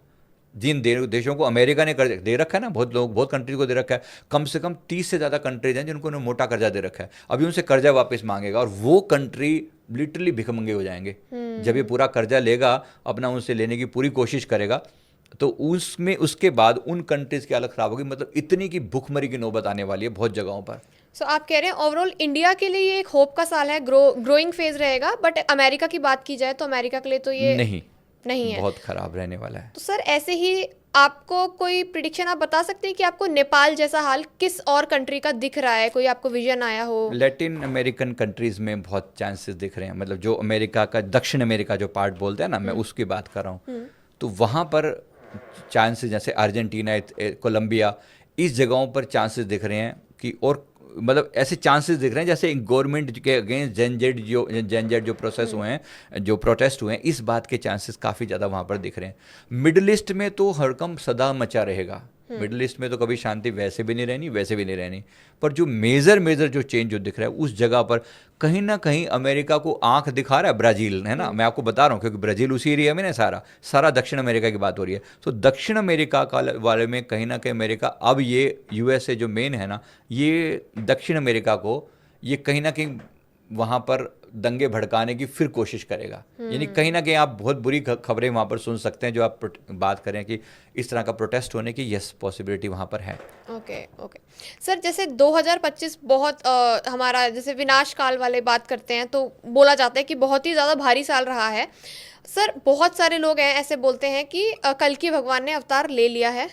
Speaker 1: जिन देशों को अमेरिका ने कर्ज दे रखा है ना, बहुत कंट्रीज को दे रखा है, कम से कम 30 से ज़्यादा कंट्रीज हैं जिनको उन्होंने मोटा कर्जा दे रखा है। अभी उनसे कर्जा वापस मांगेगा और वो कंट्री लिटरली भिखमंगे हो जाएंगे। जब ये पूरा कर्जा लेगा, अपना उनसे लेने की पूरी कोशिश करेगा, तो उसमें उसके बाद उन कंट्रीज की हालत खराब होगी। मतलब इतनी की भुखमरी की नौबत आने वाली है बहुत जगहों पर।
Speaker 2: सो आप कह रहे हैं ओवरऑल इंडिया के लिए ये एक होप का साल है, ग्रोइंग फेज रहेगा, बट अमेरिका की बात की जाए तो अमेरिका के लिए तो ये नहीं है,
Speaker 1: बहुत खराब रहने वाला है।
Speaker 2: तो सर ऐसे ही आपको कोई प्रिडिक्शन आप बता सकते हैं कि आपको नेपाल जैसा हाल किस और कंट्री का दिख रहा है, कोई आपको विजन आया हो?
Speaker 1: लैटिन अमेरिकन कंट्रीज में बहुत चांसेस दिख रहे हैं। मतलब जो अमेरिका का दक्षिण अमेरिका जो पार्ट बोलते हैं ना, मैं उसकी बात कर रहा हूँ। तो वहाँ पर चांसेस, जैसे अर्जेंटीना, कोलंबिया, इस जगहों पर चांसेस दिख रहे हैं कि, और मतलब ऐसे चांसेस दिख रहे हैं जैसे गवर्नमेंट के अगेंस्ट जेनजेड जो प्रोसेस हुए हैं, जो प्रोटेस्ट हुए हैं, इस बात के चांसेस काफ़ी ज़्यादा वहाँ पर दिख रहे हैं। मिडल ईस्ट में तो हड़कंप सदा मचा रहेगा, मिडिल ईस्ट में तो कभी शांति वैसे भी नहीं रहनी, वैसे भी नहीं रहनी। पर जो मेजर जो चेंज जो दिख रहा है उस जगह पर कहीं ना कहीं अमेरिका को आंख दिखा रहा है ब्राज़ील, है ना। मैं आपको बता रहा हूँ क्योंकि ब्राज़ील उसी एरिया में ना, सारा दक्षिण अमेरिका की बात हो रही है। तो दक्षिण अमेरिका का वाले में कहीं ना कहीं अमेरिका अब ये यूएसए जो मेन है ना, ये दक्षिण अमेरिका को ये कहीं ना कहीं वहाँ पर दंगे भड़काने की फिर कोशिश करेगा। यानी कहीं ना कहीं आप बहुत बुरी खबरें वहाँ पर सुन सकते हैं जो आप बात करें कि इस तरह का प्रोटेस्ट होने की यस पॉसिबिलिटी वहाँ पर है।
Speaker 2: ओके ओके सर, जैसे 2025 बहुत हमारा जैसे विनाश काल वाले बात करते हैं तो बोला जाता है कि बहुत ही ज़्यादा भारी साल रहा है। सर बहुत सारे लोग हैं ऐसे बोलते हैं कि कल्कि भगवान ने अवतार ले लिया है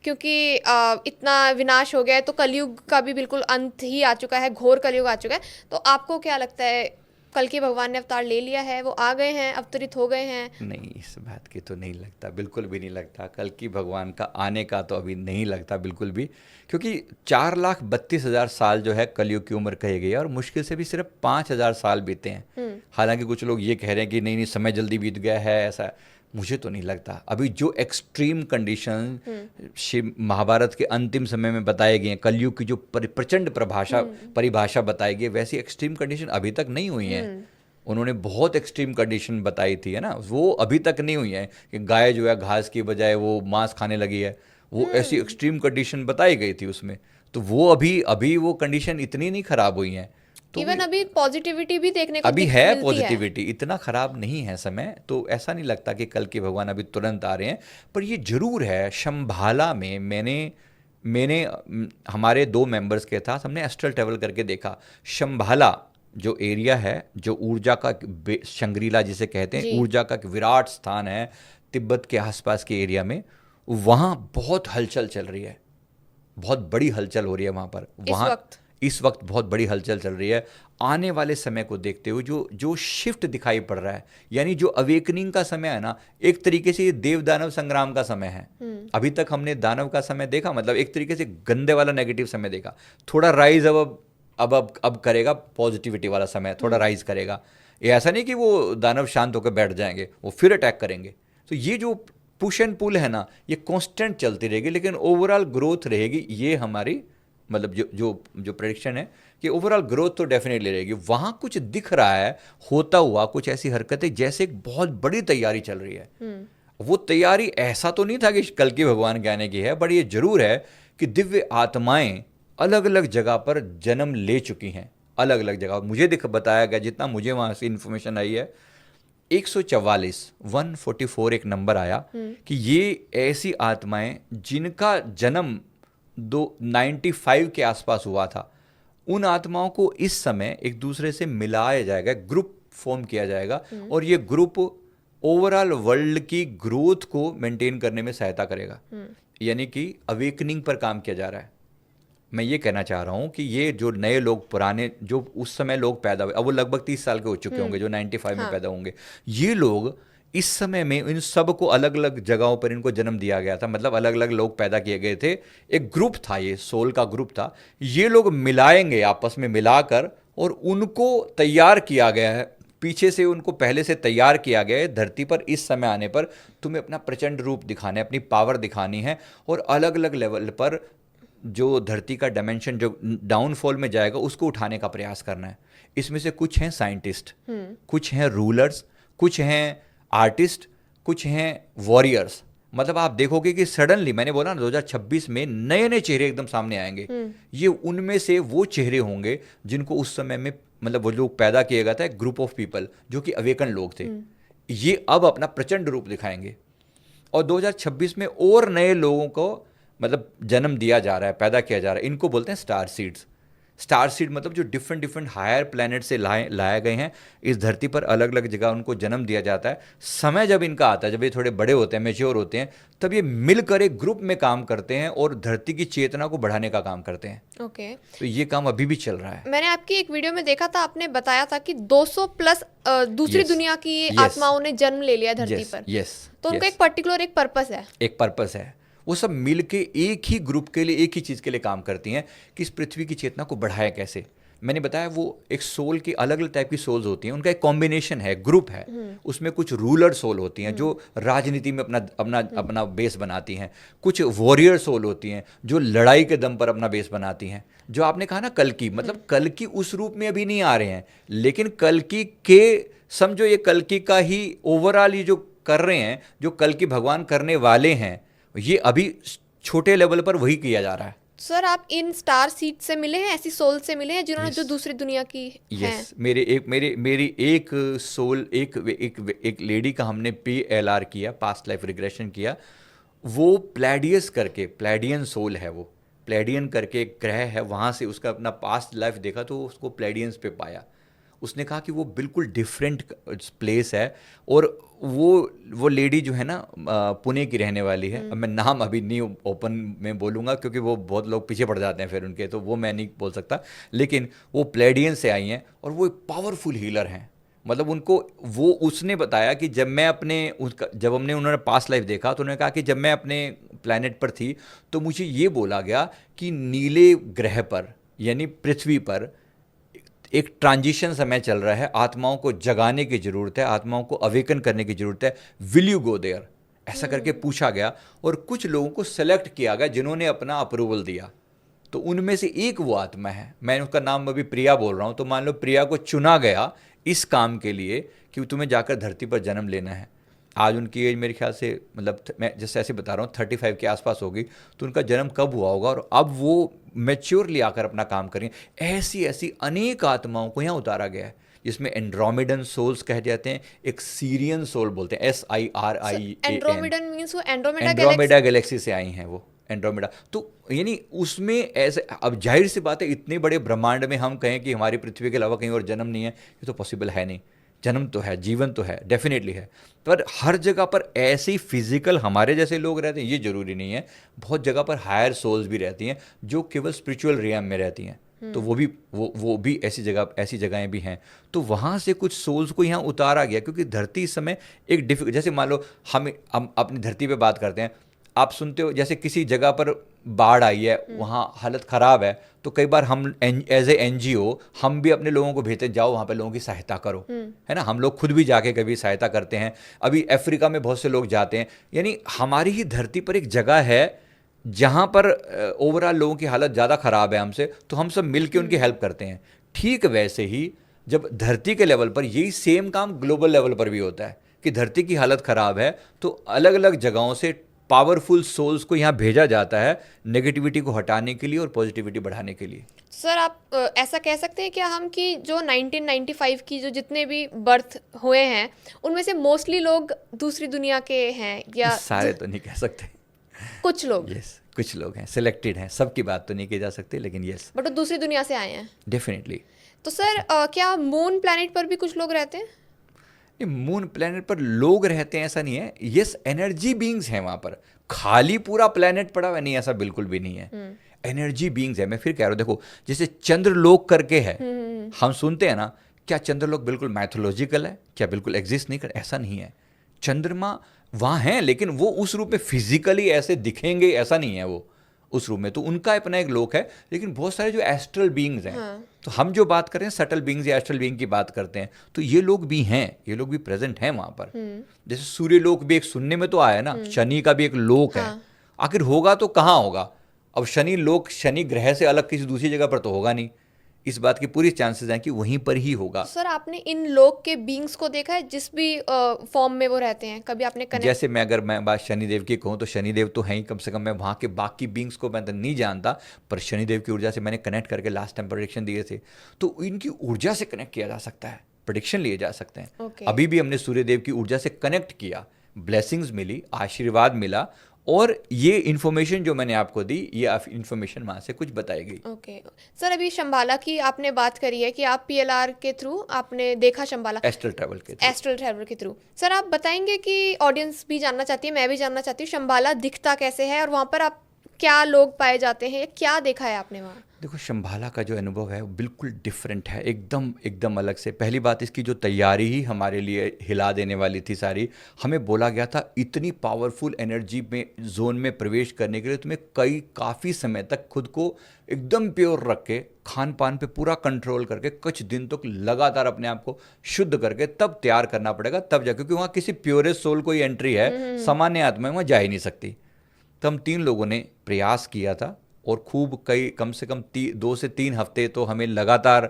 Speaker 2: क्योंकि इतना विनाश हो गया है तो कलयुग का भी बिल्कुल अंत ही आ चुका है, घोर कलयुग आ चुका है। तो आपको क्या लगता है, कल्कि भगवान ने अवतार ले लिया है, वो आ गए हैं, अवतरित हो गए हैं?
Speaker 1: नहीं, इस बात की तो नहीं लगता, बिल्कुल भी नहीं लगता। कल्कि भगवान का आने का तो अभी नहीं लगता बिल्कुल भी, क्योंकि 4,32,000 साल जो है कलयुग की उम्र कही गई है और मुश्किल से भी सिर्फ 5,000 साल बीते हैं। हालांकि कुछ लोग ये कह रहे हैं कि नहीं समय जल्दी बीत गया है, ऐसा मुझे तो नहीं लगता। अभी जो एक्सट्रीम कंडीशन शिव महाभारत के अंतिम समय में बताए गए हैं, कलयुग की जो प्रचंड परिभाषा बताई गई है, वैसी एक्सट्रीम कंडीशन अभी तक नहीं हुई है। उन्होंने बहुत एक्सट्रीम कंडीशन बताई थी, है ना, वो अभी तक नहीं हुई है कि गाय जो है घास की बजाय वो मांस खाने लगी है। वो ऐसी एक्सट्रीम कंडीशन बताई गई थी उसमें। तो वो अभी वो कंडीशन इतनी नहीं खराब हुई है। तो
Speaker 2: इवन अभी पॉजिटिविटी भी देखने को
Speaker 1: अभी है,
Speaker 2: मिलती
Speaker 1: पॉजिटिविटी इतना खराब नहीं है समय। तो ऐसा नहीं लगता कि कल के भगवान अभी तुरंत आ रहे हैं। पर ये जरूर है, शंभाला में मैंने हमारे 2 मेंबर्स के साथ हमने एस्ट्रल ट्रेवल करके देखा। शंभाला जो एरिया है, जो ऊर्जा का शंग्रीला जिसे कहते हैं, ऊर्जा का विराट स्थान है तिब्बत के आसपास के एरिया में, वहाँ बहुत हलचल चल रही है, बहुत बड़ी हलचल हो रही है वहाँ पर। वहाँ इस वक्त बहुत बड़ी हलचल चल रही है। आने वाले समय को देखते हुए जो शिफ्ट दिखाई पड़ रहा है, यानी जो अवेकनिंग का समय है ना, एक तरीके से ये देव दानव संग्राम का समय है। अभी तक हमने दानव का समय देखा, मतलब एक तरीके से गंदे वाला नेगेटिव समय देखा। थोड़ा राइज अब करेगा, पॉजिटिविटी वाला समय थोड़ा राइज करेगा। ये ऐसा नहीं कि वो दानव शांत होकर बैठ जाएंगे, वो फिर अटैक करेंगे। तो ये जो पुश एंड पुल है ना, ये कांस्टेंट चलती रहेगी, लेकिन ओवरऑल ग्रोथ रहेगी। ये हमारी मतलब जो प्रेडिक्शन है कि ओवरऑल ग्रोथ तो डेफिनेटली रहेगी। वहाँ कुछ दिख रहा है होता हुआ, कुछ ऐसी हरकतें जैसे एक बहुत बड़ी तैयारी चल रही है। वो तैयारी ऐसा तो नहीं था कि कल की भगवान के आने की है, बट ये जरूर है कि दिव्य आत्माएं अलग अलग जगह पर जन्म ले चुकी हैं, अलग अलग जगह। मुझे बताया गया, जितना मुझे वहाँ से इन्फॉर्मेशन आई है, 144 एक नंबर आया कि ये ऐसी आत्माएं जिनका जन्म 95 के आसपास हुआ था, उन आत्माओं को इस समय एक दूसरे से मिलाया जाएगा, ग्रुप फॉर्म किया जाएगा, और ये ग्रुप ओवरऑल वर्ल्ड की ग्रोथ को मेंटेन करने में सहायता करेगा। यानी कि अवेकनिंग पर काम किया जा रहा है। मैं ये कहना चाह रहा हूँ कि ये जो नए लोग, पुराने जो उस समय लोग पैदा हुए, अब वो लगभग 30 साल के हो चुके होंगे, जो 95 में पैदा होंगे, ये लोग इस समय में इन सब को अलग अलग जगहों पर इनको जन्म दिया गया था। मतलब अलग अलग लोग पैदा किए गए थे, एक ग्रुप था, ये सोल का ग्रुप था। ये लोग मिलाएंगे, आपस में मिलाकर, और उनको तैयार किया गया है, पीछे से उनको पहले से तैयार किया गया है। धरती पर इस समय आने पर तुम्हें अपना प्रचंड रूप दिखाना है, अपनी पावर दिखानी है, और अलग अलग लेवल पर जो धरती का डायमेंशन जो डाउनफॉल में जाएगा उसको उठाने का प्रयास करना है। इसमें से कुछ हैं साइंटिस्ट, कुछ हैं रूलर्स, कुछ हैं आर्टिस्ट, कुछ हैं वॉरियर्स। मतलब आप देखोगे कि सडनली, मैंने बोला ना 2026 में नए नए चेहरे एकदम सामने आएंगे। ये उनमें से वो चेहरे होंगे जिनको उस समय में, मतलब वो लोग पैदा किया गया था, एक ग्रुप ऑफ पीपल जो कि अवेकन लोग थे। ये अब अपना प्रचंड रूप दिखाएंगे, और 2026 में और नए लोगों को मतलब जन्म दिया जा रहा है, पैदा किया जा रहा है। इनको बोलते हैं स्टार सीड्स। स्टार सीड मतलब जो डिफरेंट हायर प्लैनेट से लाए गए हैं इस धरती पर, अलग अलग जगह उनको जन्म दिया जाता है। समय जब इनका आता है, जब ये थोड़े बड़े होते हैं, मैच्योर होते हैं, तब ये मिलकर एक ग्रुप में काम करते हैं और धरती की चेतना को बढ़ाने का काम करते हैं।
Speaker 2: ओके।
Speaker 1: तो ये काम अभी भी चल रहा है।
Speaker 2: मैंने आपकी एक वीडियो में देखा था, आपने बताया था कि 200 प्लस दूसरी दुनिया की आत्माओं ने जन्म ले लिया धरती पर। तो उनका एक पर्टिकुलर एक पर्पस है,
Speaker 1: एक पर्पस है। वो सब मिलके एक ही ग्रुप के लिए, एक ही चीज़ के लिए काम करती हैं कि इस पृथ्वी की चेतना को बढ़ाएं कैसे। मैंने बताया वो एक सोल की अलग अलग टाइप की सोल्स होती हैं, उनका एक कॉम्बिनेशन है, ग्रुप है। उसमें कुछ रूलर सोल होती हैं जो राजनीति में अपना अपना अपना बेस बनाती हैं, कुछ वॉरियर सोल होती हैं जो लड़ाई के दम पर अपना बेस बनाती हैं। जो आपने कहा ना कल्कि, मतलब कल्कि उस रूप में अभी नहीं आ रहे हैं, लेकिन कल्कि के समझो ये कल्कि का ही ओवरऑल ये जो कर रहे हैं, जो कल्कि भगवान करने वाले हैं, ये अभी छोटे लेवल पर वही किया जा रहा है।
Speaker 2: सर आप इन स्टार सीड से मिले हैं, ऐसी सोल से मिले हैं जिन्होंने जो
Speaker 1: Yes.
Speaker 2: दूसरी दुनिया की हैं?
Speaker 1: यस, मेरी एक सोल, एक लेडी का हमने PLR किया, पास्ट लाइफ रिग्रेशन किया। वो प्लेडियस करके, प्लेडियन सोल है वो, प्लेडियन करके एक ग्रह है, वहाँ से उसका अपना पास्ट लाइफ देखा तो उसको प्लेडियंस पे पाया। उसने कहा कि वो बिल्कुल डिफरेंट प्लेस है। और वो लेडी जो है ना पुणे की रहने वाली है। अब मैं नाम अभी नहीं ओपन में बोलूँगा क्योंकि वो बहुत लोग पीछे पड़ जाते हैं फिर उनके, तो वो मैं नहीं बोल सकता। लेकिन वो प्लेडियन से आई हैं और वो एक पावरफुल हीलर हैं। मतलब उनको वो उसने बताया कि जब मैं अपने उसका जब हमने उन्होंने पास्ट लाइफ देखा तो उन्होंने कहा कि जब मैं अपने प्लैनेट पर थी तो मुझे ये बोला गया कि नीले ग्रह पर यानी पृथ्वी पर एक ट्रांजिशन समय चल रहा है, आत्माओं को जगाने की ज़रूरत है, आत्माओं को अवेकन करने की ज़रूरत है, विल यू गो देयर, ऐसा करके पूछा गया। और कुछ लोगों को सेलेक्ट किया गया जिन्होंने अपना अप्रूवल दिया। तो उनमें से एक वो आत्मा है, मैं उसका नाम अभी प्रिया बोल रहा हूँ। तो मान लो प्रिया को चुना गया इस काम के लिए कि तुम्हें जाकर धरती पर जन्म लेना है। आज उनकी एज मेरे ख्याल से, मतलब मैं जैसे ऐसे बता रहा हूँ 35 के आसपास होगी। तो उनका जन्म कब हुआ होगा और अब वो मैच्योरली आकर अपना काम करें। ऐसी ऐसी अनेक आत्माओं को यहाँ उतारा गया है, जिसमें एंड्रोमेडन सोल्स कह जाते हैं, एक सीरियन सोल बोलते हैं, SIRIAN।
Speaker 2: एंड्रोमेडन मींस वो
Speaker 1: एंड्रोमेडा गैलेक्सी से आई हैं वो, एंड्रोमेडा। तो यानी उसमें ऐसे, अब जाहिर सी बात है इतने बड़े ब्रह्मांड में हम कहें कि हमारी पृथ्वी के अलावा कहीं और जन्म नहीं है, ये तो पॉसिबल है नहीं। जन्म तो है, जीवन तो है, डेफिनेटली है, पर हर जगह पर ऐसे ही फिजिकल हमारे जैसे लोग रहते हैं ये जरूरी नहीं है। बहुत जगह पर हायर सोल्स भी रहती हैं जो केवल स्पिरिचुअल रियम में रहती हैं। तो वो भी ऐसी जगहें भी हैं। तो वहाँ से कुछ सोल्स को यहाँ उतारा गया क्योंकि धरती इस समय एक जैसे मान लो हम अपनी धरती पे बात करते हैं, आप सुनते हो जैसे किसी जगह पर बाढ़ आई है, वहाँ हालत ख़राब है, तो कई बार हम एज ए NGO हम भी अपने लोगों को भेजते हैं, जाओ वहाँ पे लोगों की सहायता करो, है ना। हम लोग खुद भी जाके कभी सहायता करते हैं। अभी अफ्रीका में बहुत से लोग जाते हैं। यानी हमारी ही धरती पर एक जगह है जहाँ पर ओवरऑल लोगों की हालत ज़्यादा ख़राब है हमसे, तो हम सब मिल के उनकी हेल्प करते हैं। ठीक वैसे ही जब धरती के लेवल पर यही सेम काम ग्लोबल लेवल पर भी होता है कि धरती की हालत ख़राब है तो अलग अलग जगहों से पावरफुल सोल्स को यहाँ भेजा जाता है नेगेटिविटी को हटाने के लिए और पॉजिटिविटी बढ़ाने के लिए।
Speaker 2: सर आप ऐसा कह सकते हैं क्या हम कि जो 1995 की जो जितने भी बर्थ हुए हैं उनमें से मोस्टली लोग दूसरी दुनिया के हैं, या
Speaker 1: सारे तो नहीं कह सकते,
Speaker 2: कुछ लोग?
Speaker 1: यस, कुछ लोग हैं, सिलेक्टेड हैं, सबकी बात तो नहीं की जा सकती, लेकिन यस,
Speaker 2: बट वो दूसरी दुनिया से आए हैं
Speaker 1: डेफिनेटली।
Speaker 2: तो सर क्या मून प्लैनेट पर भी कुछ लोग रहते हैं?
Speaker 1: मून प्लेनेट पर लोग रहते हैं ऐसा नहीं है, यस, एनर्जी बीइंग्स हैं वहाँ पर। खाली पूरा प्लेनेट पड़ा हुआ नहीं, ऐसा बिल्कुल भी नहीं है। एनर्जी बीइंग्स है। मैं फिर कह रहा हूँ, देखो जैसे चंद्रलोक करके है, हम सुनते हैं ना, क्या चंद्रलोक बिल्कुल मैथोलॉजिकल है, क्या बिल्कुल एग्जिस्ट नहीं कर? ऐसा नहीं है। चंद्रमा वहाँ हैं लेकिन वो उस रूप में फिजिकली ऐसे दिखेंगे ऐसा नहीं है वो उस रूप में। तो उनका अपना एक लोक है। लेकिन बहुत सारे जो एस्ट्रल बीइंग्स हैं, तो हम जो बात करें सटल बीइंग्स या एस्ट्रल बीइंग की बात करते हैं, तो ये लोग भी हैं, ये लोग भी प्रेजेंट हैं वहाँ पर। जैसे सूर्य लोक भी एक सुनने में तो आया ना, शनि का भी एक लोक है। आखिर होगा तो कहाँ होगा? अब शनि लोक शनि ग्रह से अलग किसी दूसरी जगह पर तो होगा नहीं। इस बात की पूरी चांसेस हैं कि वहीं पर ही होगा।
Speaker 2: सर आपने इन लोक के बीइंग्स को देखा है जिस भी फॉर्म में वो रहते हैं? कभी आपने कनेक्ट?
Speaker 1: जैसे मैं बात शनिदेव की कहूँ तो शनिदेव तो हैं ही, कम से कम मैं वहाँ के बाकी बींग्स को मैं तो नहीं जानता, पर शनिदेव की ऊर्जा से मैंने कनेक्ट करके लास्ट टाइम प्रेडिक्शन दिए थे, तो इनकी ऊर्जा से कनेक्ट किया जा सकता है, प्रेडिक्शन लिए जा सकते हैं।
Speaker 2: Okay.
Speaker 1: अभी भी हमने सूर्यदेव की ऊर्जा से कनेक्ट किया, ब्लेसिंग्स मिली, आशीर्वाद मिला, और ये इन्फॉर्मेशन जो मैंने आपको दी, ये इन्फॉर्मेशन वहाँ से कुछ बताई गई।
Speaker 2: ओके सर, अभी शंबाला की आपने बात करी है कि आप PLR के थ्रू आपने देखा शंबाला,
Speaker 1: एस्ट्रल ट्रैवल के
Speaker 2: थ्रू। सर आप बताएंगे कि ऑडियंस भी जानना चाहती है, मैं भी जानना चाहती हूँ, शंबाला दिखता कैसे है और वहाँ पर आप क्या लोग पाए जाते हैं, क्या देखा है आपने वहाँ?
Speaker 1: देखो, शंभाला का जो अनुभव है वो बिल्कुल डिफरेंट है, एकदम एकदम अलग से। पहली बात, इसकी जो तैयारी ही हमारे लिए हिला देने वाली थी सारी। हमें बोला गया था इतनी पावरफुल एनर्जी में जोन में प्रवेश करने के लिए तुम्हें काफ़ी समय तक खुद को एकदम प्योर रख के, खान पान पे पूरा कंट्रोल करके, कुछ दिन तक लगातार अपने आप को शुद्ध करके तब तैयार करना पड़ेगा, तब जा, क्योंकि वहाँ किसी प्योरेस्ट सोल कोई एंट्री है, सामान्य आत्मा वहाँ जा ही नहीं सकती। तो हम 3 लोगों ने प्रयास किया था, और खूब कई कम से कम 2 से 3 हफ्ते तो हमें लगातार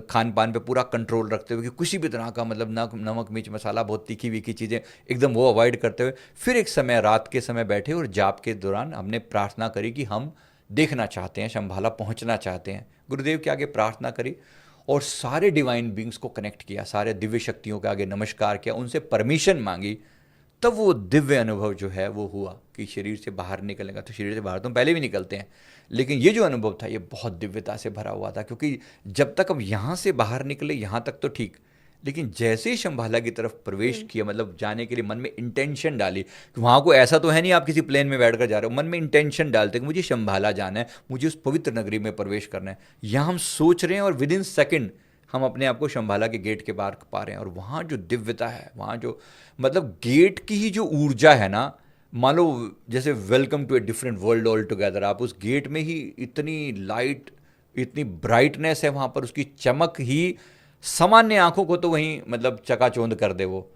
Speaker 1: खान पान पे पूरा कंट्रोल रखते हुए, कि किसी भी तरह का मतलब नमक मिर्च मसाला, बहुत तीखी वीखी चीज़ें एकदम वो अवॉइड करते हुए, फिर एक समय रात के समय बैठे और जाप के दौरान हमने प्रार्थना करी कि हम देखना चाहते हैं, शंभाला पहुंचना चाहते हैं। गुरुदेव के आगे प्रार्थना करी और सारे डिवाइन बींग्स को कनेक्ट किया, सारे दिव्य शक्तियों के आगे नमस्कार किया, उनसे परमिशन मांगी। तब वो दिव्य अनुभव जो है वो हुआ कि शरीर से बाहर निकलेगा। तो शरीर से बाहर तो हम पहले भी निकलते हैं, लेकिन ये जो अनुभव था ये बहुत दिव्यता से भरा हुआ था, क्योंकि जब तक हम यहाँ से बाहर निकले यहाँ तक तो ठीक, लेकिन जैसे ही शंभाला की तरफ प्रवेश किया, मतलब जाने के लिए मन में इंटेंशन डाली कि वहाँ को ऐसा तो है नहीं आप किसी प्लेन में बैठकर जा रहे हो, मन में इंटेंशन डालते कि मुझे शंभाला जाना है, मुझे उस पवित्र नगरी में प्रवेश करना है। यहाँ हम सोच रहे हैं और विद इन सेकेंड हम अपने आप को शंभाला के गेट के बाहर पा रहे हैं। और वहाँ जो दिव्यता है, वहाँ जो मतलब गेट की ही जो ऊर्जा है ना, मान लो जैसे welcome to a different world all together. आप उस गेट में ही इतनी लाइट, इतनी ब्राइटनेस है वहाँ पर, उसकी चमक ही सामान्य आंखों को तो वहीं मतलब चकाचौंध कर दे वो।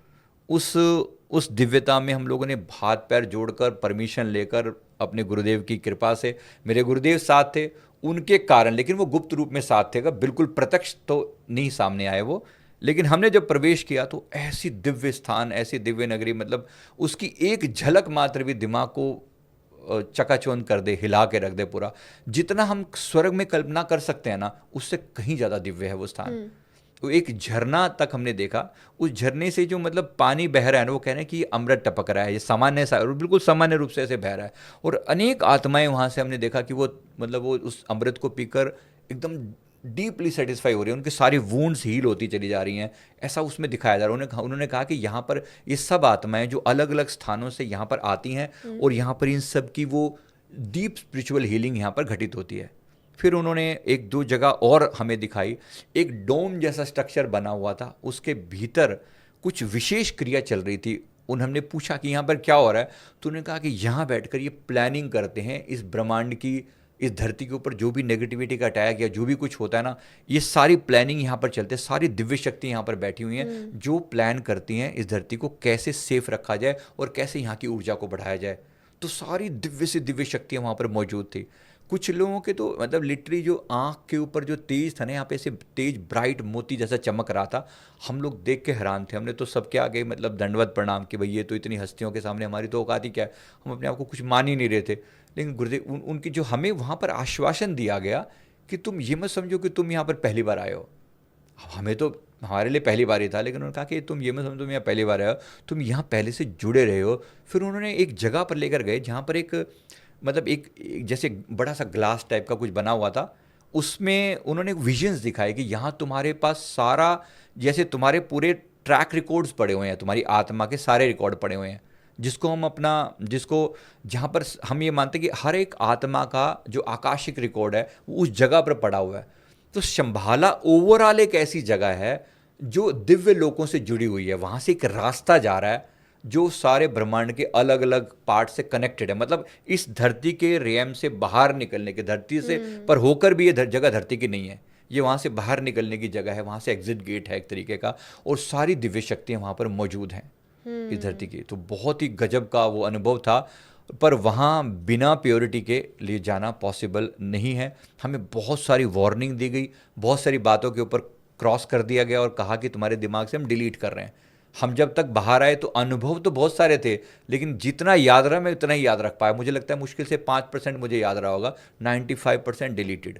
Speaker 1: उस दिव्यता में हम लोगों ने हाथ पैर जोड़कर परमिशन लेकर, अपने गुरुदेव की कृपा से, मेरे गुरुदेव साथ थे उनके कारण, लेकिन वो गुप्त रूप में साथ थे, बिल्कुल प्रत्यक्ष तो नहीं सामने आए वो। लेकिन हमने जब प्रवेश किया तो ऐसी दिव्य स्थान, ऐसी दिव्य नगरी, मतलब उसकी एक झलक मात्र भी दिमाग को चकाचौंध कर दे, हिला के रख दे पूरा। जितना हम स्वर्ग में कल्पना कर सकते हैं ना, उससे कहीं ज़्यादा दिव्य है वो स्थान। तो एक झरना तक हमने देखा, उस झरने से जो मतलब पानी बह रहा है ना, वो कह रहे हैं कि अमृत टपक रहा है, ये सामान्य सा, और बिल्कुल सामान्य रूप से ऐसे बह रहा है। और अनेक आत्माएं वहाँ से हमने देखा कि वो मतलब वो उस अमृत को पीकर एकदम डीपली सेटिस्फाई हो रही है, उनकी सारी वूंड्स हील होती चली जा रही हैं, ऐसा उसमें दिखाया जा रहा है। उन्होंने कहा कि यहाँ पर ये सब आत्माएं जो अलग अलग स्थानों से यहाँ पर आती हैं, और यहाँ पर इन सब की वो डीप स्पिरिचुअल हीलिंग यहाँ पर घटित होती है। फिर उन्होंने 1-2 जगह और हमें दिखाई, एक डोम जैसा स्ट्रक्चर बना हुआ था, उसके भीतर कुछ विशेष क्रिया चल रही थी। हमने पूछा कि यहाँ पर क्या हो रहा है, तो उन्होंने कहा कि यहाँ बैठकर ये प्लानिंग करते हैं इस ब्रह्मांड की, इस धरती के ऊपर जो भी नेगेटिविटी का अटैक या जो भी कुछ होता है ना, ये सारी प्लानिंग यहाँ पर चलते हैं। सारी दिव्य शक्ति यहाँ पर बैठी हुई हैं जो प्लान करती हैं इस धरती को कैसे सेफ रखा जाए और कैसे यहाँ की ऊर्जा को बढ़ाया जाए। तो सारी दिव्य से दिव्य शक्तियाँ वहाँ पर मौजूद थी। कुछ लोगों के तो मतलब लिटरली जो आँख के ऊपर जो तेज था ना, यहाँ पे ऐसे तेज ब्राइट मोती जैसा चमक रहा था, हम लोग देख के हैरान थे। हमने तो सबके आगे मतलब दंडवत प्रणाम कि भाई ये तो इतनी हस्तियों के सामने हमारी तो औकात ही क्या है, हम अपने आप को कुछ मान ही नहीं रहे थे। लेकिन गुरुदेव उनकी जो हमें वहाँ पर आश्वासन दिया गया कि तुम ये मत समझो कि तुम यहाँ पर पहली बार आए हो। हमें तो हमारे लिए पहली बार ही था, लेकिन उन्होंने कहा कि तुम ये मत समझो तुम यहाँ पहली बार आए हो, तुम यहाँ पहले से जुड़े रहे हो। फिर उन्होंने एक जगह पर लेकर गए जहाँ पर एक मतलब एक जैसे बड़ा सा ग्लास टाइप का कुछ बना हुआ था, उसमें उन्होंने विजन्स दिखाए कि यहाँ तुम्हारे पास सारा, जैसे तुम्हारे पूरे ट्रैक रिकॉर्ड्स पड़े हुए हैं, तुम्हारी आत्मा के सारे रिकॉर्ड पड़े हुए हैं, जिसको जहाँ पर हम ये मानते हैं कि हर एक आत्मा का जो आकाशिक रिकॉर्ड है वो उस जगह पर पड़ा हुआ है। तो शंभाला ओवरऑल एक ऐसी जगह है जो दिव्य लोकों से जुड़ी हुई है। वहाँ से एक रास्ता जा रहा है जो सारे ब्रह्मांड के अलग अलग पार्ट से कनेक्टेड है। मतलब इस धरती के रेम से बाहर निकलने के, धरती से पर होकर भी ये जगह धरती की नहीं है, ये वहाँ से बाहर निकलने की जगह है, वहाँ से एग्जिट गेट है एक तरीके का, और सारी दिव्य शक्तियाँ वहाँ पर मौजूद हैं इस धरती की। तो बहुत ही गजब का वो अनुभव था, पर वहाँ बिना प्योरिटी के लिए जाना पॉसिबल नहीं है। हमें बहुत सारी वार्निंग दी गई, बहुत सारी बातों के ऊपर क्रॉस कर दिया गया और कहा कि तुम्हारे दिमाग से हम डिलीट कर रहे हैं। हम जब तक बाहर आए तो अनुभव तो बहुत सारे थे, लेकिन जितना याद रहा मैं उतना ही याद रख पाया। मुझे लगता है मुश्किल से 5% मुझे याद रहा होगा, 95% डिलीटेड,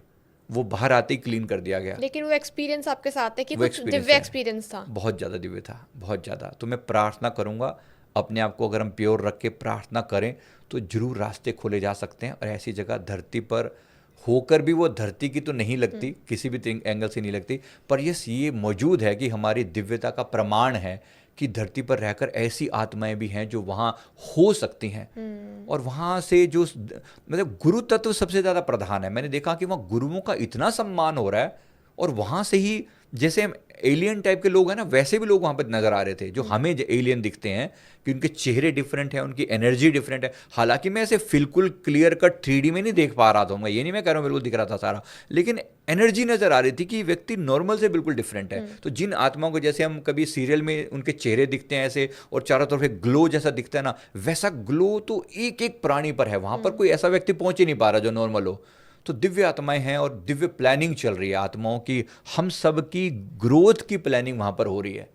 Speaker 1: वो बाहर आते ही क्लीन कर दिया गया।
Speaker 2: लेकिन वो एक्सपीरियंस आपके साथ है कि
Speaker 1: वो
Speaker 2: कुछ दिव्य एक्सपीरियंस था,
Speaker 1: बहुत ज़्यादा दिव्य था, बहुत ज़्यादा। तो मैं प्रार्थना करूँगा अपने आप को अगर हम प्योर रख के प्रार्थना करें तो जरूर रास्ते खोले जा सकते हैं। और ऐसी जगह धरती पर होकर भी, वो धरती की तो नहीं लगती, किसी भी एंगल से नहीं लगती, पर यस ये मौजूद है कि हमारी दिव्यता का प्रमाण है कि धरती पर रहकर ऐसी आत्माएं भी हैं जो वहाँ हो सकती हैं। और वहाँ से जो मतलब गुरु तत्व सबसे ज़्यादा प्रधान है। मैंने देखा कि वहाँ गुरुओं का इतना सम्मान हो रहा है, और वहाँ से ही जैसे हम एलियन टाइप के लोग हैं ना, वैसे भी लोग वहाँ पर नज़र आ रहे थे जो हमें एलियन दिखते हैं, कि उनके चेहरे डिफरेंट हैं, उनकी एनर्जी डिफरेंट है। हालांकि मैं ऐसे बिल्कुल क्लियर कट 3D में नहीं देख पा रहा था, मैं ये नहीं मैं कह रहा हूँ बिल्कुल दिख रहा था सारा, लेकिन एनर्जी नज़र आ रही थी कि व्यक्ति नॉर्मल से बिल्कुल डिफरेंट है। तो जिन आत्माओं को जैसे हम कभी सीरियल में उनके चेहरे दिखते हैं ऐसे, और चारों तरफ एक ग्लो जैसा दिखता है ना, वैसा ग्लो तो एक एक प्राणी पर है। वहाँ पर कोई ऐसा व्यक्ति पहुँच ही नहीं पा रहा जो नॉर्मल हो। तो दिव्य आत्माएं हैं, और दिव्य प्लानिंग चल रही है आत्माओं की, हम सब की ग्रोथ की प्लानिंग वहाँ पर हो रही है।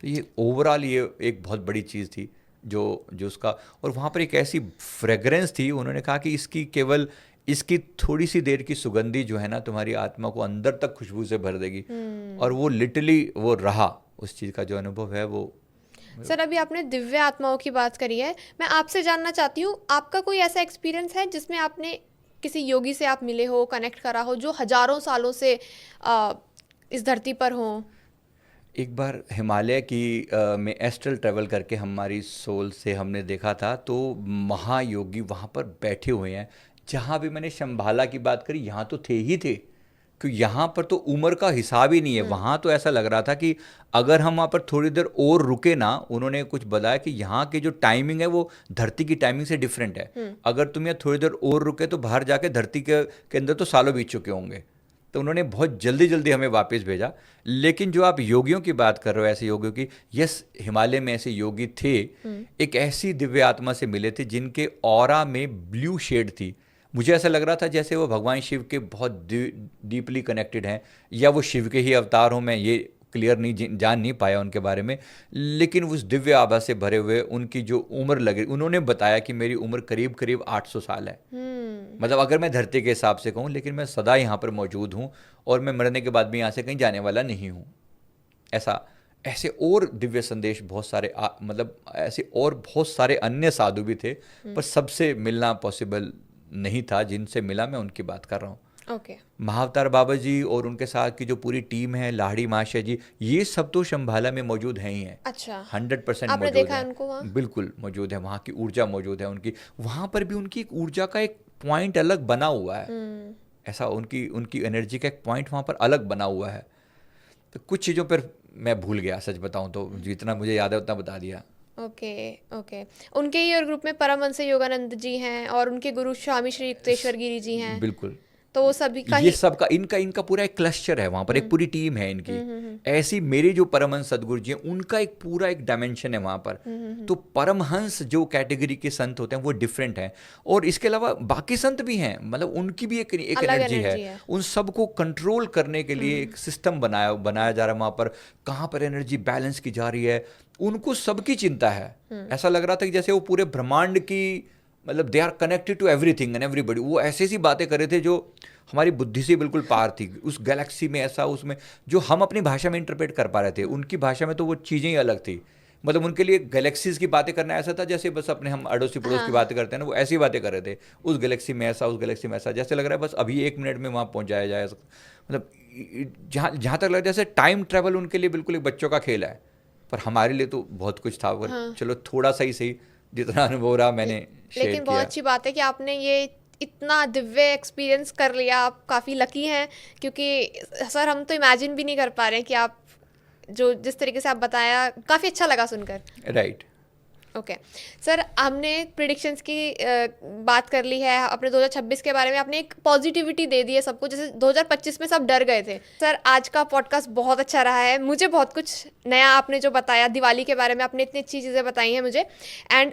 Speaker 1: तो ये ओवरऑल ये एक बहुत बड़ी चीज़ थी जो जो उसका। और वहाँ पर एक ऐसी फ्रेगरेंस थी, उन्होंने कहा कि इसकी केवल इसकी थोड़ी सी देर की सुगंधी जो है ना, तुम्हारी आत्मा को अंदर तक खुशबू से भर देगी। और वो लिटरली वो रहा, उस चीज़ का जो अनुभव है वो।
Speaker 2: सर, अभी आपने दिव्य आत्माओं की बात करी है, मैं आपसे जानना चाहती हूँ, आपका कोई ऐसा एक्सपीरियंस है जिसमें आपने किसी योगी से आप मिले हो, कनेक्ट करा हो, जो हजारों सालों से इस धरती पर हो?
Speaker 1: एक बार हिमालय की में एस्ट्रल ट्रैवल करके हमारी सोल से हमने देखा था, तो महायोगी वहाँ पर बैठे हुए हैं। जहाँ भी मैंने शंभाला की बात करी, यहाँ तो थे ही थे, क्योंकि यहाँ पर तो उम्र का हिसाब ही नहीं है। वहाँ तो ऐसा लग रहा था कि अगर हम वहाँ पर थोड़ी देर और रुके ना, उन्होंने कुछ बताया कि यहाँ की जो टाइमिंग है वो धरती की टाइमिंग से डिफरेंट है। अगर तुम यहाँ थोड़ी देर और रुके तो बाहर जाके धरती के अंदर तो सालों बीत चुके होंगे। तो उन्होंने बहुत जल्दी जल्दी हमें वापस भेजा। लेकिन जो आप योगियों की बात कर रहे हो, ऐसे योगियों की, यस, हिमालय में ऐसे योगी थे। एक ऐसी दिव्य आत्मा से मिले थे जिनके ऑरा में ब्लू शेड थी। मुझे ऐसा लग रहा था जैसे वो भगवान शिव के बहुत डीपली कनेक्टेड हैं, या वो शिव के ही अवतार हों। मैं ये क्लियर नहीं जान नहीं पाया उनके बारे में, लेकिन उस दिव्य आभा से भरे हुए उनकी जो उम्र लगे, उन्होंने बताया कि मेरी उम्र करीब करीब 800 साल है। मतलब अगर मैं धरती के हिसाब से कहूँ, लेकिन मैं सदा यहाँ पर मौजूद हूँ, और मैं मरने के बाद भी यहाँ से कहीं जाने वाला नहीं हूँ। ऐसे और दिव्य संदेश बहुत सारे मतलब ऐसे और बहुत सारे अन्य साधु भी थे, पर सबसे मिलना पॉसिबल नहीं था। जिनसे मिला मैं उनकी बात कर रहा हूँ।
Speaker 2: ओके।
Speaker 1: महाअवतार बाबा जी और उनके साथ की जो पूरी टीम है, लाहड़ी महाशय जी, ये सब तो शंभाला में मौजूद हैं ही हैं।
Speaker 2: अच्छा,
Speaker 1: 100%
Speaker 2: आपने
Speaker 1: मौजूद
Speaker 2: देखा
Speaker 1: है।
Speaker 2: उनको वहाँ?
Speaker 1: बिल्कुल मौजूद है, वहाँ की ऊर्जा मौजूद है उनकी। वहाँ पर भी उनकी एक ऊर्जा का एक पॉइंट अलग बना हुआ है। ऐसा उनकी उनकी एनर्जी का एक पॉइंट वहाँ पर अलग बना हुआ है। तो कुछ चीज़ों पर मैं भूल गया, सच बताऊँ तो, जितना मुझे याद है उतना बता दिया।
Speaker 2: Okay, okay. उनके ही और ग्रुप में परमहंस योगानंद जी हैं, और उनके गुरु स्वामी श्री युक्तेश्वर गिरी जी हैं।
Speaker 1: बिल्कुल।
Speaker 2: तो वो सभी का
Speaker 1: ये
Speaker 2: ही
Speaker 1: सब का इनका पूरा एक क्लस्टर है वहाँ पर, एक पूरी टीम है इनकी। ऐसी मेरे जो परमहंस सदगुरु जी हैं, उनका एक पूरा एक डायमेंशन है वहाँ पर। तो परमहंस जो कैटेगरी के संत होते हैं वो डिफरेंट हैं, और इसके अलावा बाकी संत भी हैं, मतलब उनकी भी एक
Speaker 2: अलग
Speaker 1: एनर्जी
Speaker 2: एनर्जी
Speaker 1: है।
Speaker 2: है।
Speaker 1: उन सबको कंट्रोल करने के लिए एक सिस्टम बनाया जा रहा है वहाँ पर। कहाँ पर एनर्जी बैलेंस की जा रही है, उनको सबकी चिंता है। ऐसा लग रहा था कि जैसे वो पूरे ब्रह्मांड की, मतलब they are connected to everything and everybody. वो ऐसी ऐसी बातें कर रहे थे जो हमारी बुद्धि से बिल्कुल पार थी। उस गैलेक्सी में ऐसा, उसमें जो हम अपनी भाषा में इंटरप्रेट कर पा रहे थे, उनकी भाषा में तो वो चीज़ें ही अलग थी। मतलब उनके लिए गैलेक्सीज की बातें करना ऐसा था जैसे बस अपने हम अड़ोसी पड़ोस की बातें करते हैं ना, वो ऐसी बातें कर रहे थे। उस गैलेक्सी में ऐसा, उस गैलेक्सी में ऐसा, जैसे लग रहा है बस अभी 1 मिनट में वहाँ पहुँचाया जाए। मतलब जहाँ तक लग रहा है जैसे टाइम ट्रैवल उनके लिए बिल्कुल एक बच्चों का खेल है, पर हमारे लिए तो बहुत कुछ था। चलो थोड़ा सा ही सही, जितना अनुभव रहा मैंने शेयर
Speaker 2: लेकिन
Speaker 1: किया।
Speaker 2: बहुत अच्छी बात है कि आपने ये इतना दिव्य एक्सपीरियंस कर लिया। आप काफ़ी लकी हैं, क्योंकि सर हम तो इमेजिन भी नहीं कर पा रहे हैं कि आप जो जिस तरीके से आप बताया, काफ़ी अच्छा लगा सुनकर।
Speaker 1: राइट।
Speaker 2: ओके सर, हमने प्रिडिक्शंस की बात कर ली है, अपने 2026 के बारे में आपने एक पॉजिटिविटी दे दी है सबको, जैसे 2025 में सब डर गए थे। सर, आज का पॉडकास्ट बहुत अच्छा रहा है, मुझे बहुत कुछ नया आपने जो बताया दिवाली के बारे में, आपने इतनी अच्छी चीज़ें बताई हैं मुझे, एंड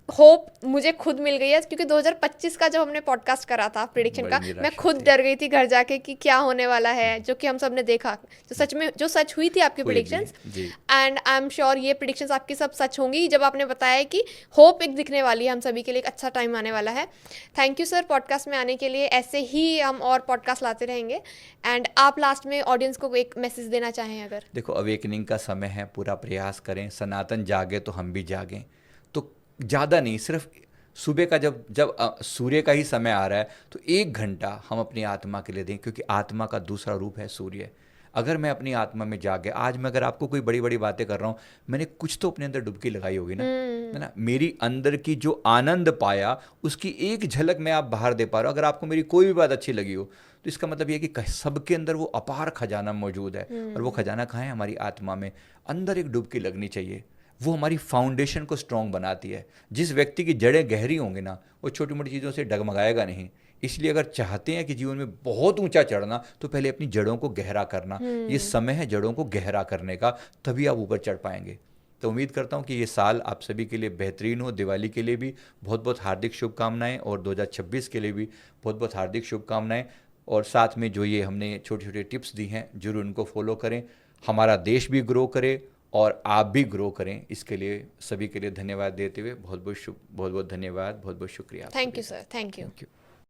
Speaker 2: होप मुझे खुद मिल गई है, क्योंकि 2025 का जब हमने पॉडकास्ट करा था प्रिडिक्शन का, मैं खुद डर गई थी घर जाके कि क्या होने वाला है, जो कि हम सब ने देखा, जो सच में जो सच हुई थी आपकी predictions, and I am sure ये प्रिडिक्शंस आपकी सब सच होंगी। जब आपने बताया कि होप एक दिखने वाली है, हम सभी के लिए एक अच्छा टाइम आने वाला है। थैंक यू सर पॉडकास्ट में आने के लिए, ऐसे ही हम और पॉडकास्ट लाते रहेंगे। एंड आप लास्ट में ऑडियंस को एक मैसेज देना चाहें अगर?
Speaker 1: देखो, अवेकनिंग का समय है, पूरा प्रयास करें, सनातन जागे तो हम भी जागें। तो ज़्यादा नहीं, सिर्फ सुबह का जब सूर्य का ही समय आ रहा है तो 1 घंटा हम अपनी आत्मा के लिए दें, क्योंकि आत्मा का दूसरा रूप है सूर्य। अगर मैं अपनी आत्मा में जाग गया, आज मैं अगर आपको कोई बड़ी बड़ी बातें कर रहा हूँ, मैंने कुछ तो अपने अंदर डुबकी लगाई होगी ना, है ना। मेरी अंदर की जो आनंद पाया उसकी एक झलक मैं आप बाहर दे पा रहा हूँ। अगर आपको मेरी कोई भी बात अच्छी लगी हो तो इसका मतलब ये है कि सबके अंदर वो अपार खजाना मौजूद है। और वो खजाना कहाँ है? हमारी आत्मा में। अंदर एक डुबकी लगनी चाहिए, वो हमारी फाउंडेशन को स्ट्रॉन्ग बनाती है। जिस व्यक्ति की जड़ें गहरी होंगी ना, वो छोटी मोटी चीज़ों से डगमगाएगा नहीं। इसलिए अगर चाहते हैं कि जीवन में बहुत ऊंचा चढ़ना, तो पहले अपनी जड़ों को गहरा करना। ये समय है जड़ों को गहरा करने का, तभी आप ऊपर चढ़ पाएंगे। तो उम्मीद करता हूँ कि ये साल आप सभी के लिए बेहतरीन हो। दिवाली के लिए भी बहुत बहुत हार्दिक शुभकामनाएं, और 2026 के लिए भी बहुत बहुत हार्दिक शुभकामनाएं। और साथ में जो ये हमने छोटे छोटे टिप्स दी हैं, जरूर उनको फॉलो करें। हमारा देश भी ग्रो करे और आप भी ग्रो करें। इसके लिए सभी के लिए धन्यवाद देते हुए बहुत बहुत धन्यवाद, बहुत बहुत शुक्रिया आप
Speaker 2: थैंक
Speaker 1: सभी
Speaker 2: यू
Speaker 1: का।
Speaker 2: Sir, thank you.
Speaker 1: Thank you.